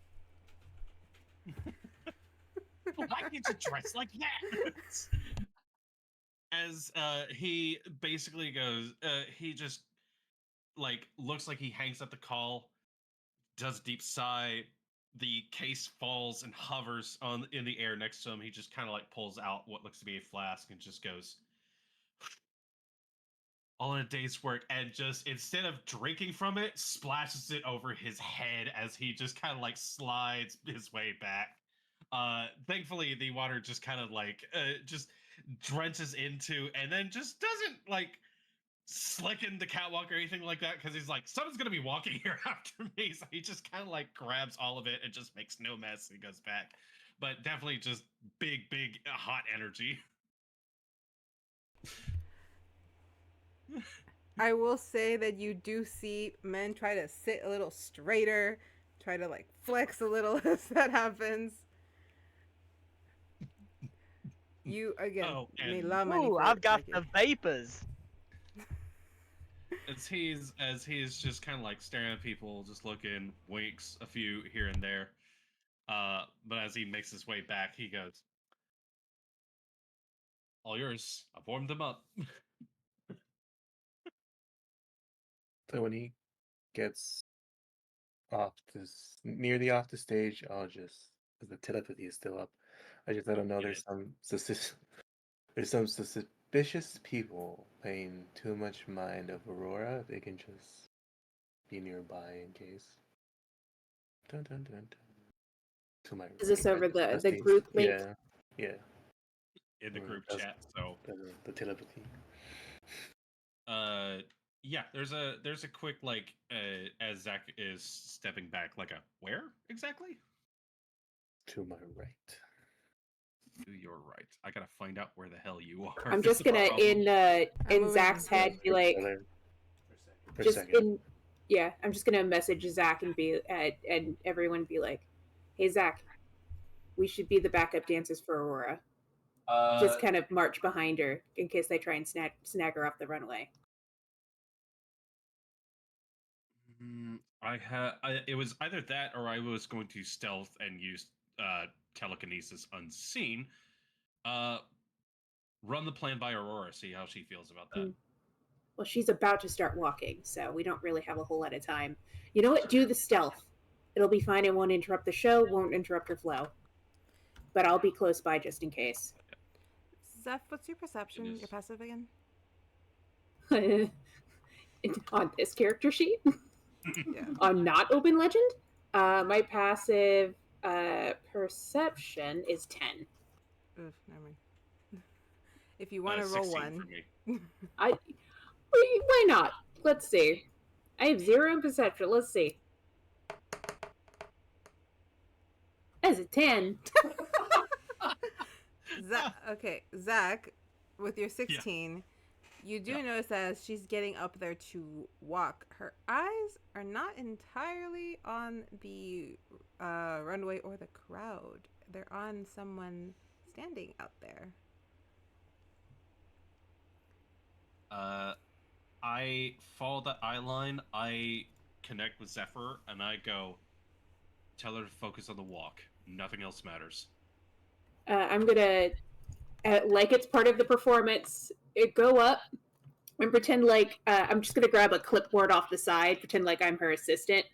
Why can't you dress like that? As he basically goes, he just like looks like he hangs up the call, does a deep sigh. The case falls and hovers on in the air next to him. He just kind of like pulls out what looks to be a flask and just goes, all in a day's work, and just instead of drinking from it, splashes it over his head as he just kind of like slides his way back. Thankfully, the water just kind of like just drenches into, and then just doesn't like slicken the catwalk or anything like that, because he's like, someone's gonna be walking here after me. So he just kind of like grabs all of it and just makes no mess and goes back. But definitely just big, hot energy. I will say that you do see men try to sit a little straighter, try to like flex a little as that happens. You again made a lot of money. Ooh, For I've got like the vapors. As he's just kind of like staring at people, just looking, winks a few here and there. But as he makes his way back, he goes, "All yours. I've warmed them up." So when he gets off this nearly off the stage, I'll just, because the telepathy is still up, I just let him know Yeah. there's some suspicious people paying too much mind of Aurora, they can just be nearby in case. Dun, dun, dun, dun. To my Is this right. over the Besties. group link? Yeah. In the Or group does- chat. So the telepathy. yeah, there's a quick like as Zach is stepping back, like a where exactly? To my right. To your right. I gotta find out where the hell you are. I'm is just the gonna problem. in moving Zach's on. head be like, For a just second. in yeah, I'm just gonna message Zach and be and everyone be like, hey Zach, we should be the backup dancers for Aurora. Just kind of march behind her in case they try and snag her off the runway. It was either that or I was going to stealth and use telekinesis unseen. Run the plan by Aurora, see how she feels about that. Well, she's about to start walking, so we don't really have a whole lot of time. You know what? Do the stealth. It'll be fine. It won't interrupt the show, won't interrupt her flow. But I'll be close by just in case. Zeph, what's your perception? Goodness. Your passive again? On this character sheet? Yeah. On not open legend? My passive perception is 10. Oof, never mind. If you want to roll 16 one. for me. Why not? Let's see. I have 0 in perception. Let's see. That's a 10. Okay, Zach, with your 16, you do notice that as she's getting up there to walk, her eyes are not entirely on the runway or the crowd. They're on someone standing out there. I follow that eye line. I connect with Zeffer, and I go, tell her to focus on the walk. Nothing else matters. I'm gonna, like it's part of the performance, go up and pretend like I'm just gonna grab a clipboard off the side, pretend like I'm her assistant,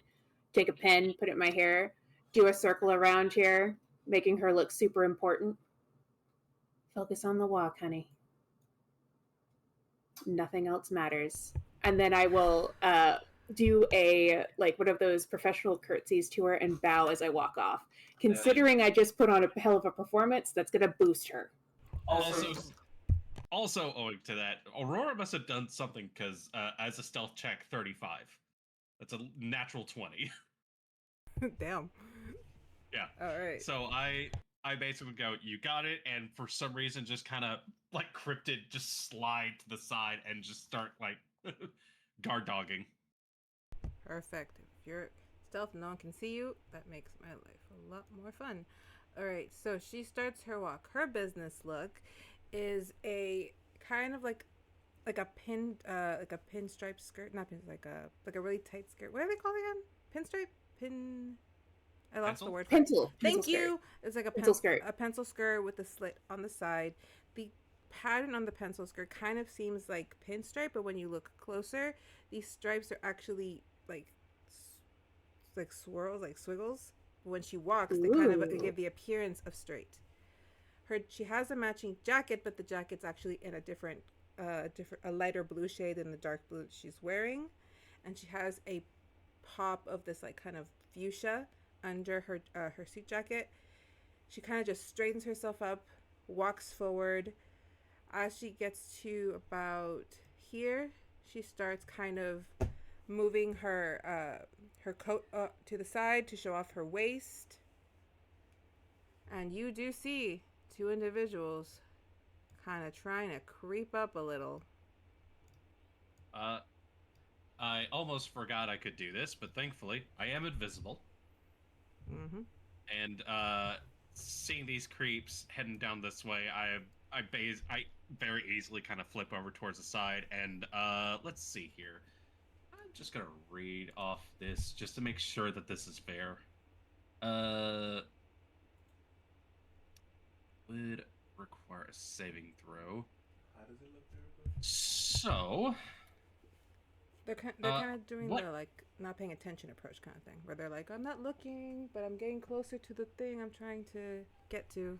take a pen, put it in my hair, do a circle around here, making her look super important. Focus on the walk, honey. Nothing else matters. And then I will do a like one of those professional curtsies to her and bow as I walk off. Considering I just put on a hell of a performance, that's gonna boost her. Also owing to that, Aurora must have done something because as a stealth check, 35. That's a natural 20. Damn. Yeah. All right. So I basically go, you got it, and for some reason just kind of like cryptid just slide to the side and just start like guard dogging. Perfect. If you're stealth and no one can see you, that makes my life a lot more fun. All right, so she starts her walk. Her business look is a kind of like a pinstripe skirt, not pin, like a really tight skirt. What are they called again? Pinstripe. I lost Pencil? the word. Pencil. Thank skirt. you. It's like a Pencil skirt. A pencil skirt with a slit on the side. The pattern on the pencil skirt kind of seems like pinstripe, but when you look closer, these stripes are actually like swirls, like swiggles. When she walks, they kind of give the appearance of straight. She has a matching jacket, but the jacket's actually in a lighter blue shade than the dark blue that she's wearing, and she has a pop of this like kind of fuchsia under her suit jacket. She kind of just straightens herself up, walks forward. As she gets to about here, she starts kind of moving her coat to the side to show off her waist. And you do see two individuals kind of trying to creep up a little. I almost forgot I could do this, but thankfully I am invisible. Mm-hmm. And seeing these creeps heading down this way, I very easily kind of flip over towards the side, and let's see here. I'm just gonna read off this just to make sure that this is fair. Would require a saving throw. How does it look there? So They're kind of doing the like not paying attention approach kind of thing, where they're like, I'm not looking, but I'm getting closer to the thing I'm trying to get to.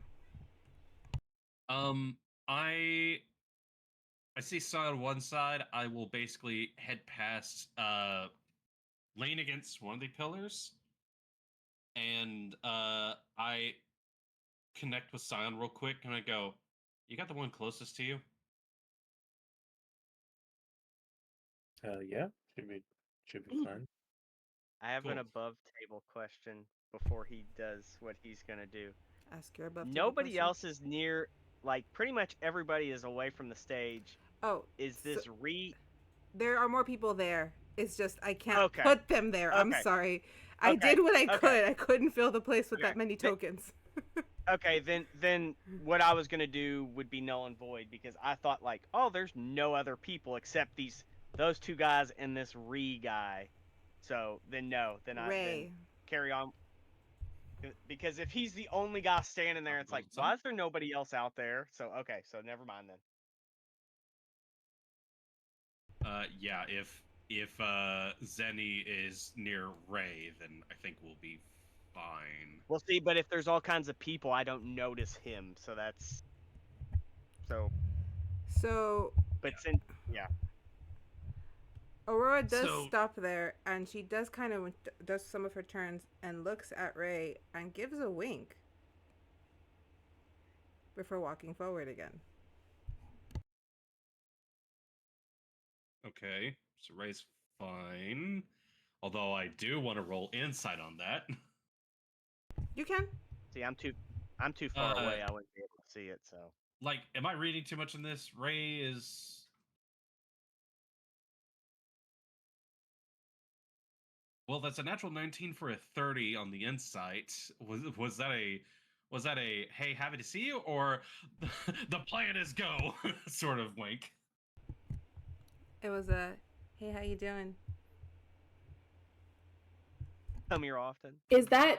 I I see Syon on one side. I will basically head past, lean against one of the pillars, and I connect with Syon real quick, and I go, "You got the one closest to you?" Yeah, should be fine. I have an Cool. above table question before he does what he's gonna do. Ask your above table Nobody question. else is near. Like pretty much everybody is away from the stage. Oh, Is so this re? there are more people there. It's just I can't Okay. put them there. I'm Okay. sorry. I Okay. did what I Okay. could. I couldn't fill the place with Okay. that many tokens. Okay, then what I was gonna do would be null and void because I thought like, oh, there's no other people except those two guys and this re guy. So then no, then Ray. carry on. Because if he's the only guy standing there, it's like, why is there nobody else out there? So okay, so never mind then. Yeah, if Zenny is near Ray, then I think we'll be fine. We'll see, but if there's all kinds of people, I don't notice him, so that's so. So But since yeah, Aurora does So- stop there, and she does kind of does some of her turns and looks at Ray and gives a wink before walking forward again. Okay, so Ray's fine. Although I do want to roll insight on that. You can. see, I'm too far Uh, away. I wouldn't be able to see it. So Like, am I reading too much in this? Ray is. Well, that's a natural 19 for a 30 on the insight. Was that a hey, happy to see you, or the plan is go sort of wink? It was a hey, how you doing? come here often. Is that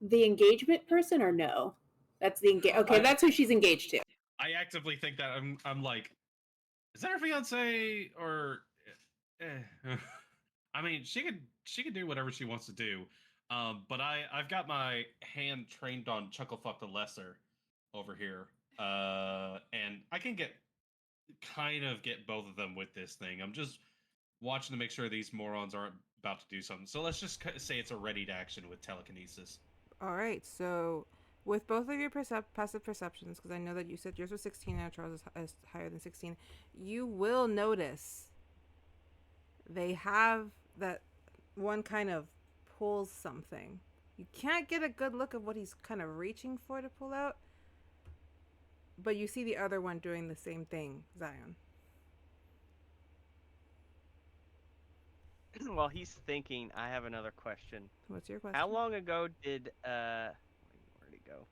the engagement person or no? That's the Okay, that's who she's engaged to. I actively think that I'm like, is that her fiance or? I mean, she could do whatever she wants to do. But I've got my hand trained on Chucklefuck the Lesser over here, and I can get both of them with this thing. I'm just watching to make sure these morons aren't about to do something. So let's just say it's a ready to action with telekinesis. All right. So with both of your passive perceptions, because I know that you said yours was 16 and Charles is higher than 16, you will notice they have that one kind of pulls something. You can't get a good look of what he's kind of reaching for to pull out, but you see the other one doing the same thing, Zion. While he's thinking, I have another question. What's your question? How long ago did where'd he go?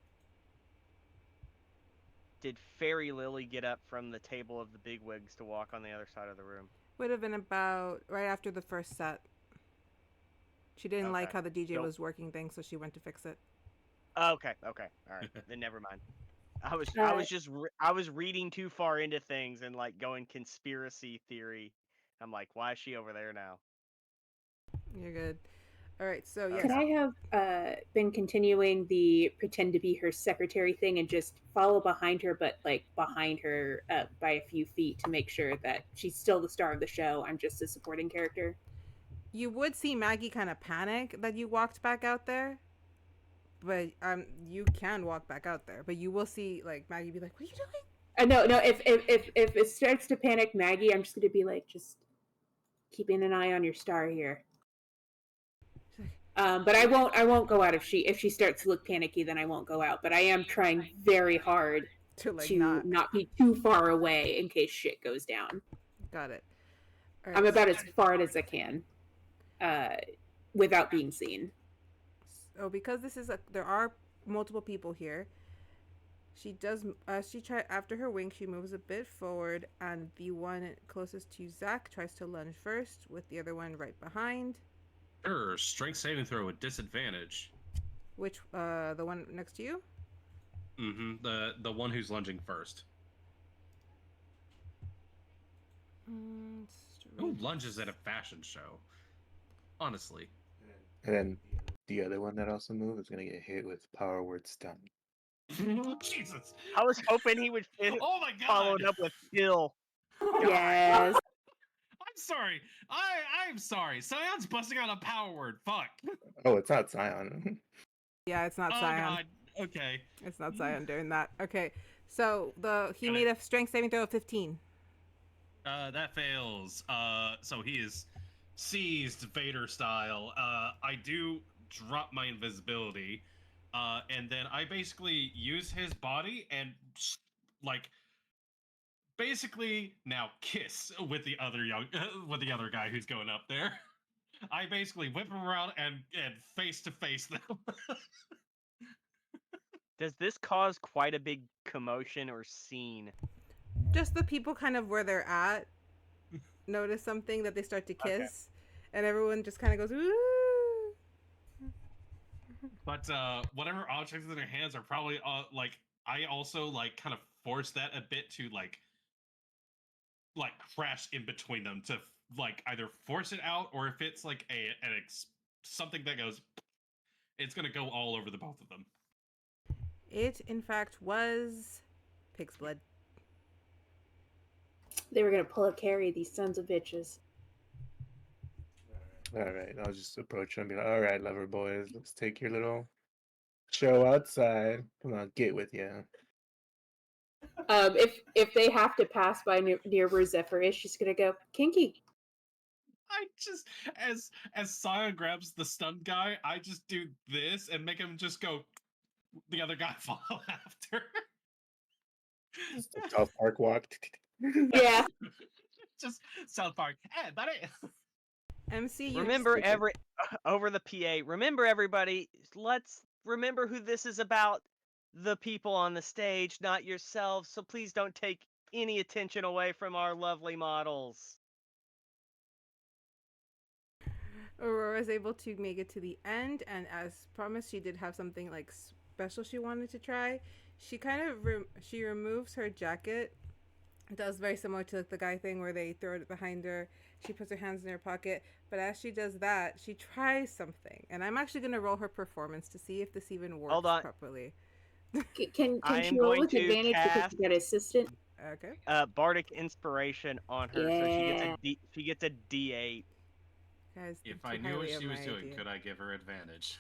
Did Fairy Lily get up from the table of the bigwigs to walk on the other side of the room? Would have been about right after the first set. She didn't like Okay. how the DJ Nope. was working things, so she went to fix it. Okay, all right, then never mind. I was reading too far into things and like going conspiracy theory. I'm like, why is she over there now? You're good. All right, so yes. Could I have been continuing the pretend to be her secretary thing and just follow behind her, but like behind her by a few feet to make sure that she's still the star of the show? I'm just a supporting character. You would see Maggie kind of panic that you walked back out there, but you can walk back out there. But you will see like Maggie be like, "What are you doing?" No. If it starts to panic Maggie, I'm just gonna be like, just keeping an eye on your star here. But I won't go out if she starts to look panicky. Then I won't go out. But I am trying very hard To like to not be too far away in case shit goes down. Got it. All I'm right, about as far as I can, without being seen. So because there are multiple people here. She does. After her wink, she moves a bit forward, and the one closest to Zach tries to lunge first, with the other one right behind. Sure, strength saving throw with disadvantage. Which the one next to you? Mm-hmm. The one who's lunging first. Who lunges at a fashion show? Honestly. And then the other one that also moved is gonna get hit with power word stun. Jesus. I was hoping he would Oh my follow god. it up with kill. Yes. I'm sorry. I'm sorry. Syon's busting out a power word. Fuck. Oh, it's not Syon. Yeah, it's not Oh Syon. god. Okay. It's not Syon doing that. Okay, so he Got made it. a strength saving throw of 15. That fails. So he is seized Vader style. I do drop my invisibility, and then I basically use his body and like basically now kiss with the other with the other guy who's going up there. I basically whip him around and face to face them. Does this cause quite a big commotion or scene? Just the people kind of where they're at notice something that they start to kiss, Okay. and everyone just kind of goes, ooh. But whatever objects in their hands are probably like I also like kind of force that a bit to like crash in between them to like either force it out or if it's like something that goes, it's gonna go all over the both of them. It, in fact, was pig's blood. They were gonna pull a carry, these sons of bitches. All right, I'll just approach him and be like, all right, lover boys, let's take your little show outside. Come on, get with you. If they have to pass by near where Zeffer is, she's gonna go kinky. I just as Saya grabs the stunned guy, I just do this and make him just go. The other guy follow after. Just a South Park walk. Yeah. Just South Park. Hey, buddy. MC, you Remember over the PA. Remember everybody. Let's remember who this is about. The people on the stage, not yourselves. So please don't take any attention away from our lovely models. Aurora's able to make it to the end, and as promised, she did have something like special she wanted to try. She kind of she removes her jacket. It does very similar to like the guy thing where they throw it behind her. She puts her hands in her pocket, but as she does that, she tries something, and I'm actually gonna roll her performance to see if this even works Hold on. properly. Can I she am roll going with to advantage because cast- you got assistant? Okay. Bardic inspiration on her, so Yeah. she gets a D8. Guys, If too I knew what highly of she was my doing, idea. could I give her advantage?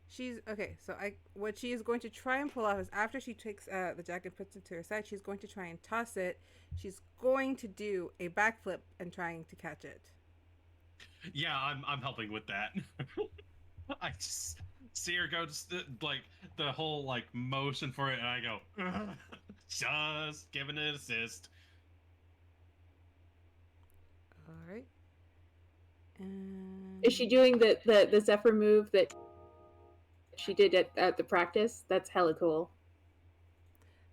She's okay. So what she is going to try and pull off is after she takes the jacket, puts it to her side. She's going to try and toss it. She's going to do a backflip and trying to catch it. Yeah, I'm helping with that. I just see her go just like the whole like motion for it, and I go, just giving it an assist. All right. And Is she doing the Zephyr move that she did at the practice? That's hella cool.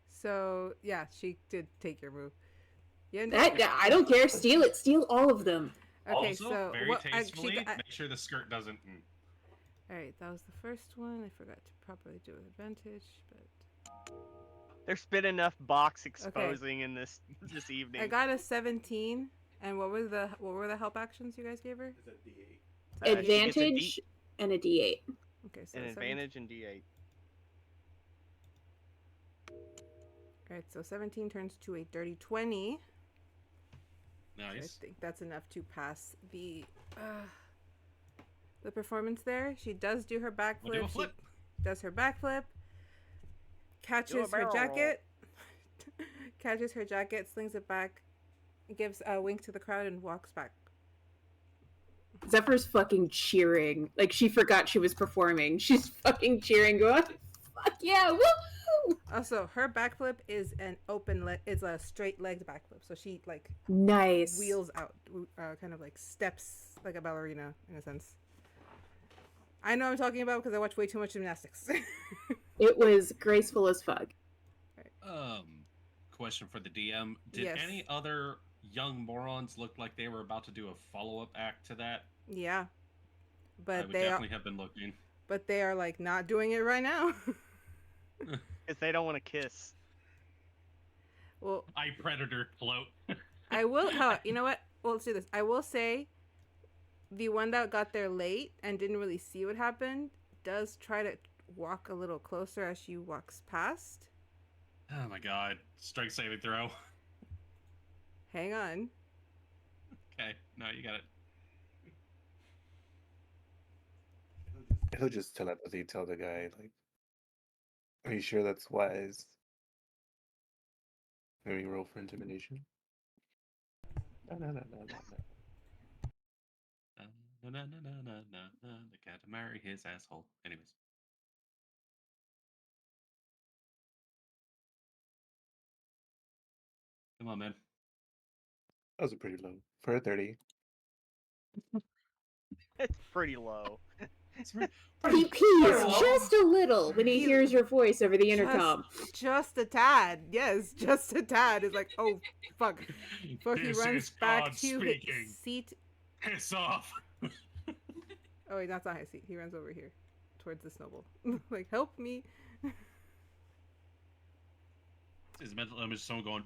So yeah, she did take your move. Yeah. I don't care. Steal it. Steal all of them. Okay. Also, So very what? tastefully, make sure the skirt doesn't. All right. That was the first one. I forgot to properly do it with advantage, but There's been enough box exposing in this evening. I got a 17. And what were the help actions you guys gave her? It's a D8. She gets a Advantage and a D8. Okay, so An 17. advantage and D8. All right, so 17 turns to a dirty 20. So I Nice. think that's enough to pass the performance there. She does do her We'll do a backflip. flip. She does her backflip. Catches her barrel roll. jacket. Catches her jacket, slings it back, gives a wink to the crowd, and walks back. Zephyr's fucking cheering. Like, she forgot she was performing. She's fucking cheering, going, fuck yeah, woo! Also, her backflip is an is a straight-legged backflip. So she, like, Nice. wheels out, kind of like steps like a ballerina in a sense. I know what I'm talking about because I watch way too much gymnastics. It was graceful as fuck. Question for the DM: did Yes. any other young morons look like they were about to do a follow-up act to that? Yeah, I but would they are, definitely have been looking. but they are like not doing it right now. Because they don't want to kiss. Well, I predator float. I will. You know what? Well, let's do this. I will say, the one that got there late and didn't really see what happened does try to walk a little closer as she walks past. Oh my god. Strength saving throw. Hang on. Okay. No, you got it. He'll just telepathy tell the guy, like, are you sure that's wise? Maybe roll for intimidation. No. The cat to marry his asshole. Anyways. Come on, man. That was a pretty low. For a 30. It's pretty low. He pees Well- just a little when he hears your voice over the intercom. Just a tad. Yes, just a tad. It's like, oh, fuck. Fuck, he This runs is back God to his speaking. seat. Piss off. Oh, wait, that's not his seat. He runs over here towards the snowball. Like, help me. His mental image is someone going.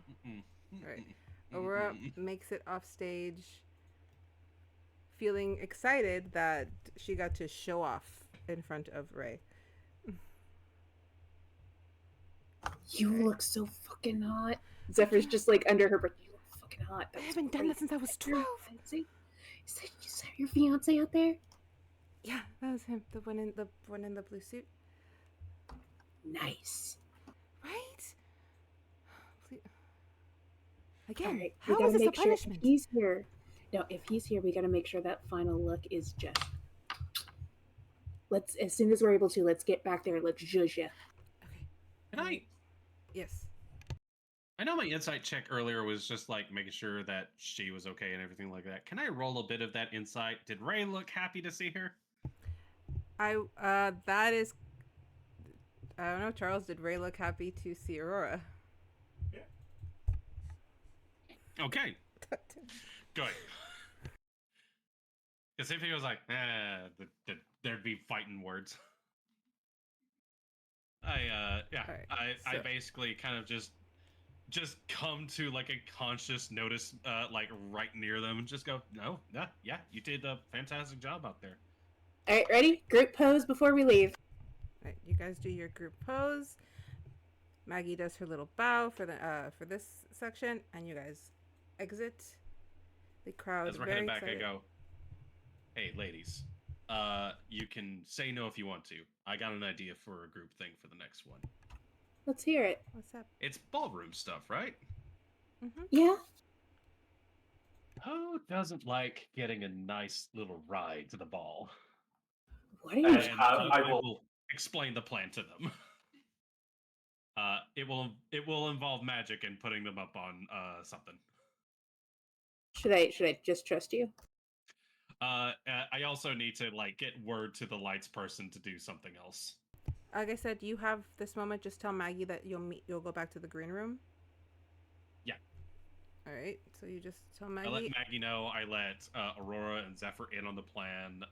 Right. Aurora makes it off stage, feeling excited that she got to show off in front of Ray. You look so fucking hot. Zephyr's just like under her breath. You look fucking hot. I haven't done that since I was 12. Is that your fiance out there? Yeah, that was him. The one in the blue suit. Nice. Right? Please. Again, All right, we how gotta is this a make sure punishment? if he's here. No, if he's here, we gotta make sure that final look is just. Let's, as soon as we're able to, let's get back there. Let's judge ya. Okay. Can I? Yes. I know my insight check earlier was just like making sure that she was okay and everything like that. Can I roll a bit of that insight? Did Ray look happy to see her? That is. I don't know, Charles. Did Ray look happy to see Aurora? Okay. Good. Because if he was like, there'd be fighting words. I so- basically kind of just come to like a conscious notice, like right near them, and just go, no, yeah, you did a fantastic job out there. All right, ready? Group pose before we leave. Right, you guys do your group pose. Maggie does her little bow for this section, and you guys exit. The crowd As we're very heading back, excited. I go, hey, ladies, you can say no if you want to. I got an idea for a group thing for the next one. Let's hear it. What's up? It's ballroom stuff, right? Mm-hmm. Yeah. Who doesn't like getting a nice little ride to the ball? What are you? And I I will- will explain the plan to them. It will involve magic and putting them up on something. Should I just trust you? I also need to like get word to the lights person to do something else. Like I said, you have this moment. Just tell Maggie that you'll go back to the green room. Yeah. All right. So you just tell I let Maggie. Maggie know. I let Aurora and Zeffer in on the plan.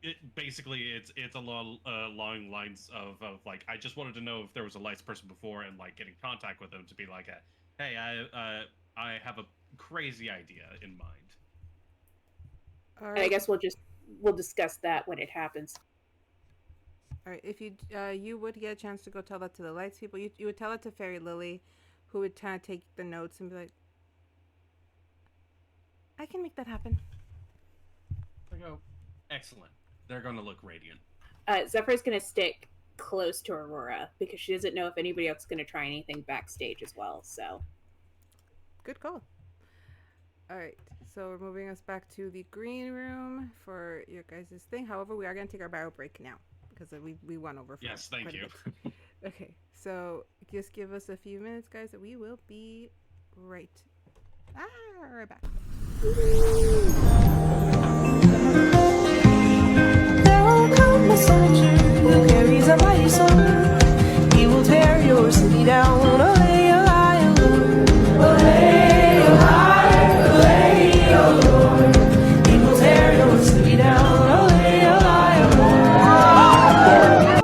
It's along lines of like I just wanted to know if there was a lights person before and like get in contact with them to be like, hey, I have a crazy idea in mind. All And I right. guess we'll discuss that when it happens. All right. If you would get a chance to go tell that to the lights people, you would tell it to Fairy Lily, who would kind of take the notes and be like, I can make that happen. I go, excellent. They're going to look radiant. Zephyr's gonna stick close to Aurora because she doesn't know if anybody else is gonna try anything backstage as well. So Good call. All right. So we're moving us back to the green room for your guys' thing. However, we are going to take our bio break now because we went over. For Yes, thank quite a you. bit. Okay. So just give us a few minutes, guys, and we will be right back. There come a soldier who carries a mighty sword. He will tear your city down. Olay, olay, olay, olay, olay, olay. He will tear your city down. Olay, olay, olay.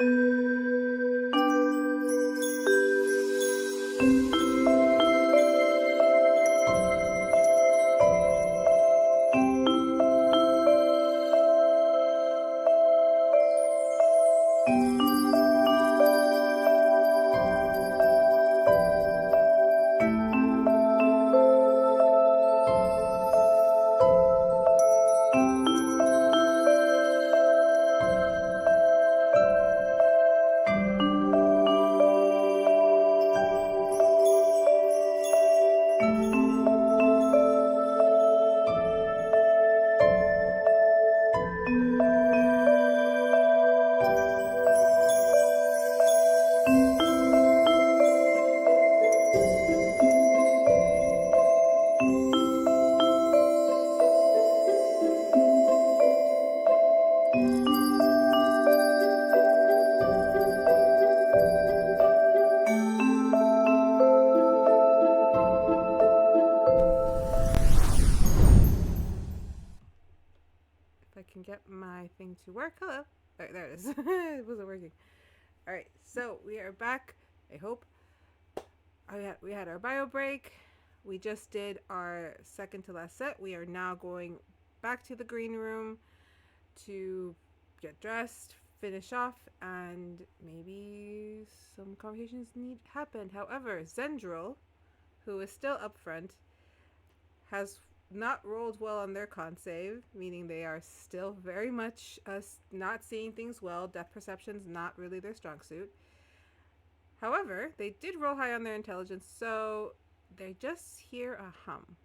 If I can get my thing to work. Hello. There it is. It wasn't working. All right, so we are back. I hope. We had our bio break. We just did our second to last set. We are now going back to the green room to get dressed, finish off, and maybe some conversations need happen. However, Zendryil, who is still up front, has not rolled well on their con save, meaning they are still very much not seeing things well. Depth perception's not really their strong suit. However, they did roll high on their intelligence, so they just hear a hum.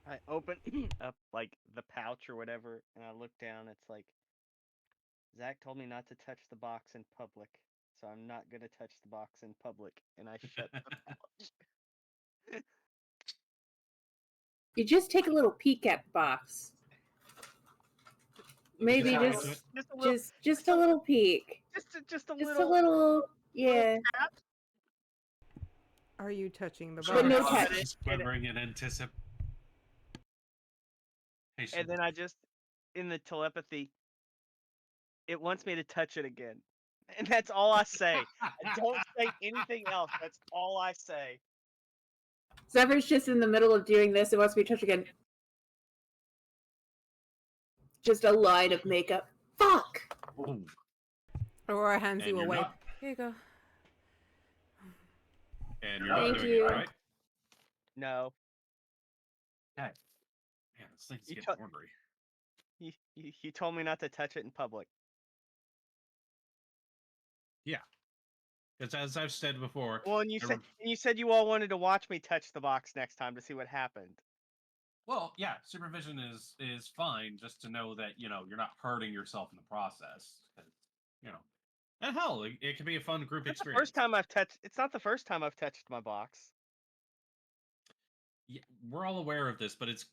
I open up like the pouch or whatever, and I look down. It's like Zach told me not to touch the box in public, so I'm not gonna touch the box in public, and I shut the pouch. You just take a little peek at the box. Maybe Yeah, just a little peek. Just a Just little. a little, yeah. Tap. Are you touching the But box? no touch. Just quivering in anticipation. And then I just, in the telepathy, it wants me to touch it again. And that's all I say. I don't say anything else. That's all I say. Zeffer's just in the middle of doing this and wants me to touch again. Just a line of makeup. Fuck! Ooh. Aurora hands And you a you're wipe. not- Here you go. And you're not Thank doing you. it, right? No. Okay. Man, this thing's You getting tou- ornery. You told me not to touch it in public. Because as I've said before, Well, and you I said you all wanted to watch me touch the box next time to see what happened. well, yeah, supervision is fine just to know that, you're not hurting yourself in the process. 'Cause, and hell, it can be a fun group It's experience. It's not the first time I've touched my box. Yeah, we're all aware of this, but it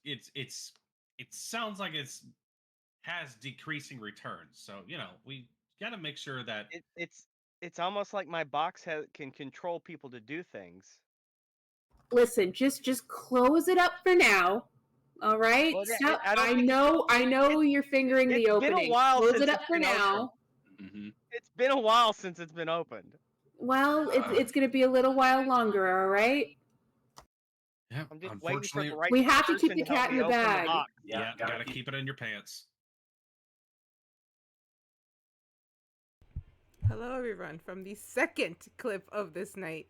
sounds like has decreasing returns. So we got to make sure that It's almost like my box can control people to do things. Listen, just close it up for now. All right? Well, Stop. I don't I think- know you're fingering the it's been a opening. while Close since it up it's for been now. Mhm. It's been a while since it's been opened. Well, it's going to be a little while longer, all right? Yeah, I'm just waiting for unfortunately, the right We have to keep person the help cat in me the open bag. box. yeah, gotta keep it in your pants. Hello, everyone, from the second clip of this night.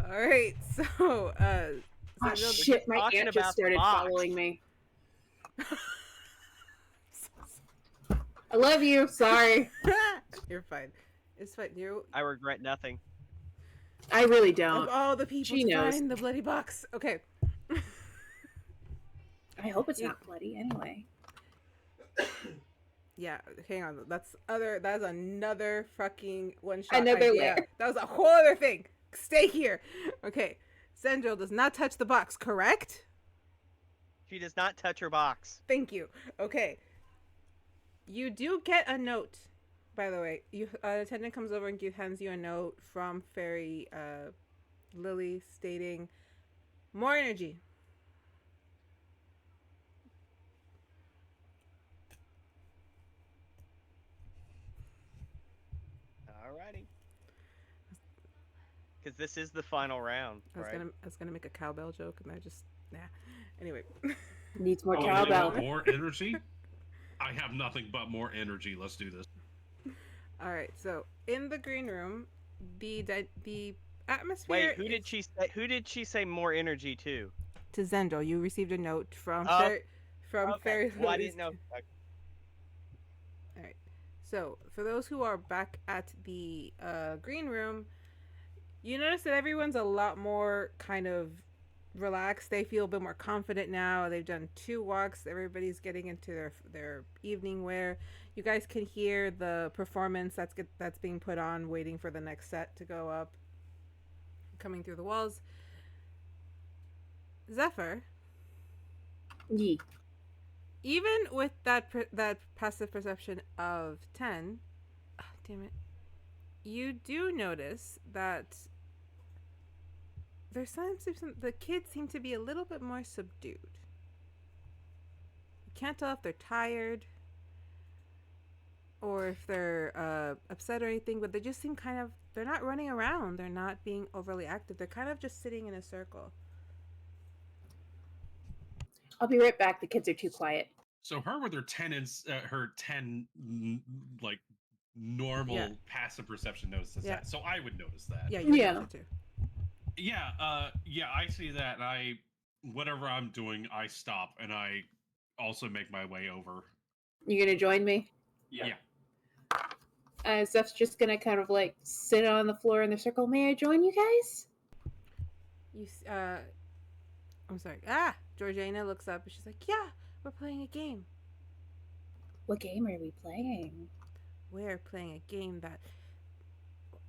All right, so Oh, Zendryil- shit, my talking aunt about just the started box. following me. I love you. Sorry. You're fine. It's fine. I regret nothing. I really Of don't. all the people She to knows. find the bloody box. Okay. I hope it's Yeah. not bloody anyway. Yeah, hang on. That is another fucking one shot Another idea. layer. That was a whole other thing. Stay here. Okay. Zendryil does not touch the box, correct? She does not touch her box. Thank you. Okay. You do get a note, by the way. An attendant comes over and hands you a note from Fairy Lily stating, more energy. Because this is the final round, right? I was gonna make a cowbell joke, and I just Anyway, Needs more Oh, you cowbell. want more energy? I have nothing but more energy. Let's do this. all right. So in the green room, the atmosphere. Wait, who did she say more energy to? To Zendryil, you received a note from Oh, Fairy. Well, I didn't know. All right. So for those who are back at the green room, you notice that everyone's a lot more kind of relaxed. They feel a bit more confident now. They've done 2 walks. Everybody's getting into their evening wear. You guys can hear the performance that's being put on, waiting for the next set to go up, coming through the walls. Zeffer, Yee. even with that passive perception of 10, damn it, you do notice that the kids seem to be a little bit more subdued. You can't tell if they're tired or if they're upset or anything, but they just seem they're not running around. They're not being overly active. They're kind of just sitting in a circle. I'll be right back. The kids are too quiet. So her with her 10 her 10 like normal passive perception notices that. So I would notice that. Yeah, you Yeah. notice it too. Yeah, I see that, and whatever I'm doing, I stop, and I also make my way over. You gonna join me? Yeah. Zeph's just gonna kind of like sit on the floor in the circle. May I join you guys? I'm sorry. Georgina looks up and she's like, "Yeah, we're playing a game. What game are we playing? We're playing a game that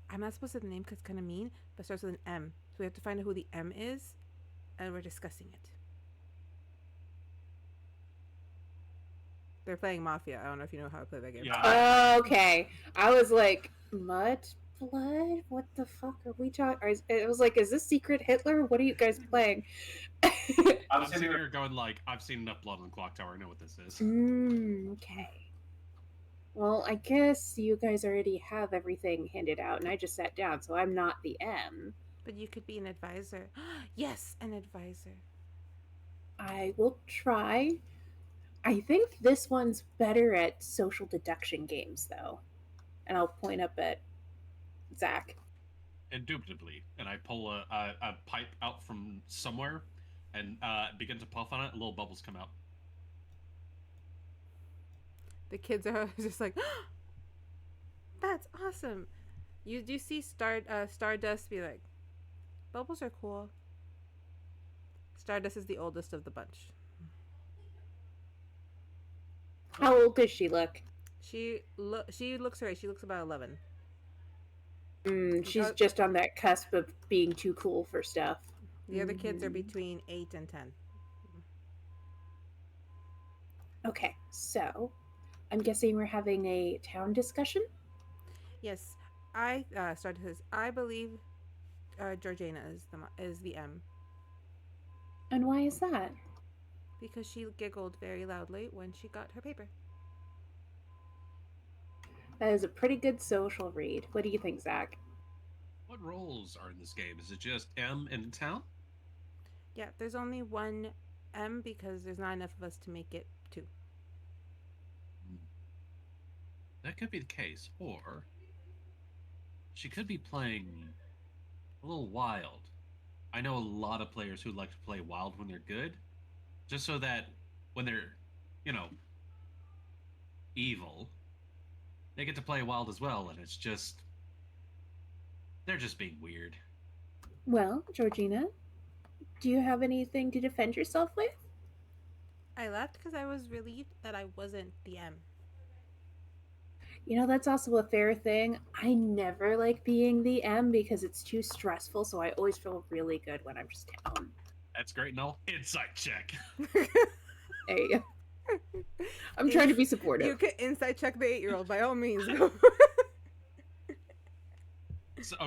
I'm not supposed to say the name because it's kind of mean, but starts with an M. So we have to find out who the M is, and we're discussing it." They're playing Mafia. I don't know if you know how to play that game. Yeah. Okay. I was like, mud blood? What the fuck are we talking? It was like, is this Secret Hitler? What are you guys playing? I'm sitting here going like, I've seen enough blood on the clock tower. I know what this is. Okay. Well, I guess you guys already have everything handed out, and I just sat down, so I'm not the M. But you could be an advisor. Yes, an advisor. I will try. I think this one's better at social deduction games, though. And I'll point up at Zach. Indubitably. And I pull a pipe out from somewhere and begin to puff on it. Little bubbles come out. The kids are just like, "That's awesome." You do see Stardust be like, "Bubbles are cool." Stardust is the oldest of the bunch. How old does she look? She looks right. She looks about 11. She's just on that cusp of being too cool for stuff. The other kids are between 8 and 10. Okay, so I'm guessing we're having a town discussion? Yes, Stardust says, "I believe Georgina is the M." And why is that? Because she giggled very loudly when she got her paper. That is a pretty good social read. What do you think, Zach? What roles are in this game? Is it just M in town? Yeah, there's only one M because there's not enough of us to make it 2. That could be the case. Or she could be playing a little wild. I know a lot of players who like to play wild when they're good. Just so that when they're, evil, they get to play wild as well, and it's just... they're just being weird. Well, Georgina, do you have anything to defend yourself with? I left because I was relieved that I wasn't the M. That's also a fair thing. I never like being the M because it's too stressful, so I always feel really good when I'm just down. That's great and all. Insight check. Hey, I'm trying to be supportive. You can insight check the 8-year-old by all means. So,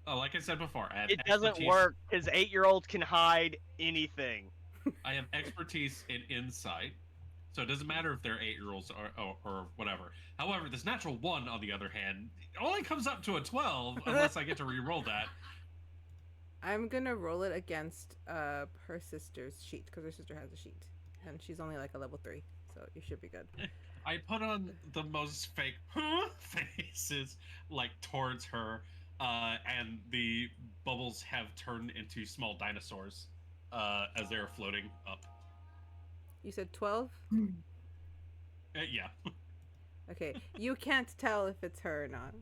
like I said before, I have It doesn't work because 8-year-olds can hide anything. I have expertise in insight, So it doesn't matter if they're 8-year-olds or whatever. However, this natural 1, on the other hand, only comes up to a 12 unless I get to re-roll that. I'm gonna roll it against her sister's sheet because her sister has a sheet, and she's only like a level 3, so you should be good. I put on the most fake faces like towards her, and the bubbles have turned into small dinosaurs as they're floating up. You said 12? Yeah. Okay, you can't tell if it's her or not.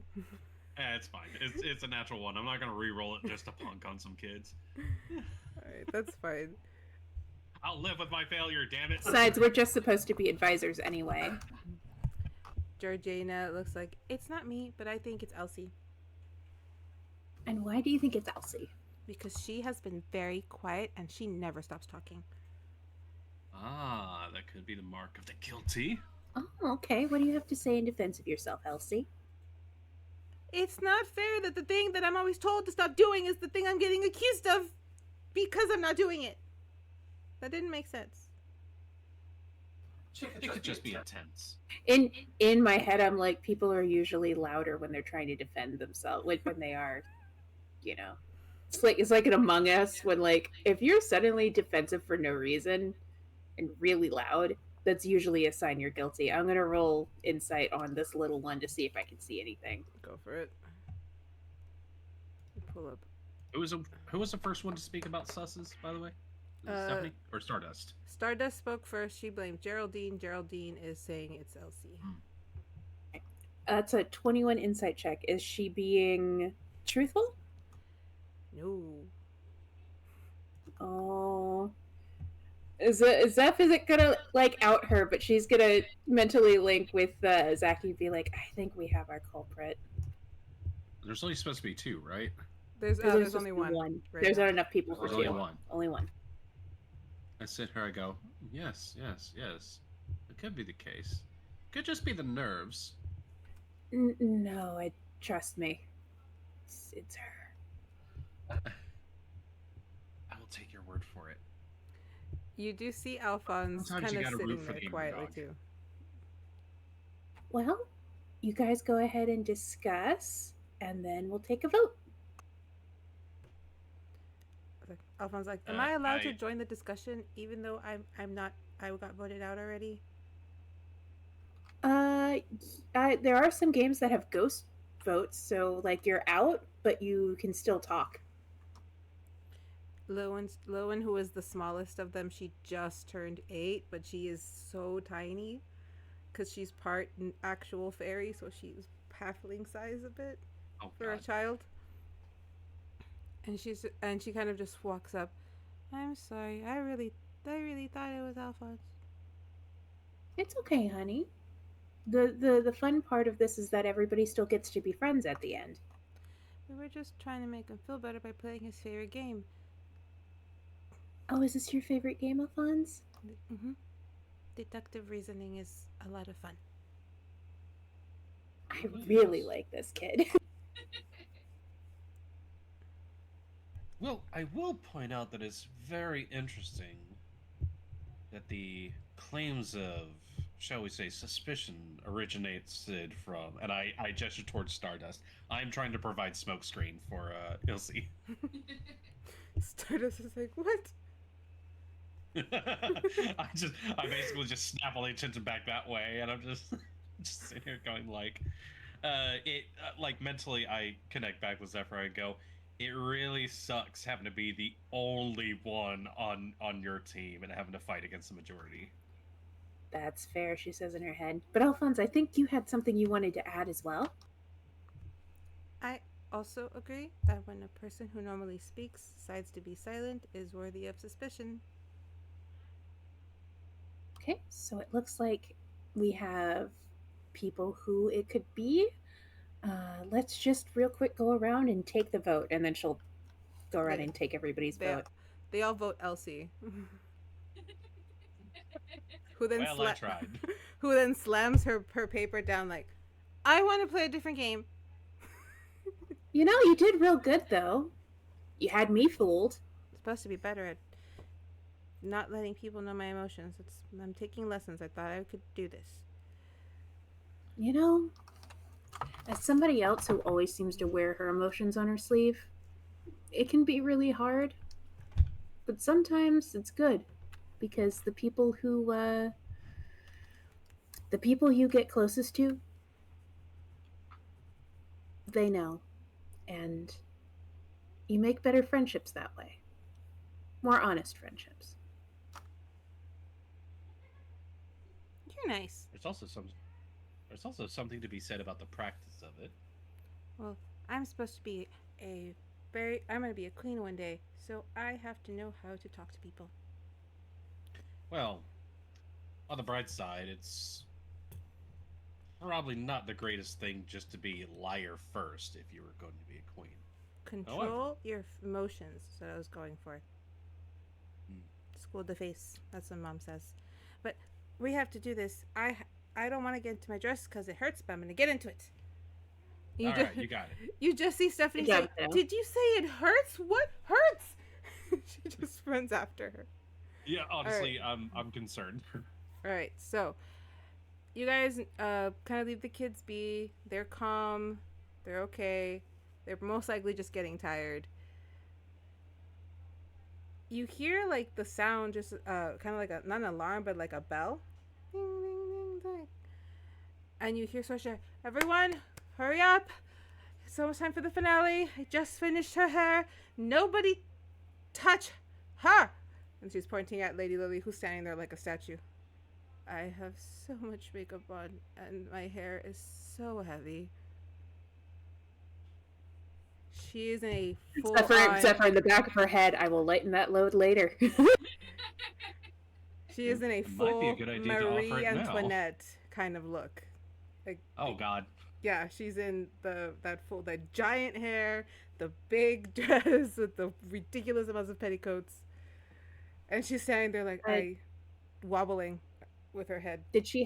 It's fine. It's a natural 1. I'm not gonna re-roll it just to punk on some kids. Alright, that's fine. I'll live with my failure, damn it. Besides, we're just supposed to be advisors anyway. Georgina looks like, it's not me, but I think it's Elsie. And why do you think it's Elsie? Because she has been very quiet and she never stops talking. Ah, that could be the mark of the guilty. Oh, okay. What do you have to say in defense of yourself, Elsie? It's not fair that the thing that I'm always told to stop doing is the thing I'm getting accused of because I'm not doing it. That didn't make sense. It could just be intense. In my head, I'm like, people are usually louder when they're trying to defend themselves, like when they are, you know. It's like an Among Us when, like, if you're suddenly defensive for no reason and really loud, that's usually a sign you're guilty. I'm gonna roll insight on this little one to see if I can see anything. Go for it. Pull up. Who was the first one to speak about susses, by the way? Stephanie or Stardust? Stardust spoke first. She blamed Geraldine. Geraldine is saying it's Elsie. That's a 21 insight check. Is she being truthful? No. Oh. Zeph isn't gonna, like, out her, but she's gonna mentally link with Zachy and be like, I think we have our culprit. There's only supposed to be 2, right? There's There's only one. Right There's now. not enough people for There's only 2. one. Only one. I sit here, I go, yes. It could be the case. Could just be the nerves. No, trust me. It's her. I will take your word for it. You do see Alphonse Sometimes you kind of gotta root sitting for there the quietly underdog. too. Well, you guys go ahead and discuss, and then we'll take a vote. Alphonse like, am I allowed to join the discussion even though I'm not? I got voted out already. There are some games that have ghost votes, so like you're out, but you can still talk. Lowen, who is the smallest of them, she just turned 8, but she is so tiny because she's part actual fairy, so she's halfling size a bit for a child. And she kind of just walks up. I'm sorry. I really thought it was Alphonse. It's okay, honey. The fun part of this is that everybody still gets to be friends at the end. We were just trying to make him feel better by playing his favorite game. Oh, is this your favorite game, Alphonse? Mm-hmm. Deductive reasoning is a lot of fun. I really like this kid. Well, I will point out that it's very interesting that the claims of, shall we say, suspicion originated from, and I gesture towards Stardust. I'm trying to provide smokescreen for Ilse. Stardust is like, what? I basically just snap all the attention back that way, and I'm just sitting here going like, like mentally I connect back with Zeffer and go, it really sucks having to be the only one on your team and having to fight against the majority. That's fair, she says in her head. But Alphonse, I think you had something you wanted to add as well. I also agree that when a person who normally speaks decides to be silent is worthy of suspicion. Okay, so it looks like we have people who it could be. Let's just real quick go around and take the vote, and then she'll go around and take everybody's vote. They all vote Elsie. who then I tried. Who then slams her paper down like, I want to play a different game. You know, you did real good though. You had me fooled. Supposed to be better at not letting people know my emotions. I'm taking lessons. I thought I could do this. You know, as somebody else who always seems to wear her emotions on her sleeve, it can be really hard. But sometimes it's good because the people you get closest to, they know, and you make better friendships that way. More honest friendships. You're nice. There's also something to be said about the practice of it. Well, I'm supposed to be I'm going to be a queen one day, so I have to know how to talk to people. Well, on the bright side, it's probably not the greatest thing just to be liar first if you were going to be a queen. Control your emotions. That's what I was going for. School the face. That's what Mom says. But we have to do this. I don't want to get into my dress because it hurts, but I'm going to get into it. All right, you got it. You just see Stephanie say, "Did you say it hurts? What hurts?" She just runs after her. Yeah, honestly, right. I'm concerned. All right, so you guys kind of leave the kids be. They're calm. They're okay. They're most likely just getting tired. You hear like the sound, just kind of like not an alarm, but like a bell. Ding, ding, ding, ding. And you hear Sasha, "Everyone, hurry up. It's almost time for the finale. I just finished her hair. Nobody touch her." And she's pointing at Lady Lily, who's standing there like a statue. "I have so much makeup on, and my hair is so heavy." She is in a full Zeffer in the back of her head. I will lighten that load later. She is in a full Marie Antoinette kind of look. Like, oh God. Yeah, she's in the giant hair, the big dress with the ridiculous amounts of petticoats, and she's standing there like wobbling with her head. Did she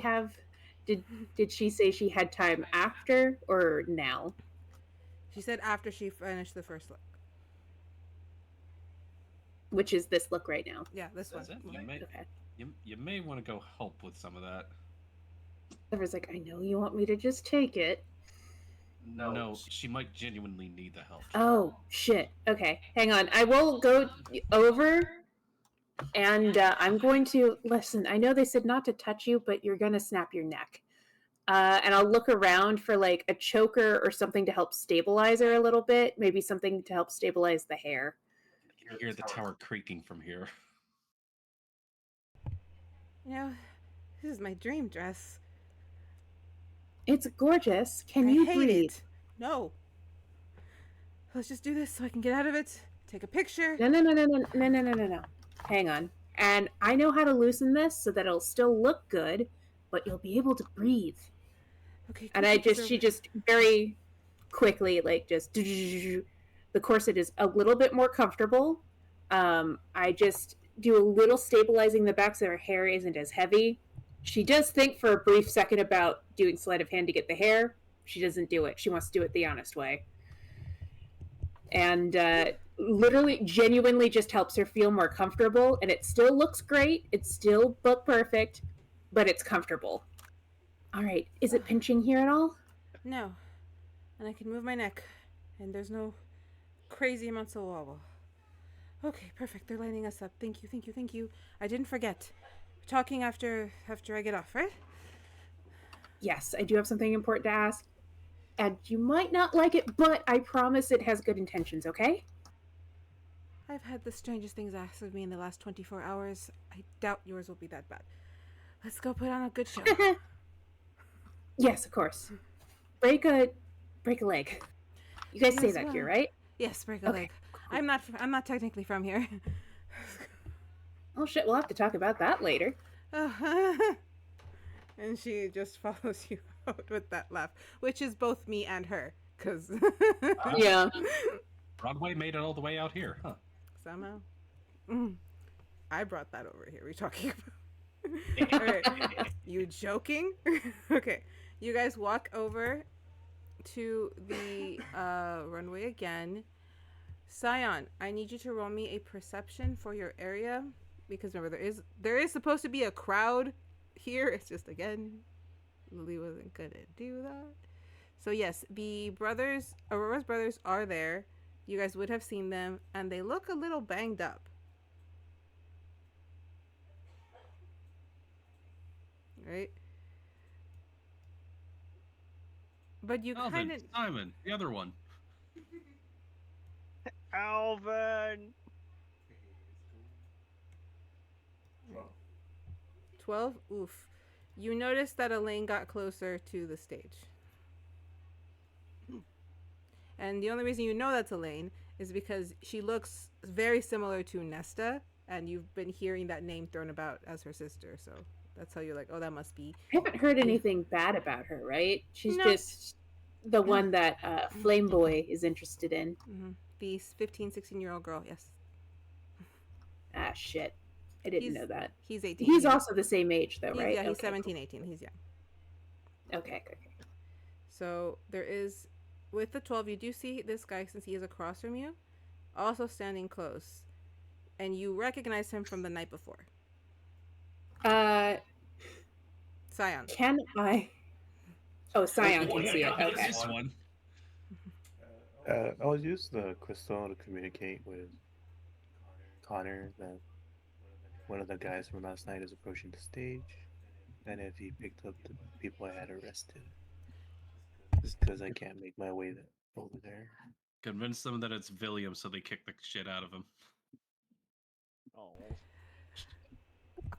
say she had time after or now? She said after she finished the first look. Which is this look right now. Yeah, this one. You may want to go help with some of that. Zeffer's like, "I know you want me to just take it." No, she might genuinely need the help. Oh, shit. Okay, hang on. I will go over, and I'm going to... Listen, I know they said not to touch you, but you're going to snap your neck. And I'll look around for, like, a choker or something to help stabilize her a little bit. Maybe something to help stabilize the hair. You can hear the tower creaking from here. You know, this is my dream dress. It's gorgeous. Can you breathe? No. Let's just do this so I can get out of it. Take a picture. No. Hang on. And I know how to loosen this so that it'll still look good, but you'll be able to breathe. Okay. And she just very quickly, like, just... The corset is a little bit more comfortable. I just do a little stabilizing the back so her hair isn't as heavy. She does think for a brief second about doing sleight of hand to get the hair. She doesn't do it. She wants to do it the honest way. And literally, genuinely just helps her feel more comfortable. And it still looks great. It's still book perfect, but it's comfortable. All right. Is it pinching here at all? No. And I can move my neck. And there's no crazy amounts of wobble. Okay, perfect. They're lining us up. Thank you. I didn't forget. We're talking after I get off, right? Yes, I do have something important to ask. And you might not like it, but I promise it has good intentions, okay? I've had the strangest things asked of me in the last 24 hours. I doubt yours will be that bad. Let's go put on a good show. Yes, of course. Break a leg. You guys say that here, right? Yes, break a leg. Cool. I'm not technically from here. Oh shit, we'll have to talk about that later. And she just follows you out with that laugh, which is both me and her, because yeah. Broadway made it all the way out here, huh? Somehow. I brought that over here. We're talking about. All right. You joking? Okay. You guys walk over to the runway again. Syon, I need you to roll me a perception for your area because remember there is supposed to be a crowd here. It's just again, Lily wasn't gonna do that. So yes, the brothers, Aurora's brothers, are there. You guys would have seen them, and they look a little banged up. Right? But you Alvin, kind of Simon, the other one. Alvin. 12. Oof. You notice that Elaine got closer to the stage. And the only reason you know that's Elaine is because she looks very similar to Nesta, and you've been hearing that name thrown about as her sister. So that's how you're like, oh, that must be. I haven't heard anything bad about her, right? She's No. just the one that Flame Boy is interested in. Mm-hmm. The 15, 16-year-old girl, yes. Ah, shit. I didn't know that. He's 18. He's also the same age, though, right? Yeah, he's Okay, 17, 18. He's young. Okay, okay. So there is, with the 12, you do see this guy, since he is across from you, also standing close. And you recognize him from the night before. Syon. Can I? Oh, Syon can see it. Okay. This one. I'll use the crystal to communicate with Connor that one of the guys from last night is approaching the stage, and if he picked up the people I had arrested. Just because I can't make my way over there. Convince them that it's William so they kick the shit out of him. Oh.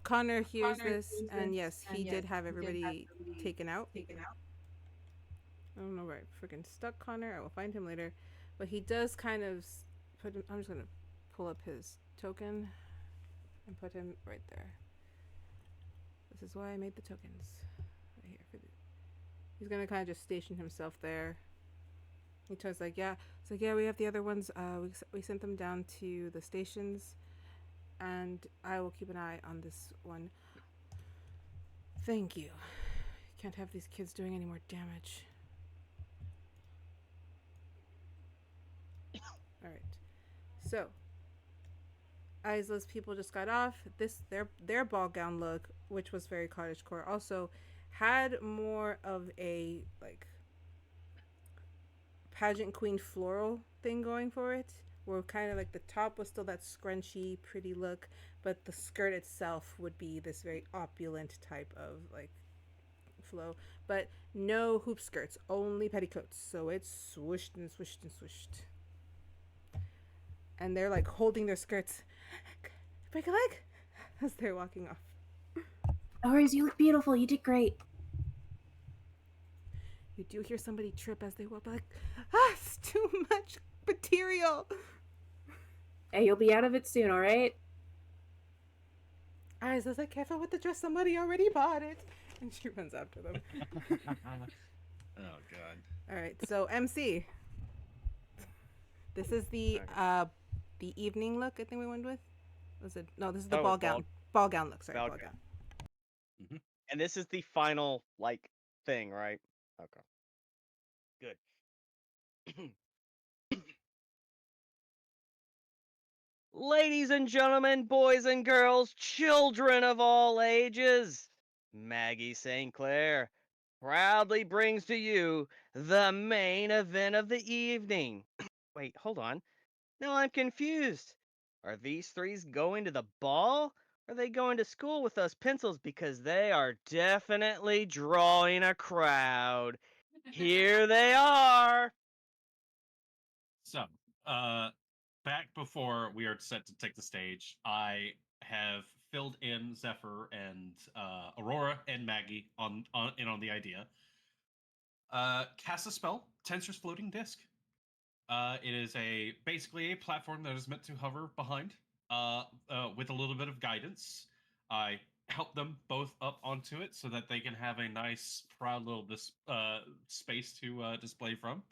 Connor hears this, and yes, he did have everybody taken out. I don't know where I freaking stuck Connor. I will find him later. But he does kind of put him, I'm just going to pull up his token and put him right there. This is why I made the tokens. Right here. He's going to kind of just station himself there. He tells like, yeah. It's like, yeah, we have the other ones. We sent them down to the stations. And I will keep an eye on this one. Thank you. Can't have these kids doing any more damage. Alright. So Isla's people just got off. Their ball gown look, which was very cottagecore, also had more of a like pageant queen floral thing going for it. Where kind of like the top was still that scrunchy, pretty look, but the skirt itself would be this very opulent type of like flow. But no hoop skirts, only petticoats. So it's swooshed and swooshed and swooshed. And they're like holding their skirts. Break a leg as they're walking off. Oris, you look beautiful. You did great. You do hear somebody trip as they walk, like, it's too much material. Hey, you'll be out of it soon, all right? I was like, careful with the dress. Somebody already bought it. And she runs after them. Oh, God. All right, so MC. This is the evening look I think we went with. Was it? No, this is the ball gown. Ball gown look. Sorry, ball gown. Mm-hmm. And this is the final like thing, right? Okay. Good. Ladies and gentlemen, boys and girls, children of all ages, Maggie St. Clair proudly brings to you the main event of the evening. Wait, hold on. Now I'm confused. Are these threes going to the ball? Or are they going to school with us pencils? Because they are definitely drawing a crowd. Here they are. So, back before we are set to take the stage, I have filled in Zeffer and Aurora and Maggie on the idea. Cast a spell, Tensor's Floating Disc. It is basically a platform that is meant to hover behind with a little bit of guidance. I help them both up onto it so that they can have a nice, proud little space to display from.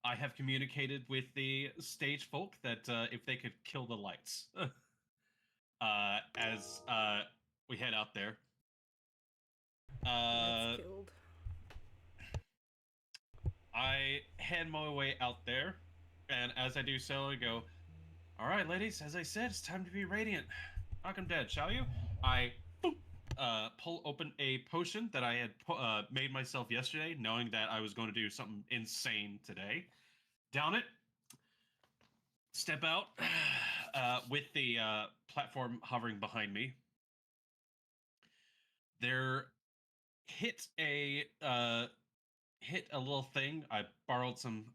I have communicated with the stage folk that if they could kill the lights as we head out there. Killed. I head my way out there, and as I do so, I go, all right, ladies, as I said, it's time to be radiant. knock him dead, shall you? I pull open a potion that I had made myself yesterday, knowing that I was going to do something insane today. Down it. Step out with the platform hovering behind me. There hit a little thing. I borrowed some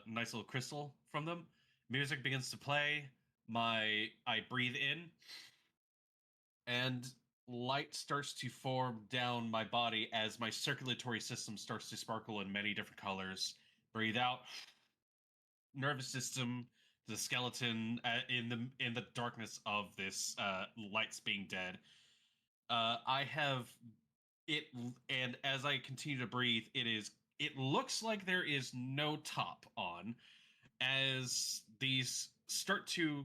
nice little crystal from them. Music begins to play. I breathe in, and light starts to form down my body as my circulatory system starts to sparkle in many different colors. Breathe out. Nervous system, the skeleton in the darkness of this lights being dead. I have it, and as I continue to breathe, it looks like there is no top on, as these start to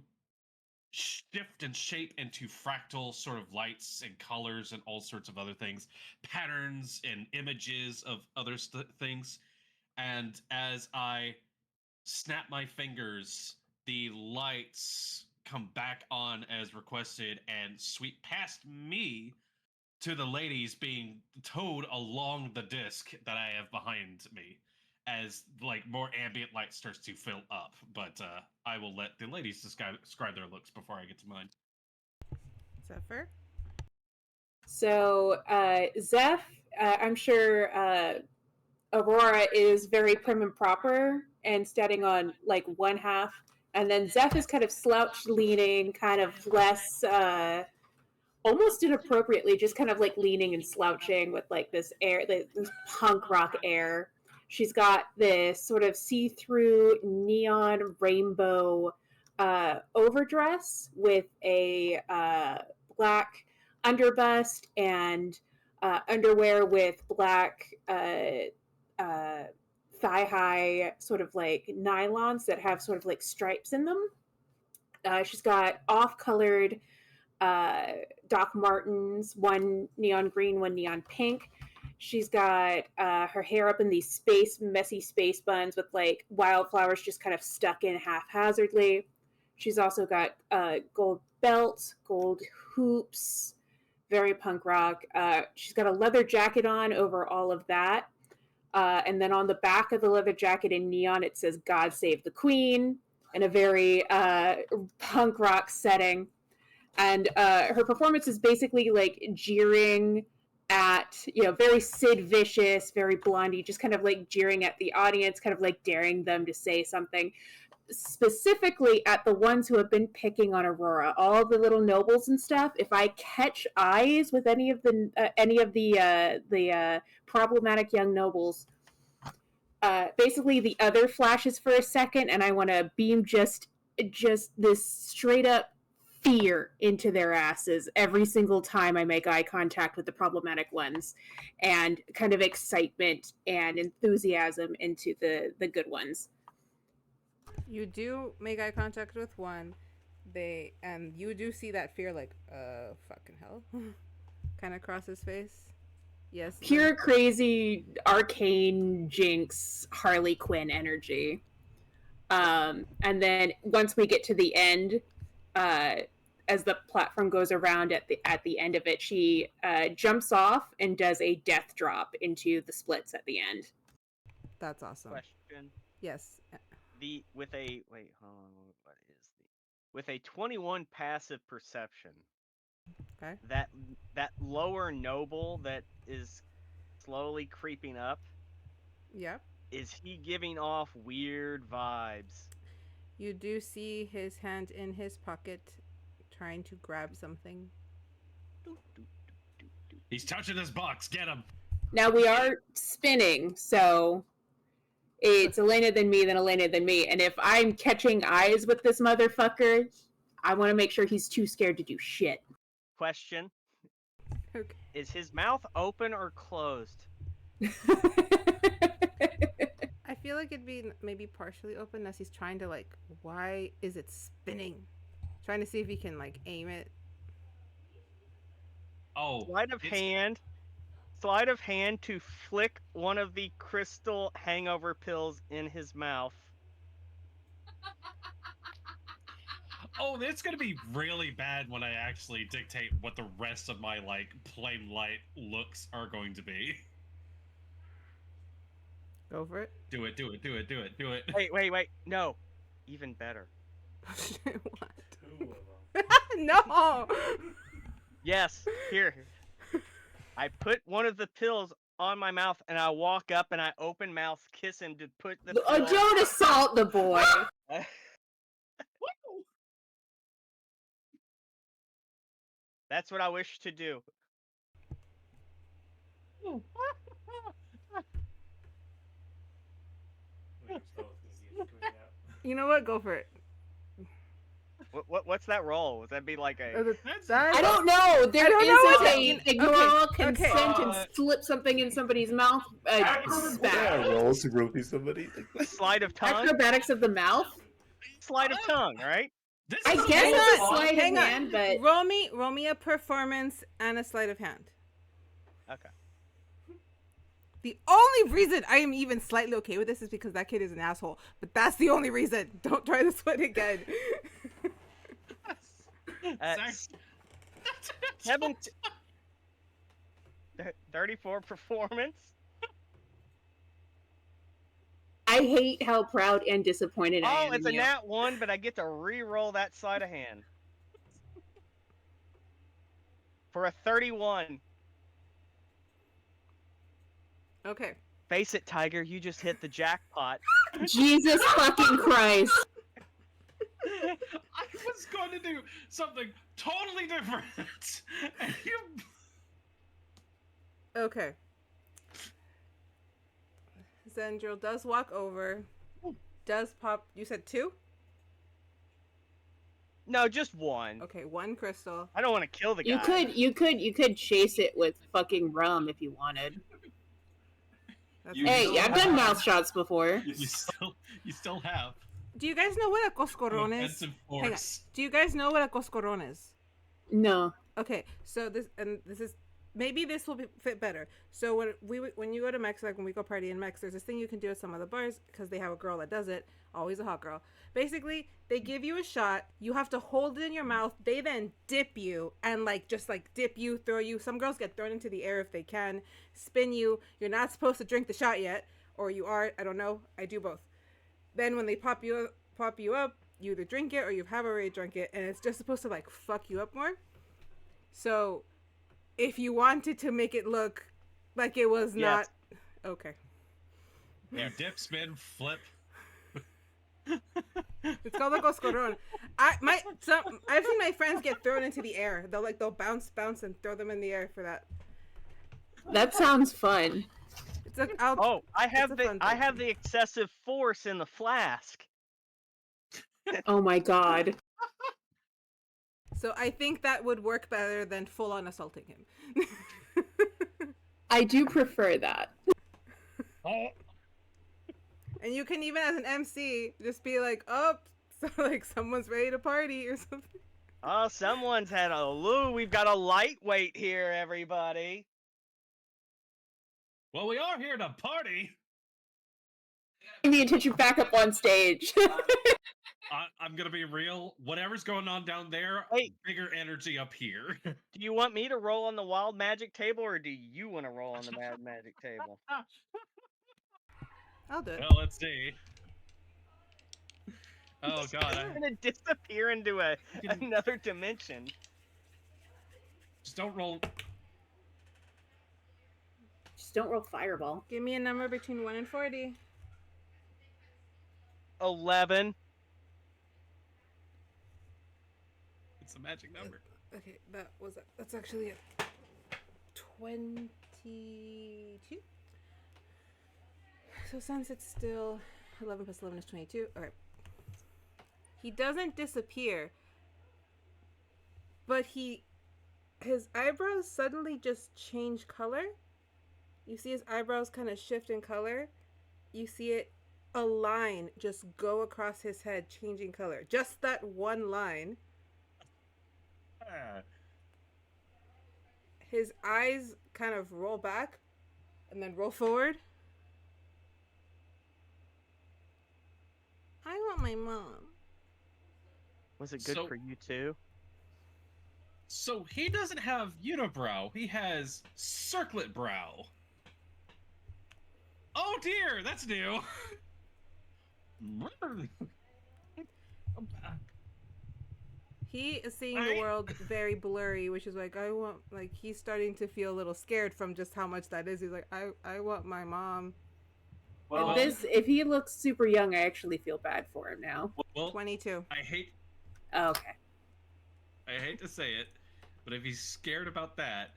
shift and shape into fractal sort of lights and colors and all sorts of other things, patterns and images of other things. And as I snap my fingers, the lights come back on as requested and sweep past me to the ladies being towed along the disc that I have behind me, as like more ambient light starts to fill up. But I will let the ladies describe their looks before I get to mine. Zeffer? So, Zeph, I'm sure Aurora is very prim and proper and standing on like one half, and then Zeph is kind of slouched leaning, kind of less, almost inappropriately, just kind of like leaning and slouching with like this air, this punk rock air. She's got this sort of see-through neon rainbow overdress with a black underbust and underwear with black thigh-high sort of like nylons that have sort of like stripes in them. She's got off-colored Doc Martens, one neon green, one neon pink. She's got her hair up in these messy space buns with like wildflowers just kind of stuck in haphazardly. She's also got gold belt, gold hoops, very punk rock. She's got a leather jacket on over all of that. And then on the back of the leather jacket in neon, it says "God Save the Queen" in a very punk rock setting. And her performance is basically like jeering at, very Sid Vicious, very Blondie, just kind of like jeering at the audience, kind of like daring them to say something. Specifically at the ones who have been picking on Aurora, all the little nobles and stuff. If I catch eyes with any of the problematic young nobles, basically the other flashes for a second, and I want to beam just this straight up fear into their asses every single time I make eye contact with the problematic ones, and kind of excitement and enthusiasm into the good ones. You do make eye contact with one, and you do see that fear, like, fucking hell, kind of cross his face. Yes. Pure crazy arcane Jinx Harley Quinn energy. And then once we get to the end, as the platform goes around at the end of it, she jumps off and does a death drop into the splits at the end. That's awesome. Question. Yes. With a 21 passive perception. Okay. That lower noble that is slowly creeping up. Yep. Is he giving off weird vibes? You do see his hand in his pocket, trying to grab something. He's touching his box. Get him. Now we are spinning, so it's Elena then me, then Elena then me. And if I'm catching eyes with this motherfucker, I want to make sure he's too scared to do shit. Question. Okay. Is his mouth open or closed? I feel like it'd be maybe partially open as he's trying to, like, why is it spinning? Trying to see if he can, like, aim it. Oh. Sleight of hand to flick one of the crystal hangover pills in his mouth. Oh, it's gonna be really bad when I actually dictate what the rest of my like plain light looks are going to be. Go for it. Do it, do it, do it, do it, do it. Wait. No. Even better. What? Two of them. No. Yes. Here. I put one of the pills on my mouth and I walk up and I open mouth kiss him to put the pill. Don't assault the boy. That's what I wish to do. You know what? Go for it. What's that roll? Would that be like a? I don't know. There don't is know what a that- ignore okay, all okay. consent and slip something in somebody's mouth. Yeah, Spat. rolls to roofie somebody. Sleight of tongue? Acrobatics of the mouth. Sleight of tongue, right? This I is guess Hang it's a on, sleight hang of on. hand, but Roll me a performance and a sleight of hand. Okay. The only reason I am even slightly okay with this is because that kid is an asshole. But that's the only reason. Don't try this one again. That's 34 performance. I hate how proud and disappointed I Oh, am. it's in a you. nat 1, but I get to re-roll that sleight of hand. For a 31. Okay. Face it, Tiger, you just hit the jackpot. Jesus fucking Christ. I was going to do something totally different. And you... Okay. Zendryil does walk over. Does pop. You said 2? No, just 1. Okay, 1 crystal. I don't want to kill the guy. You could chase it with fucking rum if you wanted. That's You Hey, still I've done have- mouth shots before. You still have Do you guys know what a an coscorron is? offensive Hang on. force. Do you guys know what a coscorron is? No. Okay, so this is maybe this will fit better. So when you go to Mex, like when we go party in Mex, there's this thing you can do at some of the bars because they have a girl that does it. Always a hot girl. Basically, they give you a shot. You have to hold it in your mouth. They then dip you and just dip you, throw you. Some girls get thrown into the air if they can. Spin you. You're not supposed to drink the shot yet, or you are. I don't know. I do both. Then when they pop you up, you either drink it or you have already drunk it, and it's just supposed to fuck you up more. So, if you wanted to make it look like it was Yes. not okay, You dip, spin, flip. it's called a coscorron. I've seen my friends get thrown into the air. They'll bounce and throw them in the air for that. That sounds fun. It's a I have It's a fun thing. the excessive force in the flask. Oh my god. So I think that would work better than full on assaulting him. I do prefer that. Oh, And you can even as an MC just be like, oh, so someone's ready to party or something. Oh, someone's had a loo. We've got a lightweight here, everybody. well, we are here to party. I need to put you back up on stage. I'm gonna be real. Whatever's going on down there, Hey. bigger energy up here. Do you want me to roll on the wild magic table, or do you want to roll on the mad magic table? I'll do it. Well, let's see. Oh god, I'm gonna disappear into another dimension. just don't roll. Just don't roll fireball. Give me a number between 1 and 40. 11. It's a magic number. Okay, that's actually a 22. So since it's still 11 plus 11 is 22. Okay. He doesn't disappear, but his eyebrows suddenly just change color. You see his eyebrows kind of shift in color. You see a line just go across his head, changing color. Just that one line. Ah, His eyes kind of roll back and then roll forward. I want my mom. Was it good So- for you too? So he doesn't have unibrow. He has circlet brow. Oh dear, that's new. He is seeing the Right? world very blurry, which is like he's starting to feel a little scared from just how much that is. He's like, I want my mom. And this, if he looks super young, I actually feel bad for him now. Well, 22. I hate Oh, okay. to say it, but if he's scared about that,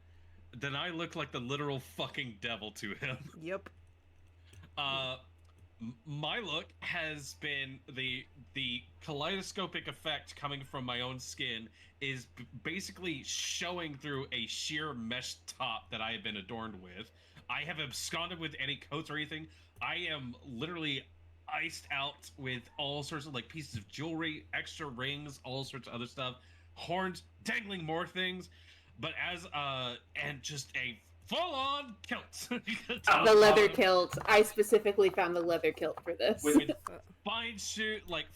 then I look like the literal fucking devil to him. Yep. My look has been the kaleidoscopic effect coming from my own skin is basically showing through a sheer mesh top that I have been adorned with. I have absconded with any coats or anything. I am literally iced out with all sorts of like pieces of jewelry, extra rings, all sorts of other stuff, horns, dangling more things, but as and just a full-on kilt. The leather kilt. I specifically found the leather kilt for this. With fine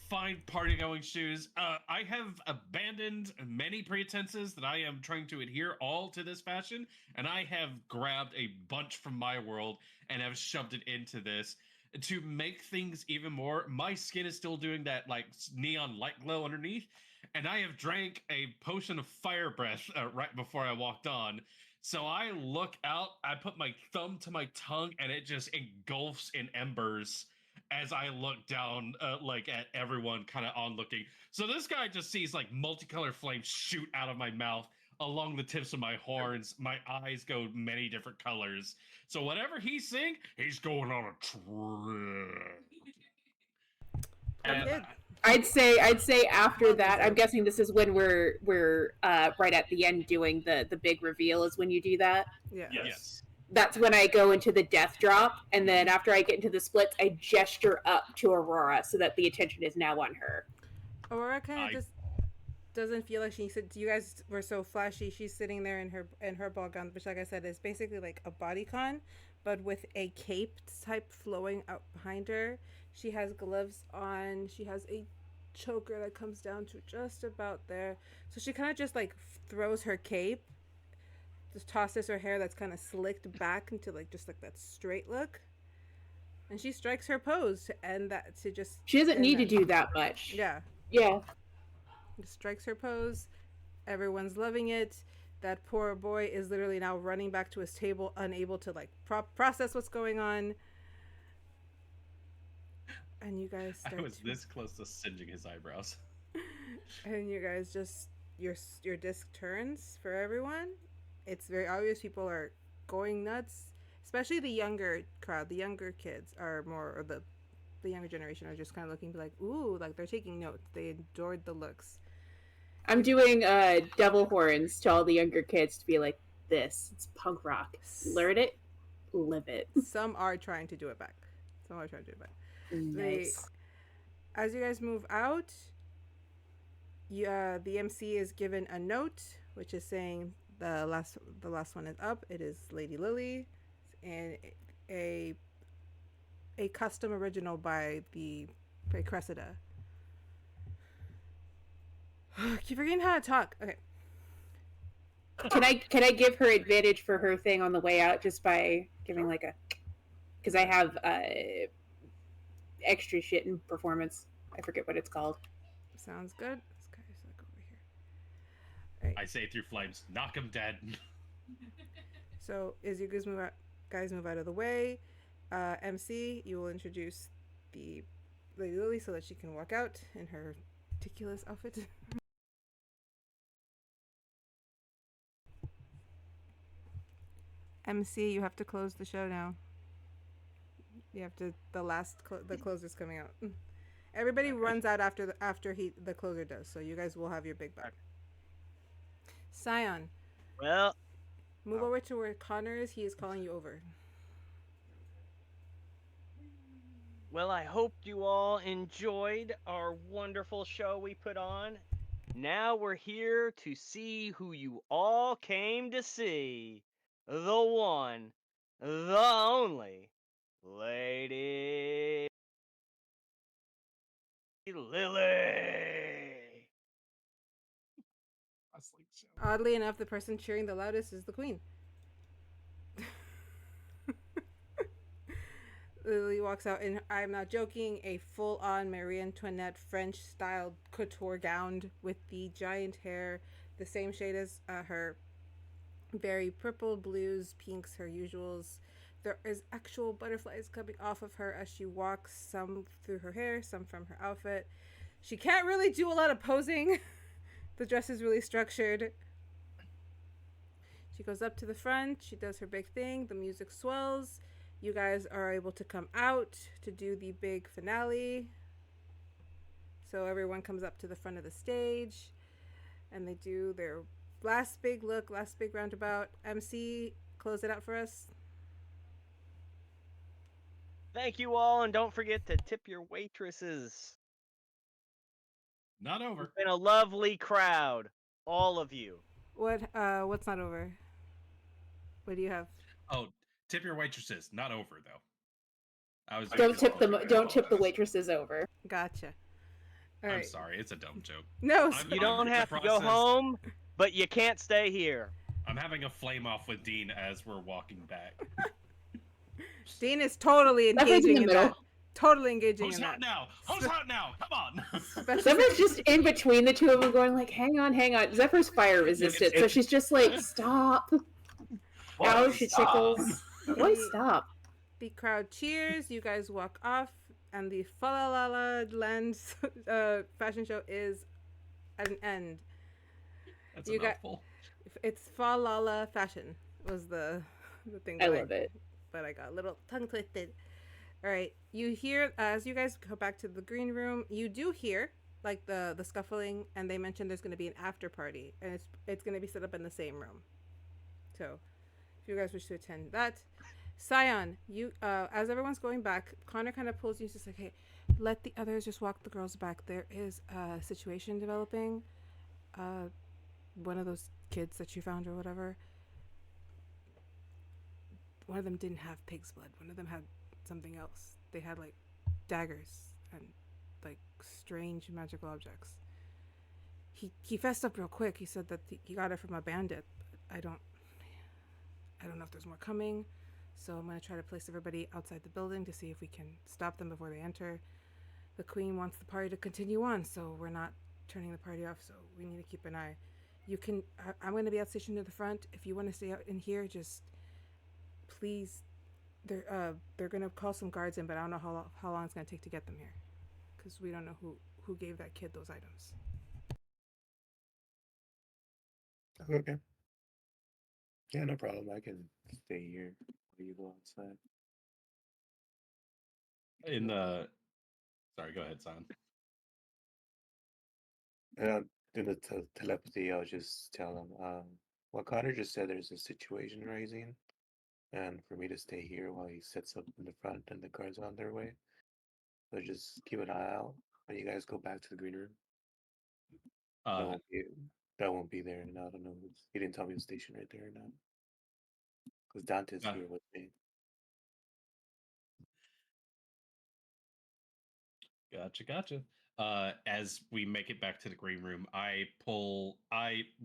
fine party-going shoes. I have abandoned many pretenses that I am trying to adhere all to this fashion, and I have grabbed a bunch from my world and have shoved it into this to make things even more. My skin is still doing that like neon light glow underneath, and I have drank a potion of fire breath right before I walked on. So I look out, I put my thumb to my tongue, and it just engulfs in embers as I look down, like at everyone kind of onlooking. So this guy just sees like multicolored flames shoot out of my mouth along the tips of my horns. My eyes go many different colors. So whatever he's seeing, he's going on a trip. Good. I'd say after that, I'm guessing this is when we're right at the end doing the big reveal is when you do that. Yeah. Yes. That's when I go into the death drop, and then after I get into the splits, I gesture up to Aurora so that the attention is now on her. Aurora kind of just doesn't feel like she said. You guys were so flashy. She's sitting there in her ball gown, which, like I said, is basically like a bodycon, but with a cape type flowing out behind her. She has gloves on. She has a choker that comes down to just about there. So she kind of just like throws her cape, just tosses her hair that's kind of slicked back into like just like that straight look, and she strikes her pose to end that. To just She doesn't end need to that. do that much. Yeah. Yeah. Just strikes her pose. Everyone's loving it. That poor boy is literally now running back to his table, unable to like process what's going on. And you guys start I was this close to singeing his eyebrows. and you guys just your disc turns for everyone. It's very obvious people are going nuts, especially the younger crowd. The younger kids are more, or the younger generation are just kind of looking like, ooh, like they're taking notes. They adored the looks. I'm doing devil horns to all the younger kids to be like, this, it's punk rock. Learn it, live it. Some are trying to do it back. Nice. As you guys move out, the MC is given a note, which is saying the last one is up. It is Lady Lily, and a custom original by Cressida. Keep forgetting how to talk. Okay. Can I give her advantage for her thing on the way out just by giving like a, because I have extra shit in performance. I forget what it's called. Sounds good. This guy's like over here. All right. I say through flames, knock him dead. So as you guys move out of the way, MC, you will introduce the Lady Lily so that she can walk out in her ridiculous outfit. MC, you have to close the show now. You have to. The closer's coming out. Everybody runs out after the closer does. So you guys will have your big bag. Syon, Well, move over to where Connor is. He is calling you over. I hope you all enjoyed our wonderful show we put on. Now we're here to see who you all came to see. The one, the only, Lady Lily. Oddly enough, the person cheering the loudest is the queen. Lily walks out in, I'm not joking, a full-on Marie Antoinette French-style couture gown with the giant hair, the same shade as her very purple, blues, pinks, her usuals. There is actual butterflies coming off of her as she walks, some through her hair, some from her outfit. She can't really do a lot of posing. The dress is really structured. She goes up to the front. She does her big thing. The music swells. You guys are able to come out to do the big finale. So everyone comes up to the front of the stage and they do their last big look, last big roundabout. MC, close it out for us. Thank you all, and don't forget to tip your waitresses. Not over. It's been a lovely crowd, all of you. What's not over? What do you have? Oh, tip your waitresses. Not over though. Don't tip the waitresses over. Gotcha. All I'm right. sorry, it's a dumb joke. No, You don't have to go home, but you can't stay here. I'm having a flame off with Dean as we're walking back. Dean is totally engaging in that. Totally engaging Who's in hot that. now? Who's hot now? Come on. Zeffer's just in between the two of them going like, hang on. Zeffer's fire resistant, so she's just like, stop. Ow, she tickles. Why stop? The crowd cheers. You guys walk off, and the Falala Land fashion show is at an end. That's a mouthful. It's Falala fashion was the thing. I love it. But I got a little tongue twisted. All right, you hear as you guys go back to the green room, you do hear like the scuffling, and they mentioned there's going to be an after party, and it's going to be set up in the same room. So, if you guys wish to attend that, Syon, you as everyone's going back, Connor kind of pulls you, just like, hey, let the others just walk the girls back. There is a situation developing. One of those kids that you found or whatever. One of them didn't have pig's blood. One of them had something else. They had like daggers and like strange magical objects. He fessed up real quick. He said that he got it from a bandit. I don't know if there's more coming. So I'm gonna try to place everybody outside the building to see if we can stop them before they enter. The queen wants the party to continue on, so we're not turning the party off. So we need to keep an eye. You can. I'm gonna be outstationed to the front. If you want to stay out in here, just please. They're gonna call some guards in, but I don't know how long it's gonna take to get them here, because we don't know who gave that kid those items. Okay. Yeah, no problem. I can stay here while you go outside. Sorry, go ahead, Syon. In the telepathy, I'll just tell him, well, Connor just said there's a situation rising, and for me to stay here while he sets up in the front and the guards are on their way. So just keep an eye out when you guys go back to the green room. That won't be there, and I don't know. He didn't tell me the station right there or not. Because Dante's here with me. Gotcha. As we make it back to the green room, I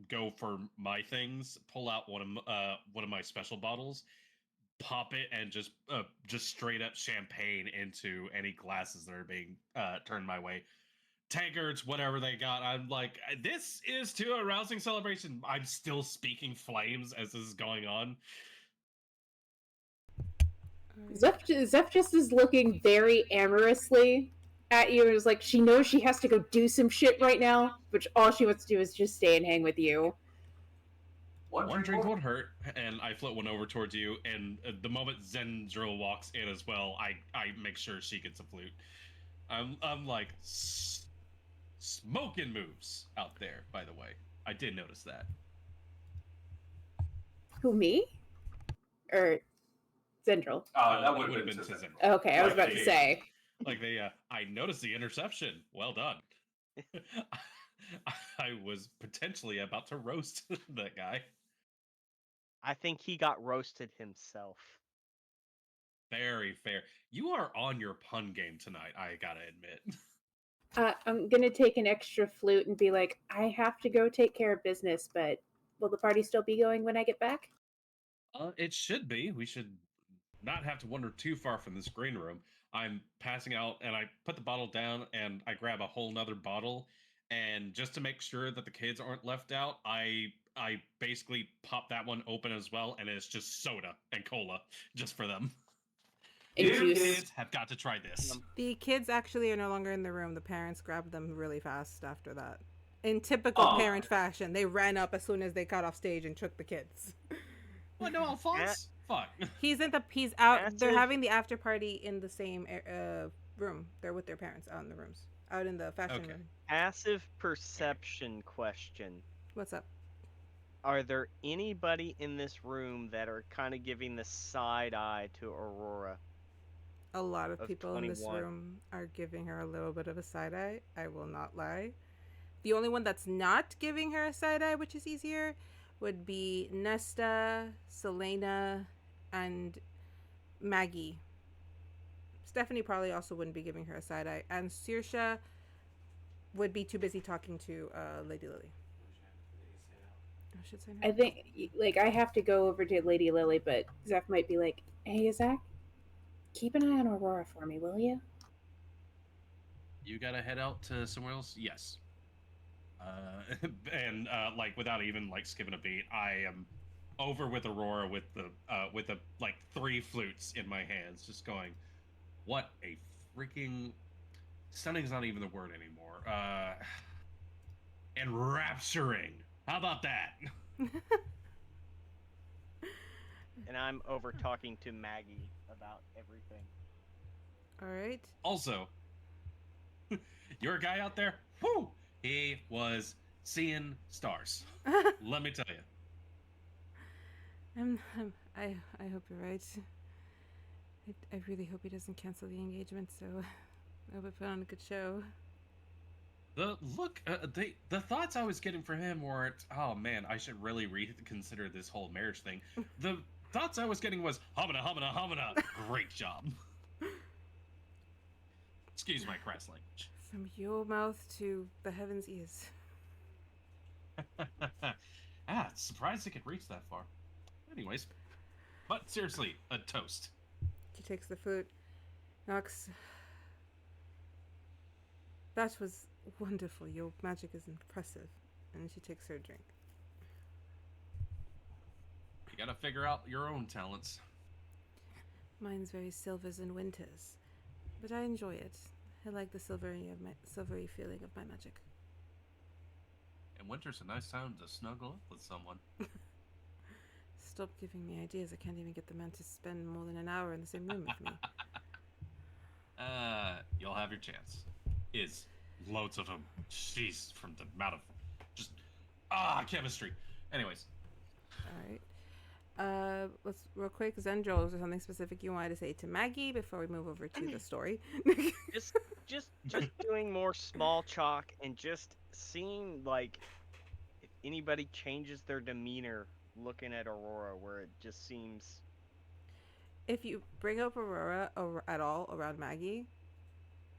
go for my things, pull out one of my special bottles, pop it, and just straight up champagne into any glasses that are being turned my way. Tankards, whatever they got. I'm like, this is to a rousing celebration. I'm still speaking flames as this is going on. Zeph just is looking very amorously at you, and is like, she knows she has to go do some shit right now, but all she wants to do is just stay and hang with you. One drink won't hurt, and I float one over towards you, and the moment Zendryil walks in as well, I make sure she gets a flute. I'm like, smoking moves out there, by the way. I did notice that. Who, me? Or Zendryil? That would have been to Zendryil. Okay, I was about to say. I noticed the interception. Well done. I was potentially about to roast that guy. I think he got roasted himself. Very fair. You are on your pun game tonight, I gotta admit. I'm gonna take an extra flute and be like, I have to go take care of business, but will the party still be going when I get back? It should be. We should not have to wander too far from this green room. I'm passing out, and I put the bottle down, and I grab a whole nother bottle, and just to make sure that the kids aren't left out, I basically pop that one open as well, and it's just soda and cola just for them. And You juice. kids have got to try this. The kids actually are no longer in the room. The parents grabbed them really fast after that. In typical parent fashion, they ran up as soon as they got off stage and took the kids. What? No, Alphonse? Fuck. He's out. They're Massive- having the after party in the same room. They're with their parents out in the rooms, out in the fashion Okay. room. Passive perception question. What's up? Are there anybody in this room that are kind of giving the side eye to Aurora? A lot of Of people in this 21. room are giving her a little bit of a side eye. I will not lie. The only one that's not giving her a side eye, which is easier, would be Nesta, Selena, and Maggie. Stephanie probably also wouldn't be giving her a side eye, and Saoirse would be too busy talking to Lady Lily. I should say I think, like, I have to go over to Lady Lily, but Zach might be like, hey, Zach, keep an eye on Aurora for me, will you? You gotta head out to somewhere else? Yes. And like without even like skipping a beat, I am over with Aurora with the like 3 flutes in my hands, just going, what a freaking stunning's not even the word anymore. Enrapturing. How about that? And I'm over talking to Maggie about everything. All right. Also, your guy out there, whoo, he was seeing stars. Let me tell you. I hope you're right. I really hope he doesn't cancel the engagement. So I hope I put on a good show. The thoughts I was getting for him weren't, oh man, I should really reconsider this whole marriage thing. The thoughts I was getting was, homina, homina, homina, great job. Excuse my crass language. From your mouth to the heavens' ears. Surprised it could reach that far. Anyways, but seriously, a toast. She takes the flute. Nox, that was wonderful. Your magic is impressive. And she takes her drink. You gotta figure out your own talents. Mine's very silvers and winters, but I enjoy it. I like the silvery feeling of my magic. And winter's a nice time to snuggle up with someone. Stop giving me ideas. I can't even get the man to spend more than an hour in the same room with me. You'll have your chance. Is loads of them. Jeez, from the amount of just chemistry. Anyways. All right. Let's real quick. Zendryil, is there something specific you wanted to say to Maggie before we move over to the story? Just doing more small talk and just seeing like if anybody changes their demeanor looking at Aurora, where it just seems. If you bring up Aurora at all around Maggie,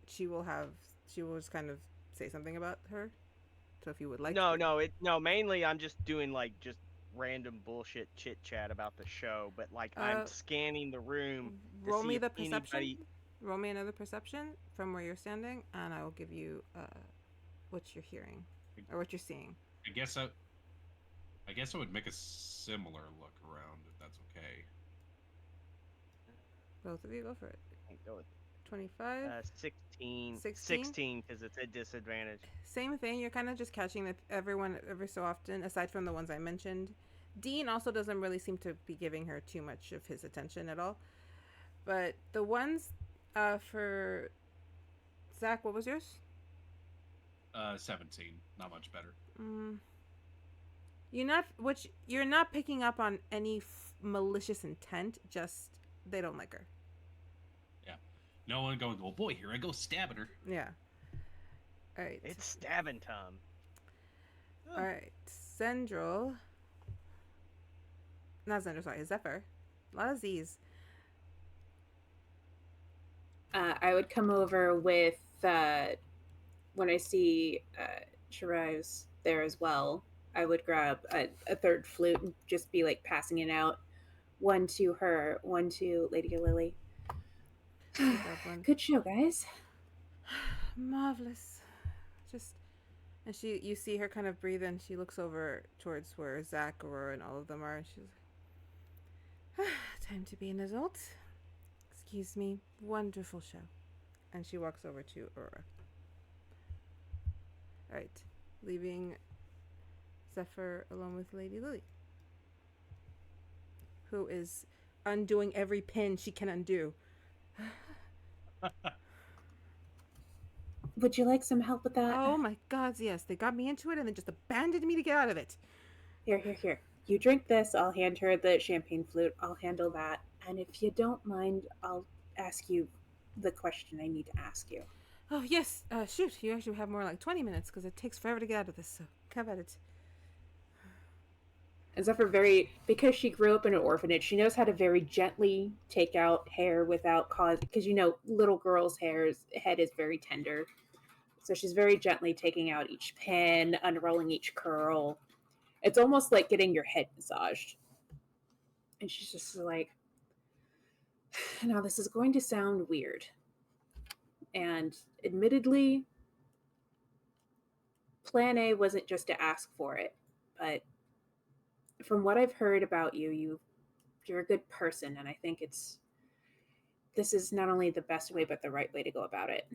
she will just kind of say something about her. So if you would like No, mainly I'm just doing like just random bullshit chit chat about the show, but like I'm scanning the room to roll see me if the perception. anybody. Roll me another perception from where you're standing, and I will give you what you're hearing or what you're seeing. I guess I would make a similar look around if that's okay. Both of you go for it. Go with 25. 16. 16? 16 because it's a disadvantage. Same thing. You're kind of just catching everyone every so often, aside from the ones I mentioned. Dean also doesn't really seem to be giving her too much of his attention at all. But the ones for Zach, what was yours? 17. Not much better. You're not picking up on any malicious intent. Just they don't like her. Yeah. No one going, oh boy, here I go stabbing her. Yeah. All right. It's stabbing time. All right. Zendryil. Not Zendryil, sorry. Zeffer. A lot of Z's. I would come over with, when I see Shirai's there as well, I would grab a third flute and just be like passing it out. One to her, one to Lady Lily. You grab one. Good show, guys. Marvelous. Just and you see her kind of breathe, and she looks over towards where Zach, Aurora, and all of them are, and she's like, time to be an adult. Excuse me. Wonderful show. And she walks over to Aurora. All right, leaving Zeffer alone with Lady Lily, who is undoing every pin she can undo. Would you like some help with that? Oh my God, yes. They got me into it and then just abandoned me to get out of it. Here. You drink this, I'll hand her the champagne flute. I'll handle that. And if you don't mind, I'll ask you the question I need to ask you. Oh, yes. Shoot, you actually have more like 20 minutes because it takes forever to get out of this, so have at it. And Zeffer because she grew up in an orphanage, she knows how to very gently take out hair without cause, because little girls' head is very tender. So she's very gently taking out each pin, unrolling each curl. It's almost like getting your head massaged. And she's just like, now this is going to sound weird. And admittedly, plan A wasn't just to ask for it, but from what I've heard about you, you're a good person, and I think this is not only the best way, but the right way to go about it.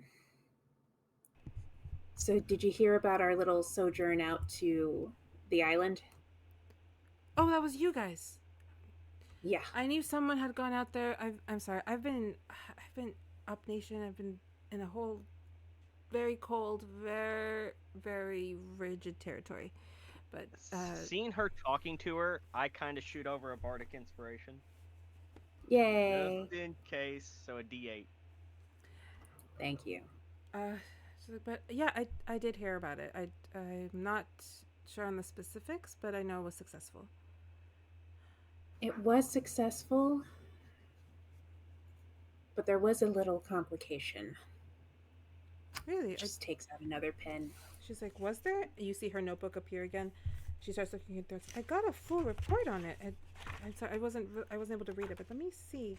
So did you hear about our little sojourn out to the island? Oh, that was you guys. Yeah. I knew someone had gone out there. I'm sorry. I've been up nation. I've been in a whole very cold, very, very rigid territory. But seeing her talking to her, I kind of shoot over a bardic inspiration. Yay. Just in case, so a D8. Thank you. But yeah, I did hear about it. I'm not sure on the specifics, but I know it was successful. It was successful, but there was a little complication. Really? Just takes out another pen. She's like, was there? You see her notebook appear again. She starts looking at this. I got a full report on it. I'm sorry, I wasn't able to read it, but let me see.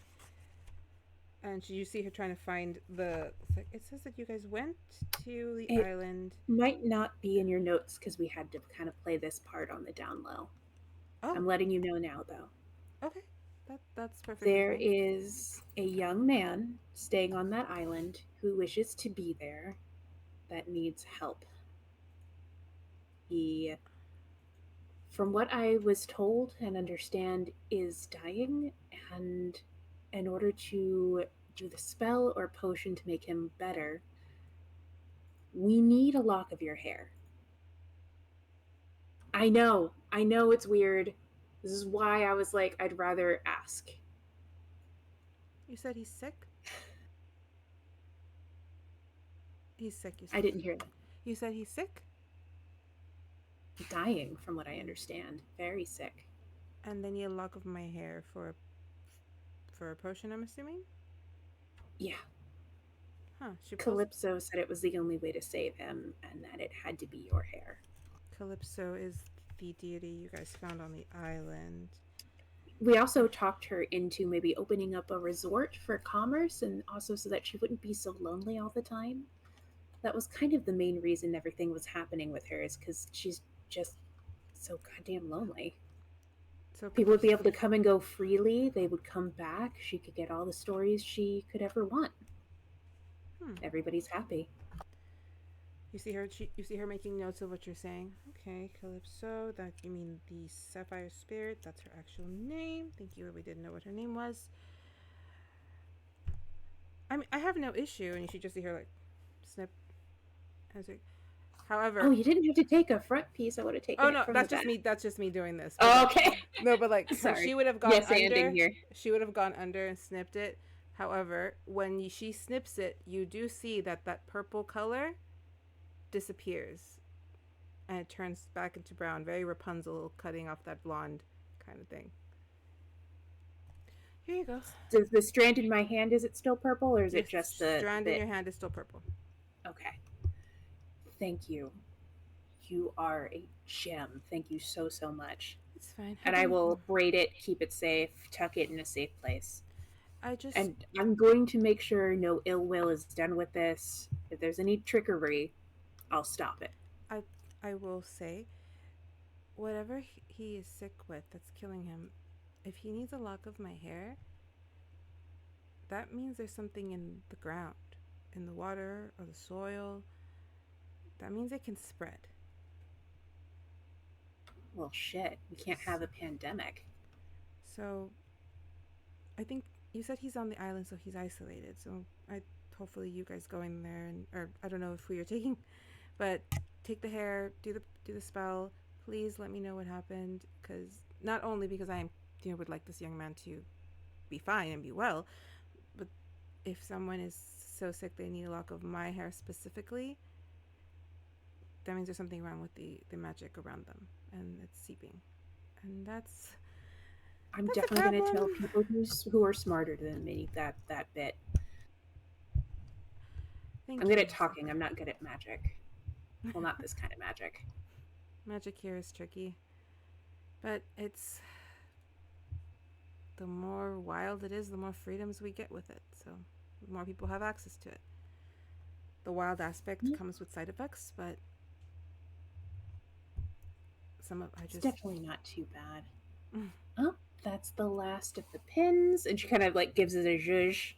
And you see her trying to find it says that you guys went to the island. Might not be in your notes because we had to kind of play this part on the down low. Oh. I'm letting you know now, though. Okay, that's perfect. There is a young man staying on that island who wishes to be there that needs help. He, from what I was told and understand, is dying, and in order to do the spell or potion to make him better, we need a lock of your hair. I know it's weird. This is why I was like, I'd rather ask. You said he's sick? He's sick, you said. I didn't hear that. You said he's sick? Dying, from what I understand. Very sick. And they need a lock of my hair for a potion, I'm assuming? Yeah. Huh. Calypso said it was the only way to save him, and that it had to be your hair. Calypso is the deity you guys found on the island. We also talked her into maybe opening up a resort for commerce, and also so that she wouldn't be so lonely all the time. That was kind of the main reason everything was happening with her, is because she's just so goddamn lonely. So people would be able to come and go freely. They would come back. She could get all the stories she could ever want. Everybody's happy. You see her making notes of what you're saying. Okay, Calypso. That you mean the Sapphire Spirit? That's her actual name. Thank you. We didn't know what her name was. I mean, I have no issue, and you should just see her like snip. However, you didn't have to take a front piece. I would have taken. Oh no, from that's the just back. me. That's just me doing this. Oh, okay. No, but like Sorry. she would have gone under. Here. She would have gone under and snipped it. However, when she snips it, you do see that purple color disappears, and it turns back into brown. Very Rapunzel, cutting off that blonde kind of thing. Here you go. Does the strand in my hand, is it still purple, or is it just the strand in your hand is still purple? Okay. Thank you. You are a gem. Thank you so, so much. It's fine. And I will braid it, keep it safe, tuck it in a safe place. I just. And I'm going to make sure no ill will is done with this. If there's any trickery, I'll stop it. I will say, whatever he is sick with that's killing him, if he needs a lock of my hair, that means there's something in the ground, in the water or the soil. That means it can spread. Well, shit. We can't have a pandemic. So, I think you said he's on the island, so he's isolated. So, hopefully you guys going there, or I don't know who you're taking, but take the hair, do the spell. Please let me know what happened, because not only because I would like this young man to be fine and be well, but if someone is so sick they need a lock of my hair specifically, that means there's something wrong with the magic around them, and it's seeping, and I'm that's a definitely going to tell problem. people who are smarter than me that bit. Thank I'm you, good at Zeffer. talking. I'm not good at magic. Well, not this kind of magic. Magic here is tricky, but it's the more wild it is, the more freedoms we get with it. So, the more people have access to it. The wild aspect comes with side effects, but It's definitely not too bad. Oh, that's the last of the pins, and she kind of like gives it a zhuzh.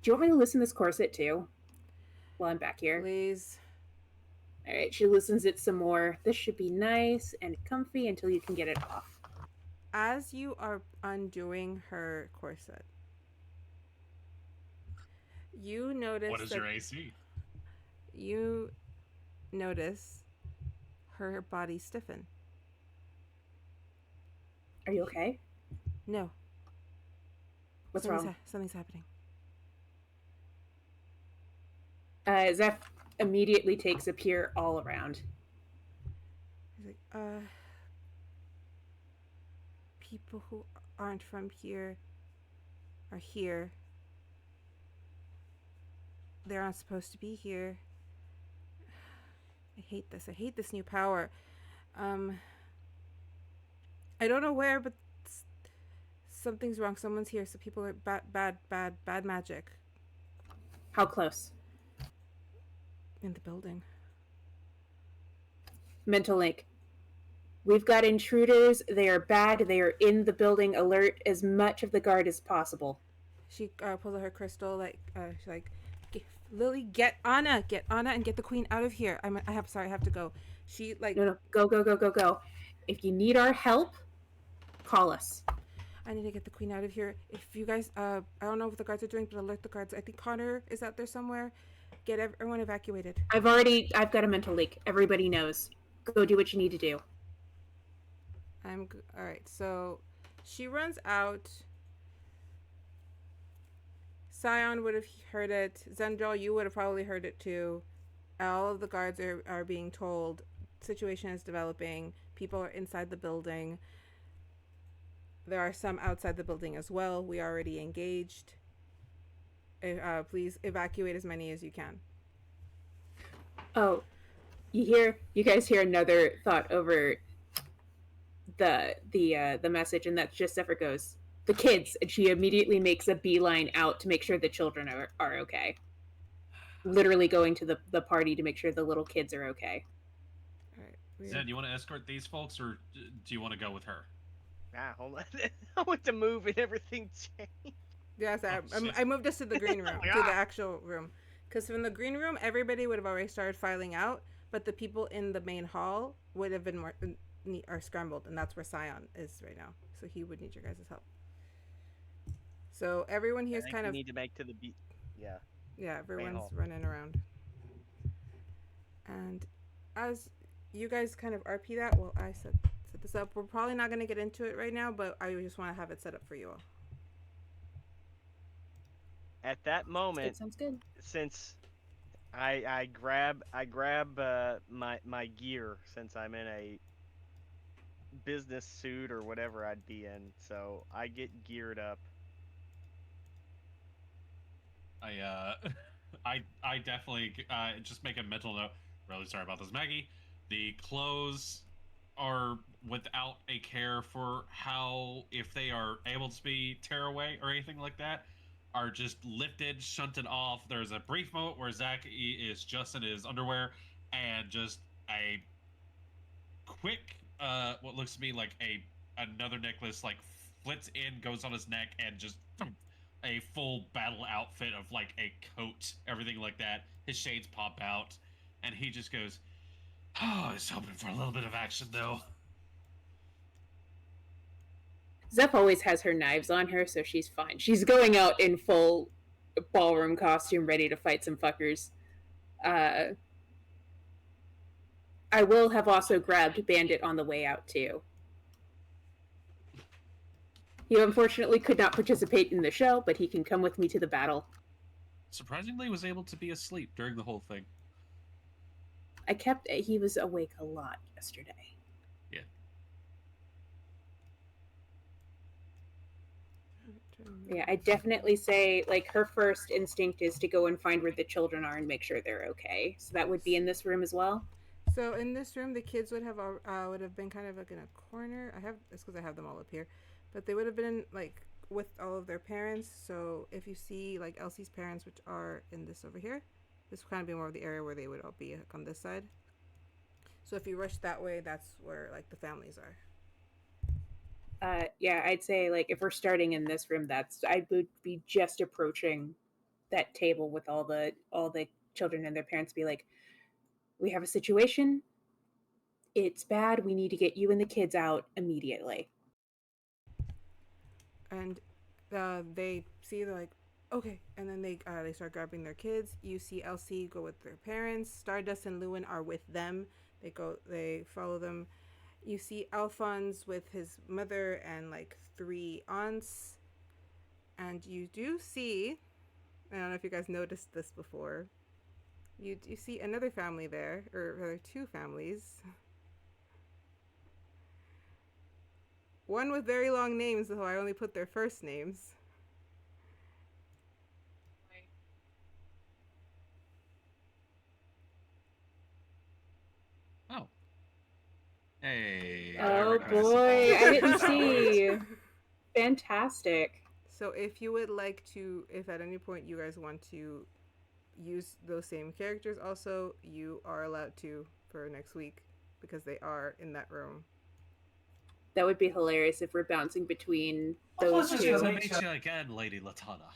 Do you want me to listen to this corset too? While I'm back here. Please. All right, she listens it some more. This should be nice and comfy until you can get it off. As you are undoing her corset, you notice What is your AC? You notice her body stiffen. Are you okay? No. What's wrong? Something's happening. Zeph immediately takes a peer all around. He's like, people who aren't from here are here. They're not supposed to be here. I hate this. I hate this new power. I don't know where, but something's wrong. Someone's here. So people are bad magic. How close? In the building. Mental link. We've got intruders. They are bad. They are in the building. Alert as much of the guard as possible. She pulls out her crystal. She's like, Lily, get Anna, and get the queen out of here. I have to go. She like no, go. If you need our help, call us. I need to get the queen out of here. If you guys, I don't know what the guards are doing, but alert the guards. I think Connor is out there somewhere. Get everyone evacuated. I've got a mental leak. Everybody knows. Go do what you need to do. All right. So she runs out. Syon would have heard it. Zendryil, you would have probably heard it too. All of the guards are being told situation is developing. People are inside the building. There are some outside the building as well. We already engaged. Please evacuate as many as you can. Oh, you guys hear another thought over the message, and that's just Zeffer goes, the kids, and she immediately makes a beeline out to make sure the children are okay. Literally going to the party to make sure the little kids are okay. All right. Zed, you want to escort these folks, or do you want to go with her? Hold on. I went to move and everything changed. Yes, I moved us to the green room, to the actual room. Because from the green room, everybody would have already started filing out, but the people in the main hall would have been are scrambled, and that's where Syon is right now. So he would need your guys' help. So everyone here's kind of need to make to the beat. Yeah. Yeah, everyone's running around. And as you guys kind of RP that, well, I set this up. We're probably not going to get into it right now, but I just want to have it set up for you all. At that moment, sounds good. Since I grab my gear, since I'm in a business suit or whatever I'd be in, so I get geared up. I definitely just make a mental note. really sorry about this, Maggie. The clothes are without a care for how, if they are able to be tear away or anything like that, are just lifted, shunted off. There's a brief moment where Zach is just in his underwear, and just a quick, what looks to me like another necklace, like flits in, goes on his neck, and just a full battle outfit of like a coat, everything like that. His shades pop out, and he just goes, "Oh, I was hoping for a little bit of action, though." Zeph always has her knives on her, so she's fine. She's going out in full ballroom costume, ready to fight some fuckers. I will have also grabbed Bandit on the way out, too. He unfortunately could not participate in the show, but he can come with me to the battle. Surprisingly, was able to be asleep during the whole thing. He was awake a lot yesterday. Yeah. Yeah, I definitely say, like, her first instinct is to go and find where the children are and make sure they're okay. So that would be in this room as well. So in this room, the kids would have been kind of like in a corner. It's because I have them all up here, but they would have been like with all of their parents. So if you see like Elsie's parents, which are in this over here, this would kind of be more of the area where they would all be like, on this side. So if you rush that way, that's where like the families are. Yeah, I'd say like if we're starting in this room, I would be just approaching that table with all the children and their parents. Be like, we have a situation. It's bad. We need to get you and the kids out immediately. And they see, they're like, okay, and then they start grabbing their kids. You see Elsie go with their parents. Stardust and Lewin are with them. They follow them. You see Alphonse with his mother and like 3 aunts. And you do see, I don't know if you guys noticed this before, you see another family there, or rather 2 families. One with very long names, so I only put their first names. Oh. Hey. Oh boy, I didn't see. Fantastic. So if you would like to, if at any point you guys want to use those same characters also, you are allowed to for next week because they are in that room. That would be hilarious if we're bouncing between those Pleasure two. to meet you again, Lady Latana.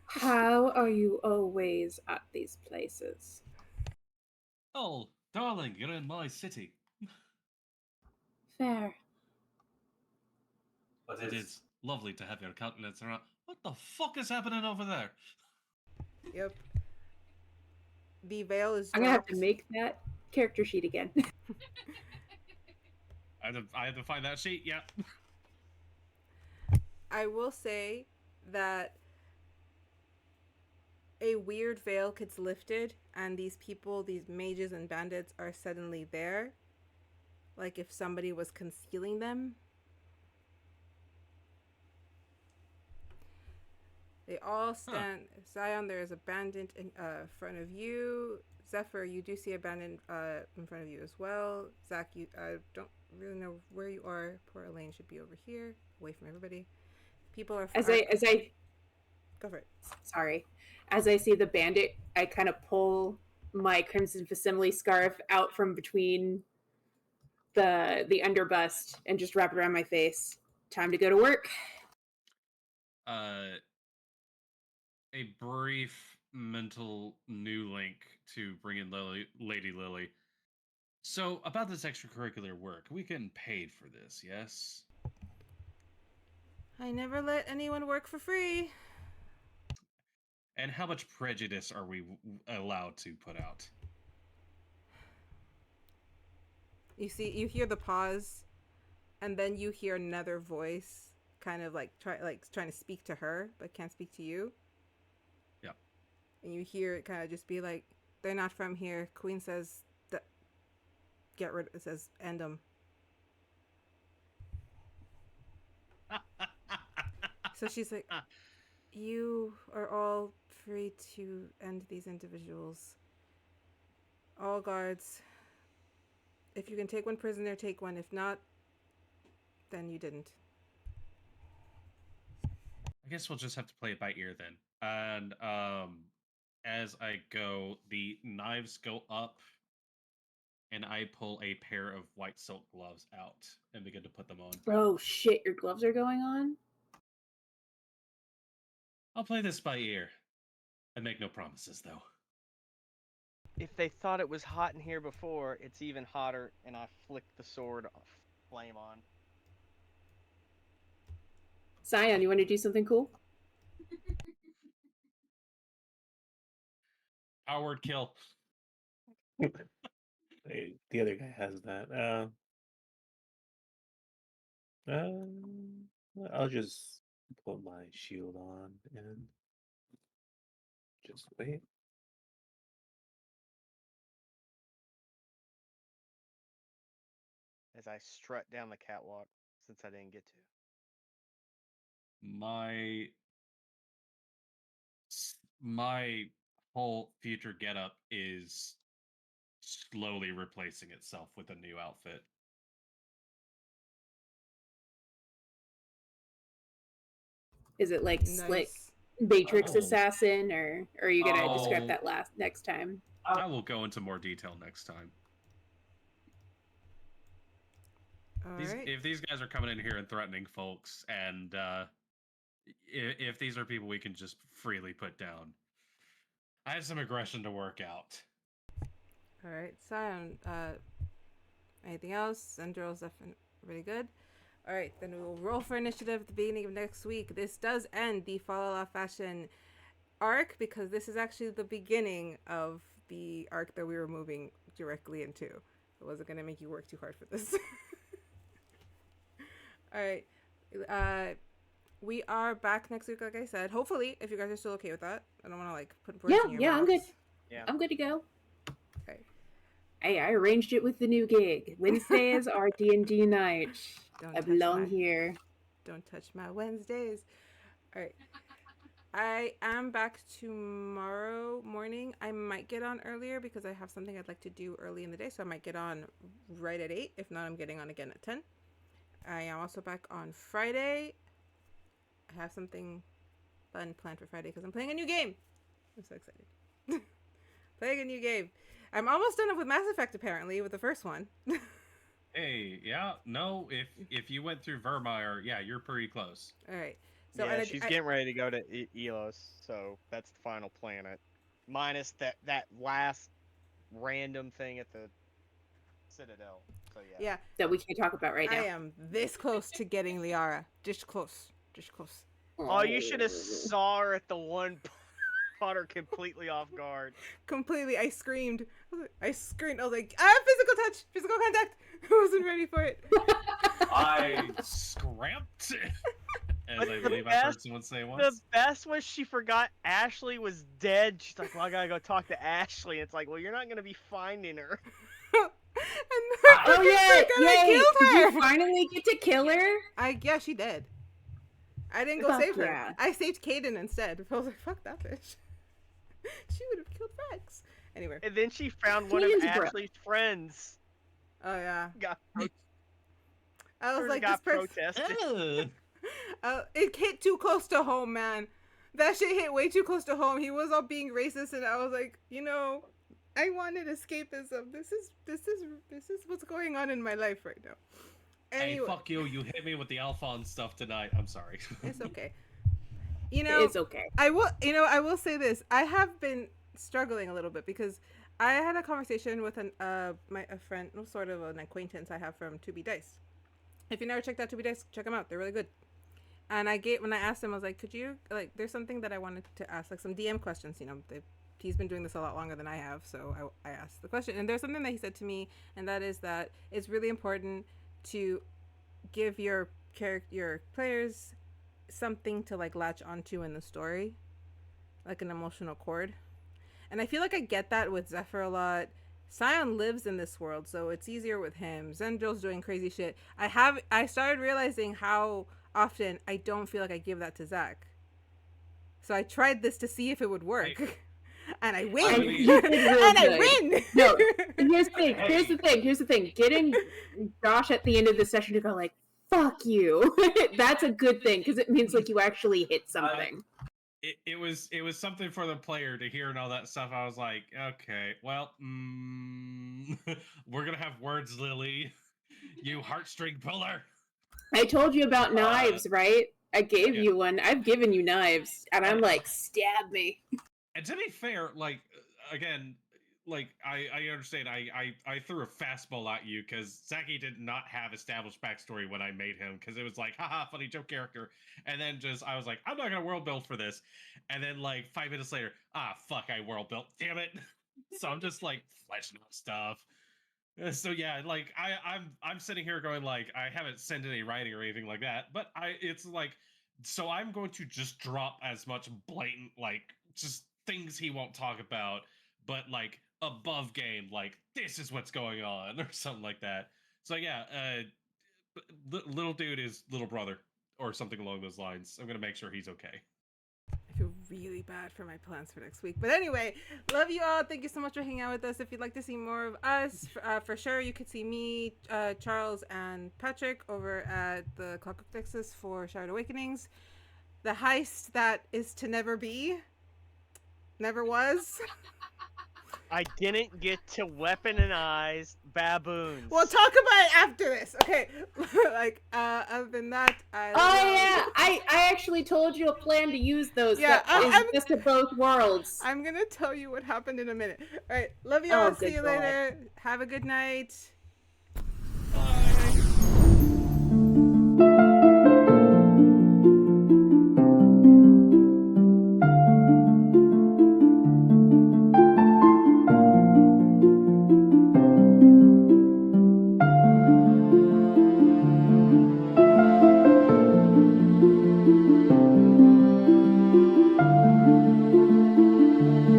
How are you always at these places? Oh, darling, you're in my city. Fair. But it is lovely to have your countenance around. What the fuck is happening over there? Yep. The veil is dropped. I'm gonna have to make that character sheet again. I had to find that sheet, yeah. I will say that a weird veil gets lifted and these people, these mages and bandits, are suddenly there. Like if somebody was concealing them. They all stand. Syon, there is a bandit in front of you. Zeffer, you do see a bandit in front of you as well. Zach, you don't really know where you are. Poor Elaine should be over here, away from everybody. People are. As I go for it. Sorry, as I see the bandit, I kind of pull my Crimson Facsimile scarf out from between the underbust and just wrap it around my face. Time to go to work. A brief mental new link to bring in Lady Lily. So, about this extracurricular work, we getting paid for this, yes? I never let anyone work for free. And how much prejudice are we allowed to put out? You hear the pause, and then you hear another voice, kind of like trying to speak to her, but can't speak to you. Yep. And you hear it kind of just be like, "They're not from here." Queen says, "Get rid." It says, "End them." So she's like, "You are all free to end these individuals. All guards. If you can take one prisoner, take one. If not, then you didn't. I guess we'll just have to play it by ear then. And as I go, the knives go up, and I pull a pair of white silk gloves out and begin to put them on. Oh shit, your gloves are going on? I'll play this by ear. I make no promises, though. If they thought it was hot in here before, it's even hotter, and I flick the sword flame on. Syon, you want to do something cool? Howard kill. Hey, the other guy has that. I'll just put my shield on and just wait. As I strut down the catwalk, since I didn't get to. My whole future getup is slowly replacing itself with a new outfit. Is it like Nice. slick Matrix Oh. assassin, or are you gonna describe Oh. that next time? I will go into more detail next time. All These, right. If these guys are coming in here and threatening folks, and if these are people we can just freely put down, I have some aggression to work out. All right. Syon, anything else? Zendryil, Zeffer, really good. All right, then we will roll for initiative at the beginning of next week. This does end the Falala fashion arc because this is actually the beginning of the arc that we were moving directly into. I wasn't gonna make you work too hard for this. All right. We are back next week, like I said. Hopefully, if you guys are still okay with that. I don't want to like put words in your Yeah, I'm good. mouths. Yeah. I'm good to go. Okay. Hey, I arranged it with the new gig. Wednesdays are D&D night. Don't I touch belong my- here. Don't touch my Wednesdays. All right. I am back tomorrow morning. I might get on earlier because I have something I'd like to do early in the day. So I might get on right at 8. If not, I'm getting on again at 10. I am also back on Friday. I have something fun planned for Friday because I'm playing a new game. I'm so excited. Playing a new game. I'm almost done with Mass Effect, apparently, with the first one. Hey, yeah, no, if you went through Vermeer, yeah, you're pretty close. All right. So Yeah, and she's getting ready to go to Elos, so that's the final planet. Minus that last random thing at the Citadel. So yeah. Yeah, That we can't talk about right now. I am this close to getting Liara. Just close. Just close. Oh, you should have saw her at the one caught her completely off guard. Completely. I screamed. I screamed. I was like, physical touch, physical contact. I wasn't ready for it. I scramped. As But I the believe I heard best- someone say The once. best was she forgot Ashley was dead. She's like, well, I gotta go talk to Ashley. It's like, well, you're not gonna be finding her. And Oh yeah, I yay! killed Did her. you finally get to kill her? Yeah, she did. I didn't go Fuck save her. yeah. I saved Kaden instead. I was like, fuck that bitch. She would have killed Rex. Anyway. And then she found one of Kaden's bro. Ashley's friends. Oh yeah. Got I was like, this got person. protested. It hit too close to home, man. That shit hit way too close to home. He was all being racist, and I was like, I wanted escapism. This is what's going on in my life right now. Hey, Anyway, fuck you! You hit me with the Alphonse stuff tonight. I'm sorry. it's okay. It's okay. I will say this. I have been struggling a little bit because I had a conversation with a friend, sort of an acquaintance I have from 2B Dice. If you never checked out 2B Dice, check them out. They're really good. And when I asked him, I was like, could you, there's something that I wanted to ask, like some DM questions, he's been doing this a lot longer than I have, so I asked the question. And there's something that he said to me, and that is that it's really important to give your players something to latch onto in the story, like an emotional cord. And I feel like I get that with Zeffer a lot. Syon lives in this world, so it's easier with him. Zendryil's doing crazy shit. I started realizing how often I don't feel like I give that to Zach. So I tried this to see if it would work. And I And win. you did real And I good. win. No, and here's the thing. Getting Josh at the end of the session to go like, fuck you. That's a good thing, because it means like you actually hit something. It was something for the player to hear and all that stuff. I was like, okay, well, we're gonna have words, Lily. You heartstring puller. I told you about knives, right? I gave you one. I've given you knives, and I'm like, stab me. And to be fair, like again, like I understand. I threw a fastball at you because Zaki did not have established backstory when I made him, because it was like, haha, funny joke character. And then I was like, I'm not gonna world build for this. And then like 5 minutes later, fuck, I world built. Damn it. So I'm just like fleshing out stuff. So yeah, like I'm sitting here going like, I haven't sent any writing or anything like that, but it's like, so I'm going to just drop as much blatant like just things he won't talk about, but like above game, like this is what's going on or something like that. So yeah, little dude is little brother or something along those lines. I'm gonna make sure he's okay. I feel really bad for my plans for next week. But anyway, love you all. Thank you so much for hanging out with us. If you'd like to see more of us, for sure, you could see me, Charles, and Patrick over at the Clockwork Nexus for Shattered Awakenings. The heist that is to never be. Never was. I didn't get to weaponize baboons. We'll talk about it after this. Okay. Like, other than that, I actually told you a plan to use those. Yeah, that is just to both worlds. I'm gonna tell you what happened in a minute. All right. Love you all. See you later. Have a good night.